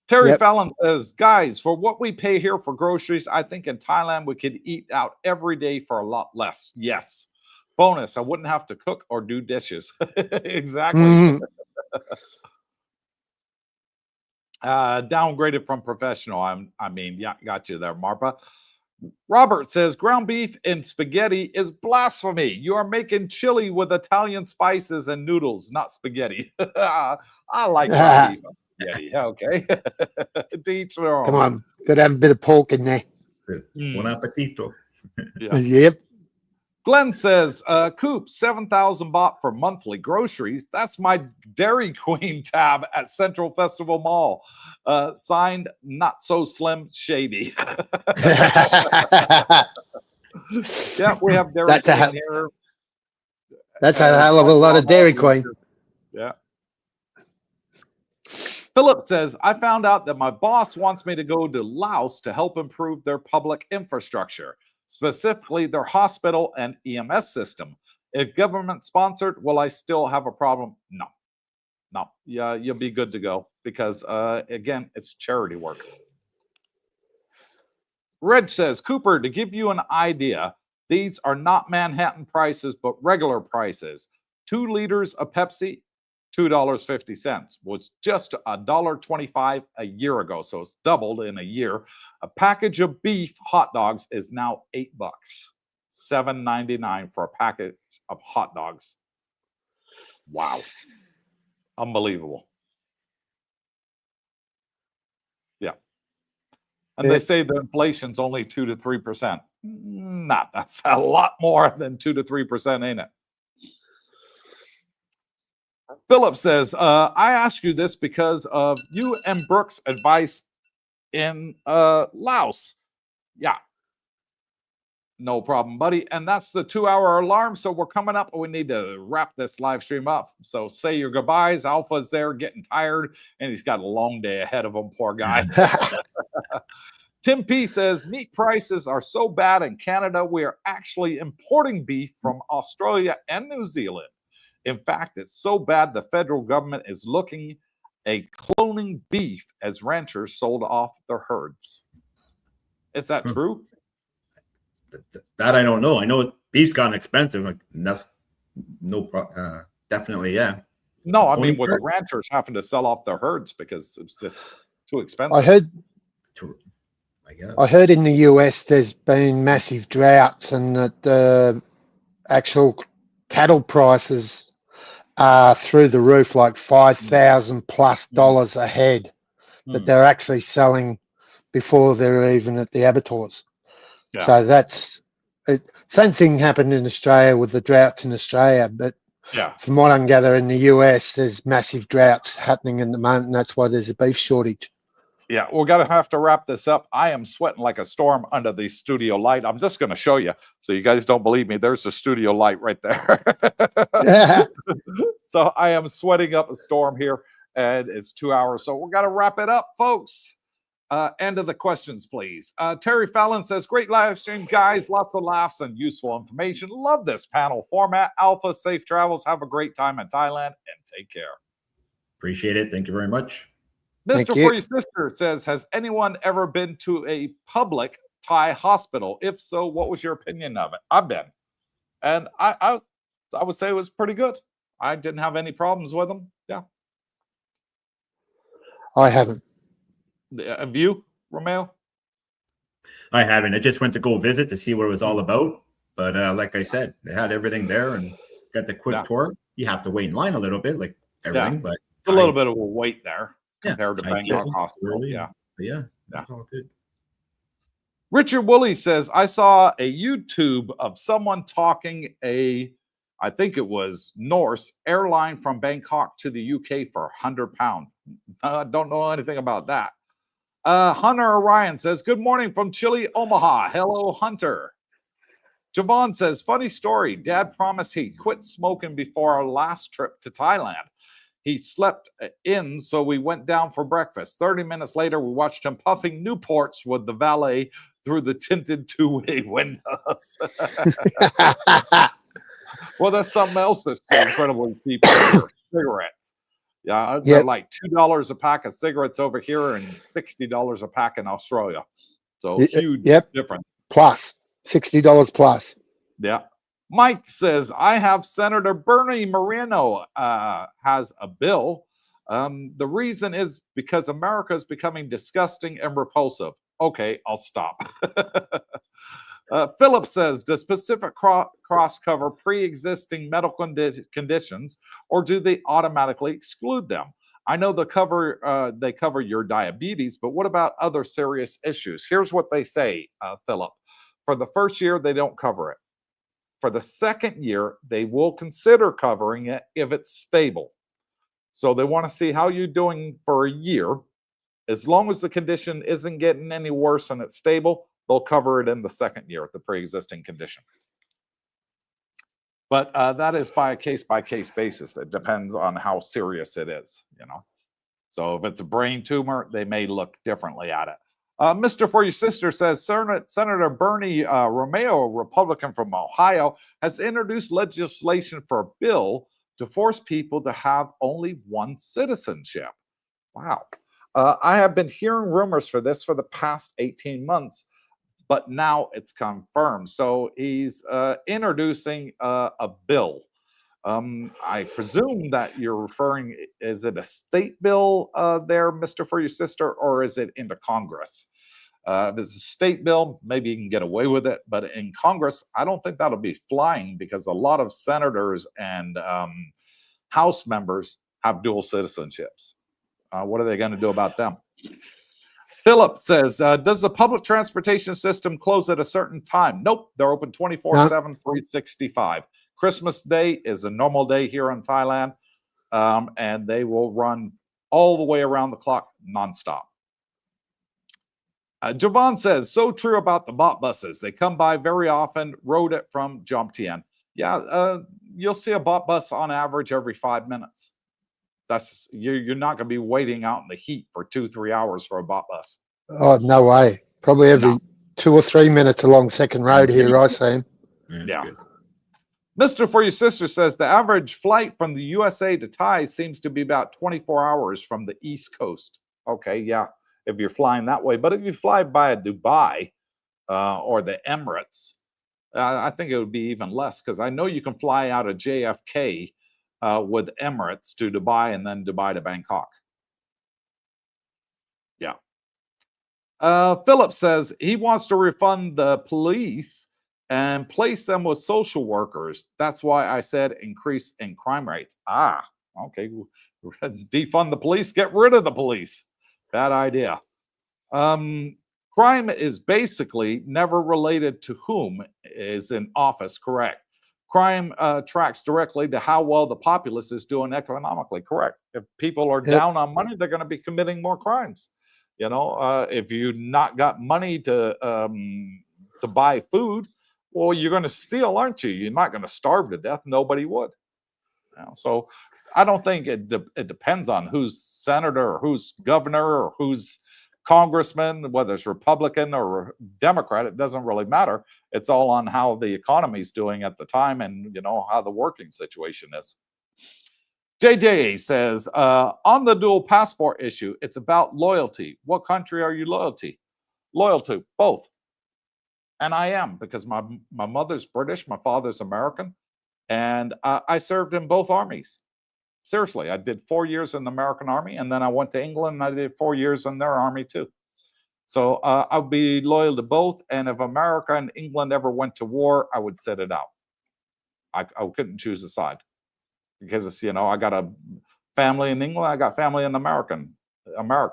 Terry Fallon says, guys, for what we pay here for groceries, I think in Thailand we could eat out every day for a lot less. Yes. Bonus, I wouldn't have to cook or do dishes. Exactly. Downgraded from professional. I mean, yeah, got you there, Marpa. Robert says, ground beef in spaghetti is blasphemy. You are making chili with Italian spices and noodles, not spaghetti. I like ground beef. Yeah, okay. Each their own. Come on, gotta have a bit of pork in there. Buon appetito. Yep. Glenn says, Coop, 7,000 baht for monthly groceries. That's my Dairy Queen tab at Central Festival Mall. Signed, Not So Slim Shady. Yeah, we have Dairy Queen here. That's a hell of a lot of Dairy Queen. Yeah. Philip says, I found out that my boss wants me to go to Laos to help improve their public infrastructure, specifically their hospital and EMS system. If government sponsored, will I still have a problem? No. Yeah, you'll be good to go because, again, it's charity work. Reg says, Cooper, to give you an idea, these are not Manhattan prices, but regular prices. 2 liters of Pepsi, $2.50, was just $1.25 a year ago. So it's doubled in a year. A package of beef hot dogs is now $8, $7.99 for a package of hot dogs. Wow. Unbelievable. Yeah. And they say the inflation's only 2 to 3%. Not. That's a lot more than 2 to 3%, ain't it? Philip says, I ask you this because of you and Brooks' advice in Laos. Yeah. No problem, buddy. And that's the 2-hour alarm. So we're coming up. We need to wrap this live stream up. So say your goodbyes. Alpha's there getting tired, and he's got a long day ahead of him, poor guy. Tim P says, meat prices are so bad in Canada, we are actually importing beef from Australia and New Zealand. In fact, it's so bad the federal government is looking at cloning beef as ranchers sold off their herds. Is that true? That I don't know. I know beef's gotten expensive. Like, that's definitely, yeah. No, I mean with the ranchers having to sell off their herds because it's just too expensive. I heard in the US there's been massive droughts and that the actual cattle prices are through the roof, like $5,000+ a head that they're actually selling before they're even at the abattoirs. Yeah. So that's it. Same thing happened in Australia with the droughts in Australia, but from what I can gather in the US, there's massive droughts happening at the moment, and that's why there's a beef shortage. Yeah, we're going to have to wrap this up. I am sweating like a storm under the studio light. I'm just going to show you so you guys don't believe me. There's the studio light right there. So I am sweating up a storm here, and it's 2 hours. So we're going to wrap it up, folks. End of the questions, please. Terry Fallon says, great live stream, guys. Lots of laughs and useful information. Love this panel format. Alpha, safe travels. Have a great time in Thailand, and take care. Appreciate it. Thank you very much. Mr. For Your Sister says, has anyone ever been to a public Thai hospital? If so, what was your opinion of it? I've been. And I would say it was pretty good. I didn't have any problems with them. Yeah. I haven't. Have you, Romeo? I haven't. I just went to go visit to see what it was all about. But like I said, they had everything there and got the quick tour. You have to wait in line a little bit, like everything, but it's a little bit of a wait there. Compared to Bangkok Hospital. Yeah. All good. Richard Woolley says, I saw a YouTube of someone talking I think it was Norse airline from Bangkok to the UK for £100. I don't know anything about that. Hunter Orion says, good morning from chilly Omaha. Hello, Hunter. Javon says, funny story. Dad promised he'd quit smoking before our last trip to Thailand. He slept in, so we went down for breakfast. 30 minutes later, we watched him puffing Newports with the valet through the tinted two-way windows. Well, that's something else that's so incredibly cheap here. Cigarettes. Yeah, they're like $2 a pack of cigarettes over here and $60 a pack in Australia. So huge difference. Plus, $60 plus. Yeah. Mike says, I have Senator Bernie Moreno has a bill. The reason is because America is becoming disgusting and repulsive. Okay, I'll stop. Philip says, does Pacific Cross cover pre-existing medical conditions, or do they automatically exclude them? I know they cover your diabetes, but what about other serious issues? Here's what they say, Philip. For the first year, they don't cover it. For the second year, they will consider covering it if it's stable. So they want to see how you're doing for a year. As long as the condition isn't getting any worse and it's stable, they'll cover it in the second year, the pre-existing condition. But that is by a case-by-case basis. It depends on how serious it is, you know. So if it's a brain tumor, they may look differently at it. Mr. For Your Sister says, Senator Bernie Romeo, a Republican from Ohio, has introduced legislation for a bill to force people to have only one citizenship. Wow. I have been hearing rumors for this for the past 18 months, but now it's confirmed. So he's introducing a bill. I presume that you're referring, is it a state bill there, Mr. For Your Sister, or is it into Congress? If it's a state bill, maybe you can get away with it. But in Congress, I don't think that'll be flying because a lot of senators and House members have dual citizenships. What are they going to do about them? Philip says, does the public transportation system close at a certain time? Nope, they're open 24/7, 365. Christmas Day is a normal day here in Thailand, and they will run all the way around the clock nonstop. Javon says, so true about the bot buses. They come by very often, rode it from Jomtien. Yeah, you'll see a bot bus on average every 5 minutes. That's you're not going to be waiting out in the heat for 2-3 hours for a bot bus. Oh, no way. Probably every 2 or 3 minutes along Second Road here, I see him. Yeah. Mr. For Your Sister says the average flight from the USA to Thai seems to be about 24 hours from the East Coast. Okay, yeah, if you're flying that way. But if you fly by Dubai or the Emirates, I think it would be even less, because I know you can fly out of JFK with Emirates to Dubai and then Dubai to Bangkok. Yeah. Philip says he wants to refund the police and place them with social workers. That's why I said increase in crime rates. Ah, okay. Defund the police, get rid of the police. Bad idea. Crime is basically never related to whom is in office, correct? Crime tracks directly to how well the populace is doing economically, correct? If people are down on money, they're going to be committing more crimes. You know, if you not got money to buy food, well, you're going to steal, aren't you? You're not going to starve to death. Nobody would. You know, so I don't think it depends on who's senator or who's governor or who's congressman, whether it's Republican or Democrat. It doesn't really matter. It's all on how the economy's doing at the time and, you know, how the working situation is. JJ says, on the dual passport issue, it's about loyalty. What country are you loyal to? Both. And I am, because my mother's British, my father's American, and I served in both armies. Seriously, I did 4 years in the American Army, and then I went to England and I did 4 years in their army too. So I'll be loyal to both. And if America and England ever went to war, I would sit it out. I couldn't choose a side, because it's, you know, I got a family in England, I got family in America.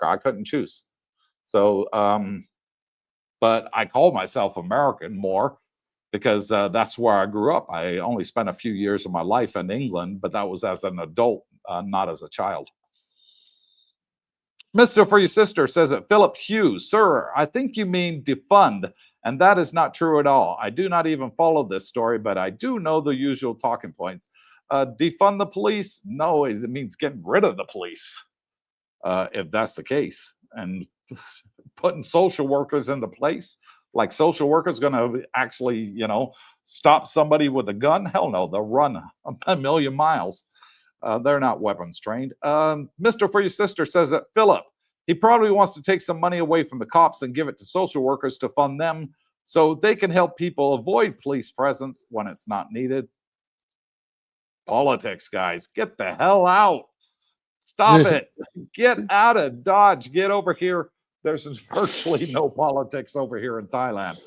I couldn't choose. So, but I call myself American more because that's where I grew up. I only spent a few years of my life in England, but that was as an adult, not as a child. Mr. For Your Sister says that Philip Hughes, sir, I think you mean defund, and that is not true at all. I do not even follow this story, but I do know the usual talking points. Defund the police? No, it means getting rid of the police, if that's the case. And putting social workers into place, like social workers going to actually, you know, stop somebody with a gun? Hell no, they'll run a million miles. They're not weapons trained. Mr. For Your Sister says that Philip, he probably wants to take some money away from the cops and give it to social workers to fund them so they can help people avoid police presence when it's not needed. Politics, guys, get the hell out. Stop it. Get out of Dodge. Get over here. There's virtually no politics over here in Thailand.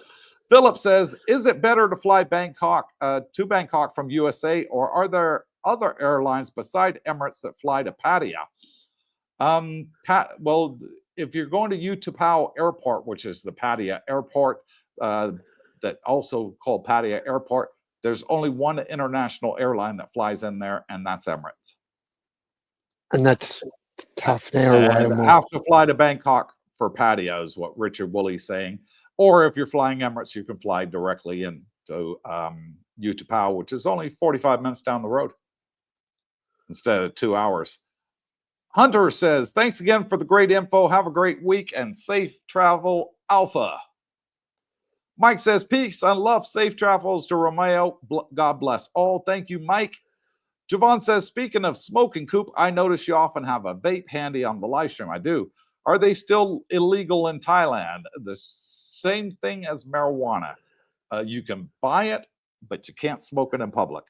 Philip says, is it better to fly to Bangkok from USA, or are there other airlines beside Emirates that fly to Pattaya? Well, if you're going to Utapao Airport, which is the Pattaya Airport, that also called Pattaya Airport, there's only one international airline that flies in there, and that's Emirates. And that's half an hour away. And have to fly to Bangkok for Pattaya is what Richard Woolley's saying. Or if you're flying Emirates, you can fly directly into Utapao, which is only 45 minutes down the road instead of 2 hours. Hunter says, thanks again for the great info. Have a great week and safe travel, Alpha. Mike says, peace and love. Safe travels to Romeo. God bless all. Thank you, Mike. Javon says, speaking of smoking, Coop, I notice you often have a vape handy on the live stream. I do. Are they still illegal in Thailand? The same thing as marijuana. You can buy it, but you can't smoke it in public.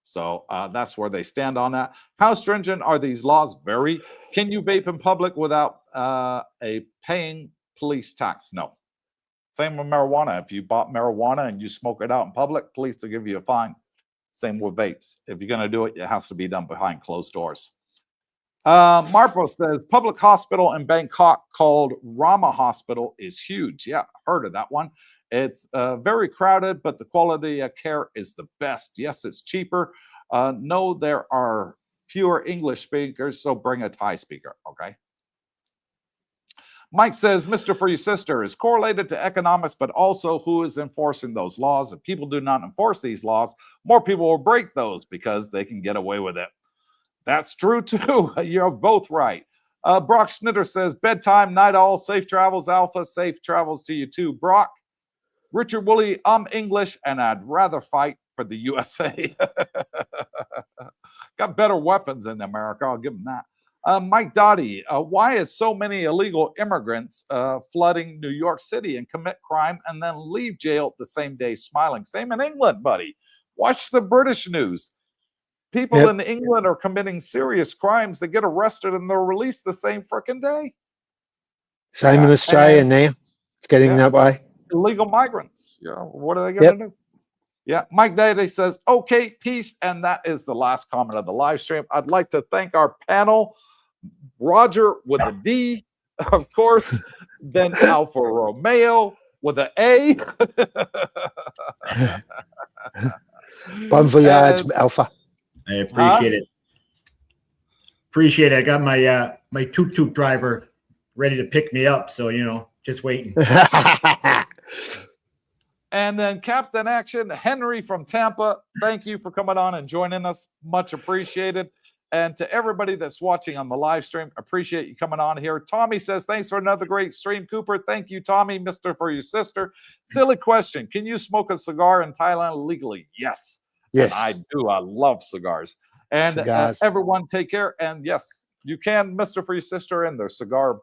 So that's where they stand on that. How stringent are these laws? Very. Can you vape in public without a paying police tax? No. Same with marijuana. If you bought marijuana and you smoke it out in public, police will give you a fine. Same with vapes. If you're going to do it, it has to be done behind closed doors. Marpo says public hospital in Bangkok called Rama Hospital is huge. Yeah, heard of that one. It's very crowded, but the quality of care is the best. Yes, it's cheaper. No, there are fewer English speakers, so bring a Thai speaker. Okay. Mike says, Mr. For Your Sister is correlated to economics, but also who is enforcing those laws. If people do not enforce these laws, more people will break those because they can get away with it. That's true too. You're both right. Brock Snitter says, bedtime, night all, safe travels, Alpha, safe travels to you too, Brock. Richard Woolley, I'm English and I'd rather fight for the USA. Got better weapons in America, I'll give them that. Mike Dottie, why is so many illegal immigrants flooding New York City and commit crime and then leave jail the same day smiling? Same in England, buddy. Watch the British news. People in England are committing serious crimes. They get arrested and they're released the same freaking day. Same in Australia now. It's getting that way. Illegal migrants. Yeah, what are they going to do? Yeah, Mike Dottie says, okay, peace. And that is the last comment of the live stream. I'd like to thank our panel. Roger with a D, of course, then Alfa Romeo with an A. Bon voyage, Alpha. I appreciate it. Appreciate it. I got my my tuk-tuk driver ready to pick me up, so just waiting. And then Captain Action, Henry from Tampa, thank you for coming on and joining us. Much appreciated. And to everybody that's watching on the live stream, appreciate you coming on here. Tommy says, thanks for another great stream, Cooper. Thank you, Tommy, Mr. For Your Sister. Silly question. Can you smoke a cigar in Thailand legally? Yes. Yes. And I do. I love cigars. And everyone take care. And yes, you can, Mr. For Your Sister, and there's cigar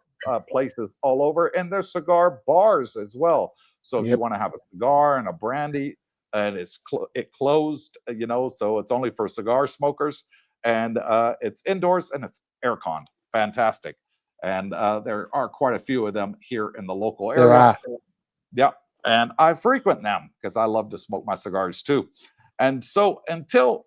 places all over. And there's cigar bars as well. So if you want to have a cigar and a brandy, and it closed, so it's only for cigar smokers. And it's indoors and it's air-conned. Fantastic. And there are quite a few of them here in the local area. There are. Yeah. And I frequent them because I love to smoke my cigars too. And so until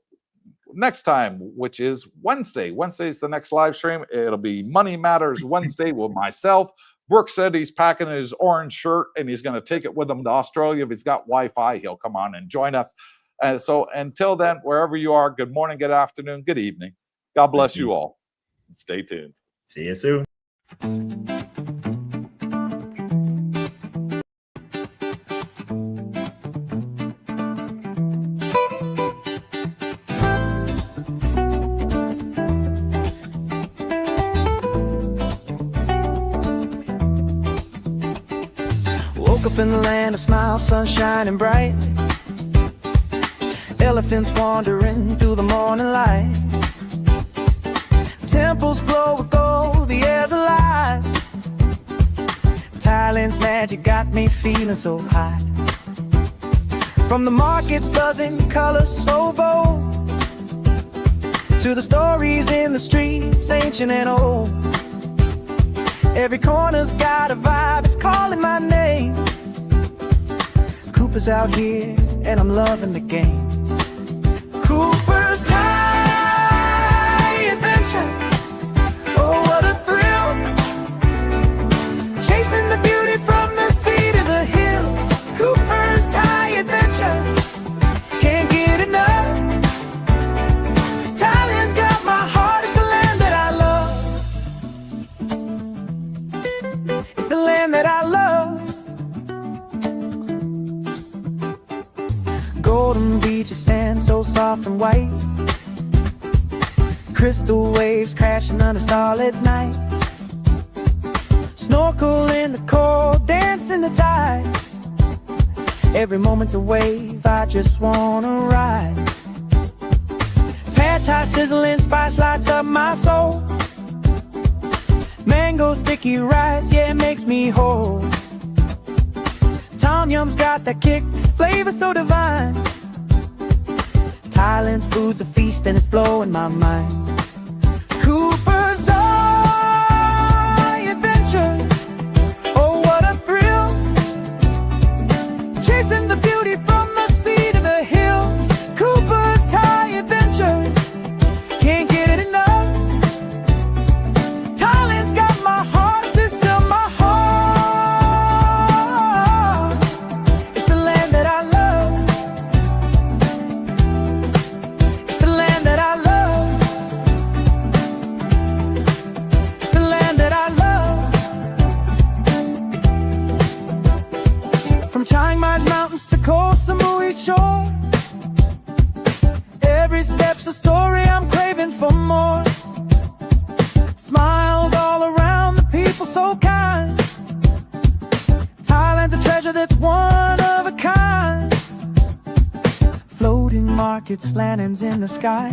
next time, which is Wednesday. Wednesday is the next live stream. It'll be Money Matters Wednesday with myself. Brooke said he's packing his orange shirt and he's going to take it with him to Australia. If he's got Wi-Fi, he'll come on and join us. And so until then, wherever you are, good morning, good afternoon, good evening. God bless you all. Stay tuned. See you soon. Woke up in the land of smiles, sun shining bright. Elephants wandering through the morning light. Temples glow with gold, the air's alive. Thailand's magic got me feeling so high. From the markets buzzing, colors so bold, to the stories in the streets, ancient and old. Every corner's got a vibe, it's calling my name. Cooper's out here, and I'm loving the game. Cooper's Thaiadventure. Oh, what a thrill. Chasing the beauty from the sea to the hills. Cooper's Thaiadventure. Can't get enough. Thailand's got my heart. It's the land that I love. It's the land that I love. Golden beaches, sand so soft and white. Crystal waves crashing under starlit nights. Snorkel in the cold, dance in the tide. Every moment's a wave, I just wanna ride. Pad thai sizzling, spice lights up my soul. Mango sticky rice, yeah, it makes me whole. Tom Yum's got that kick, flavor so divine. Thailand's food's a feast and it's blowing my mind. Cooper's Thaiadventure. Oh, what a thrill. Chasing the beauty from the sea to the hills. Cooper's Thaiadventure. Can't get enough. Floating markets, lanterns in the sky,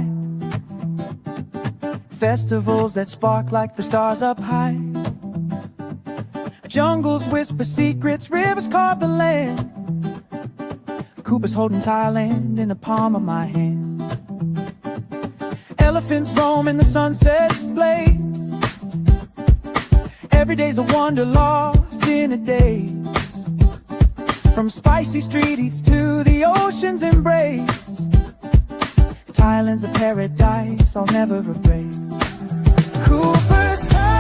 festivals that spark like the stars up high. Jungles whisper secrets, rivers carve the land. Cooper's holding Thailand in the palm of my hand. Elephants roam in the sunset's blaze. Every day's a wonder lost in a daze. From spicy street eats to the ocean's embrace, Thailand's a paradise I'll never regret. Coopersthaiadventure.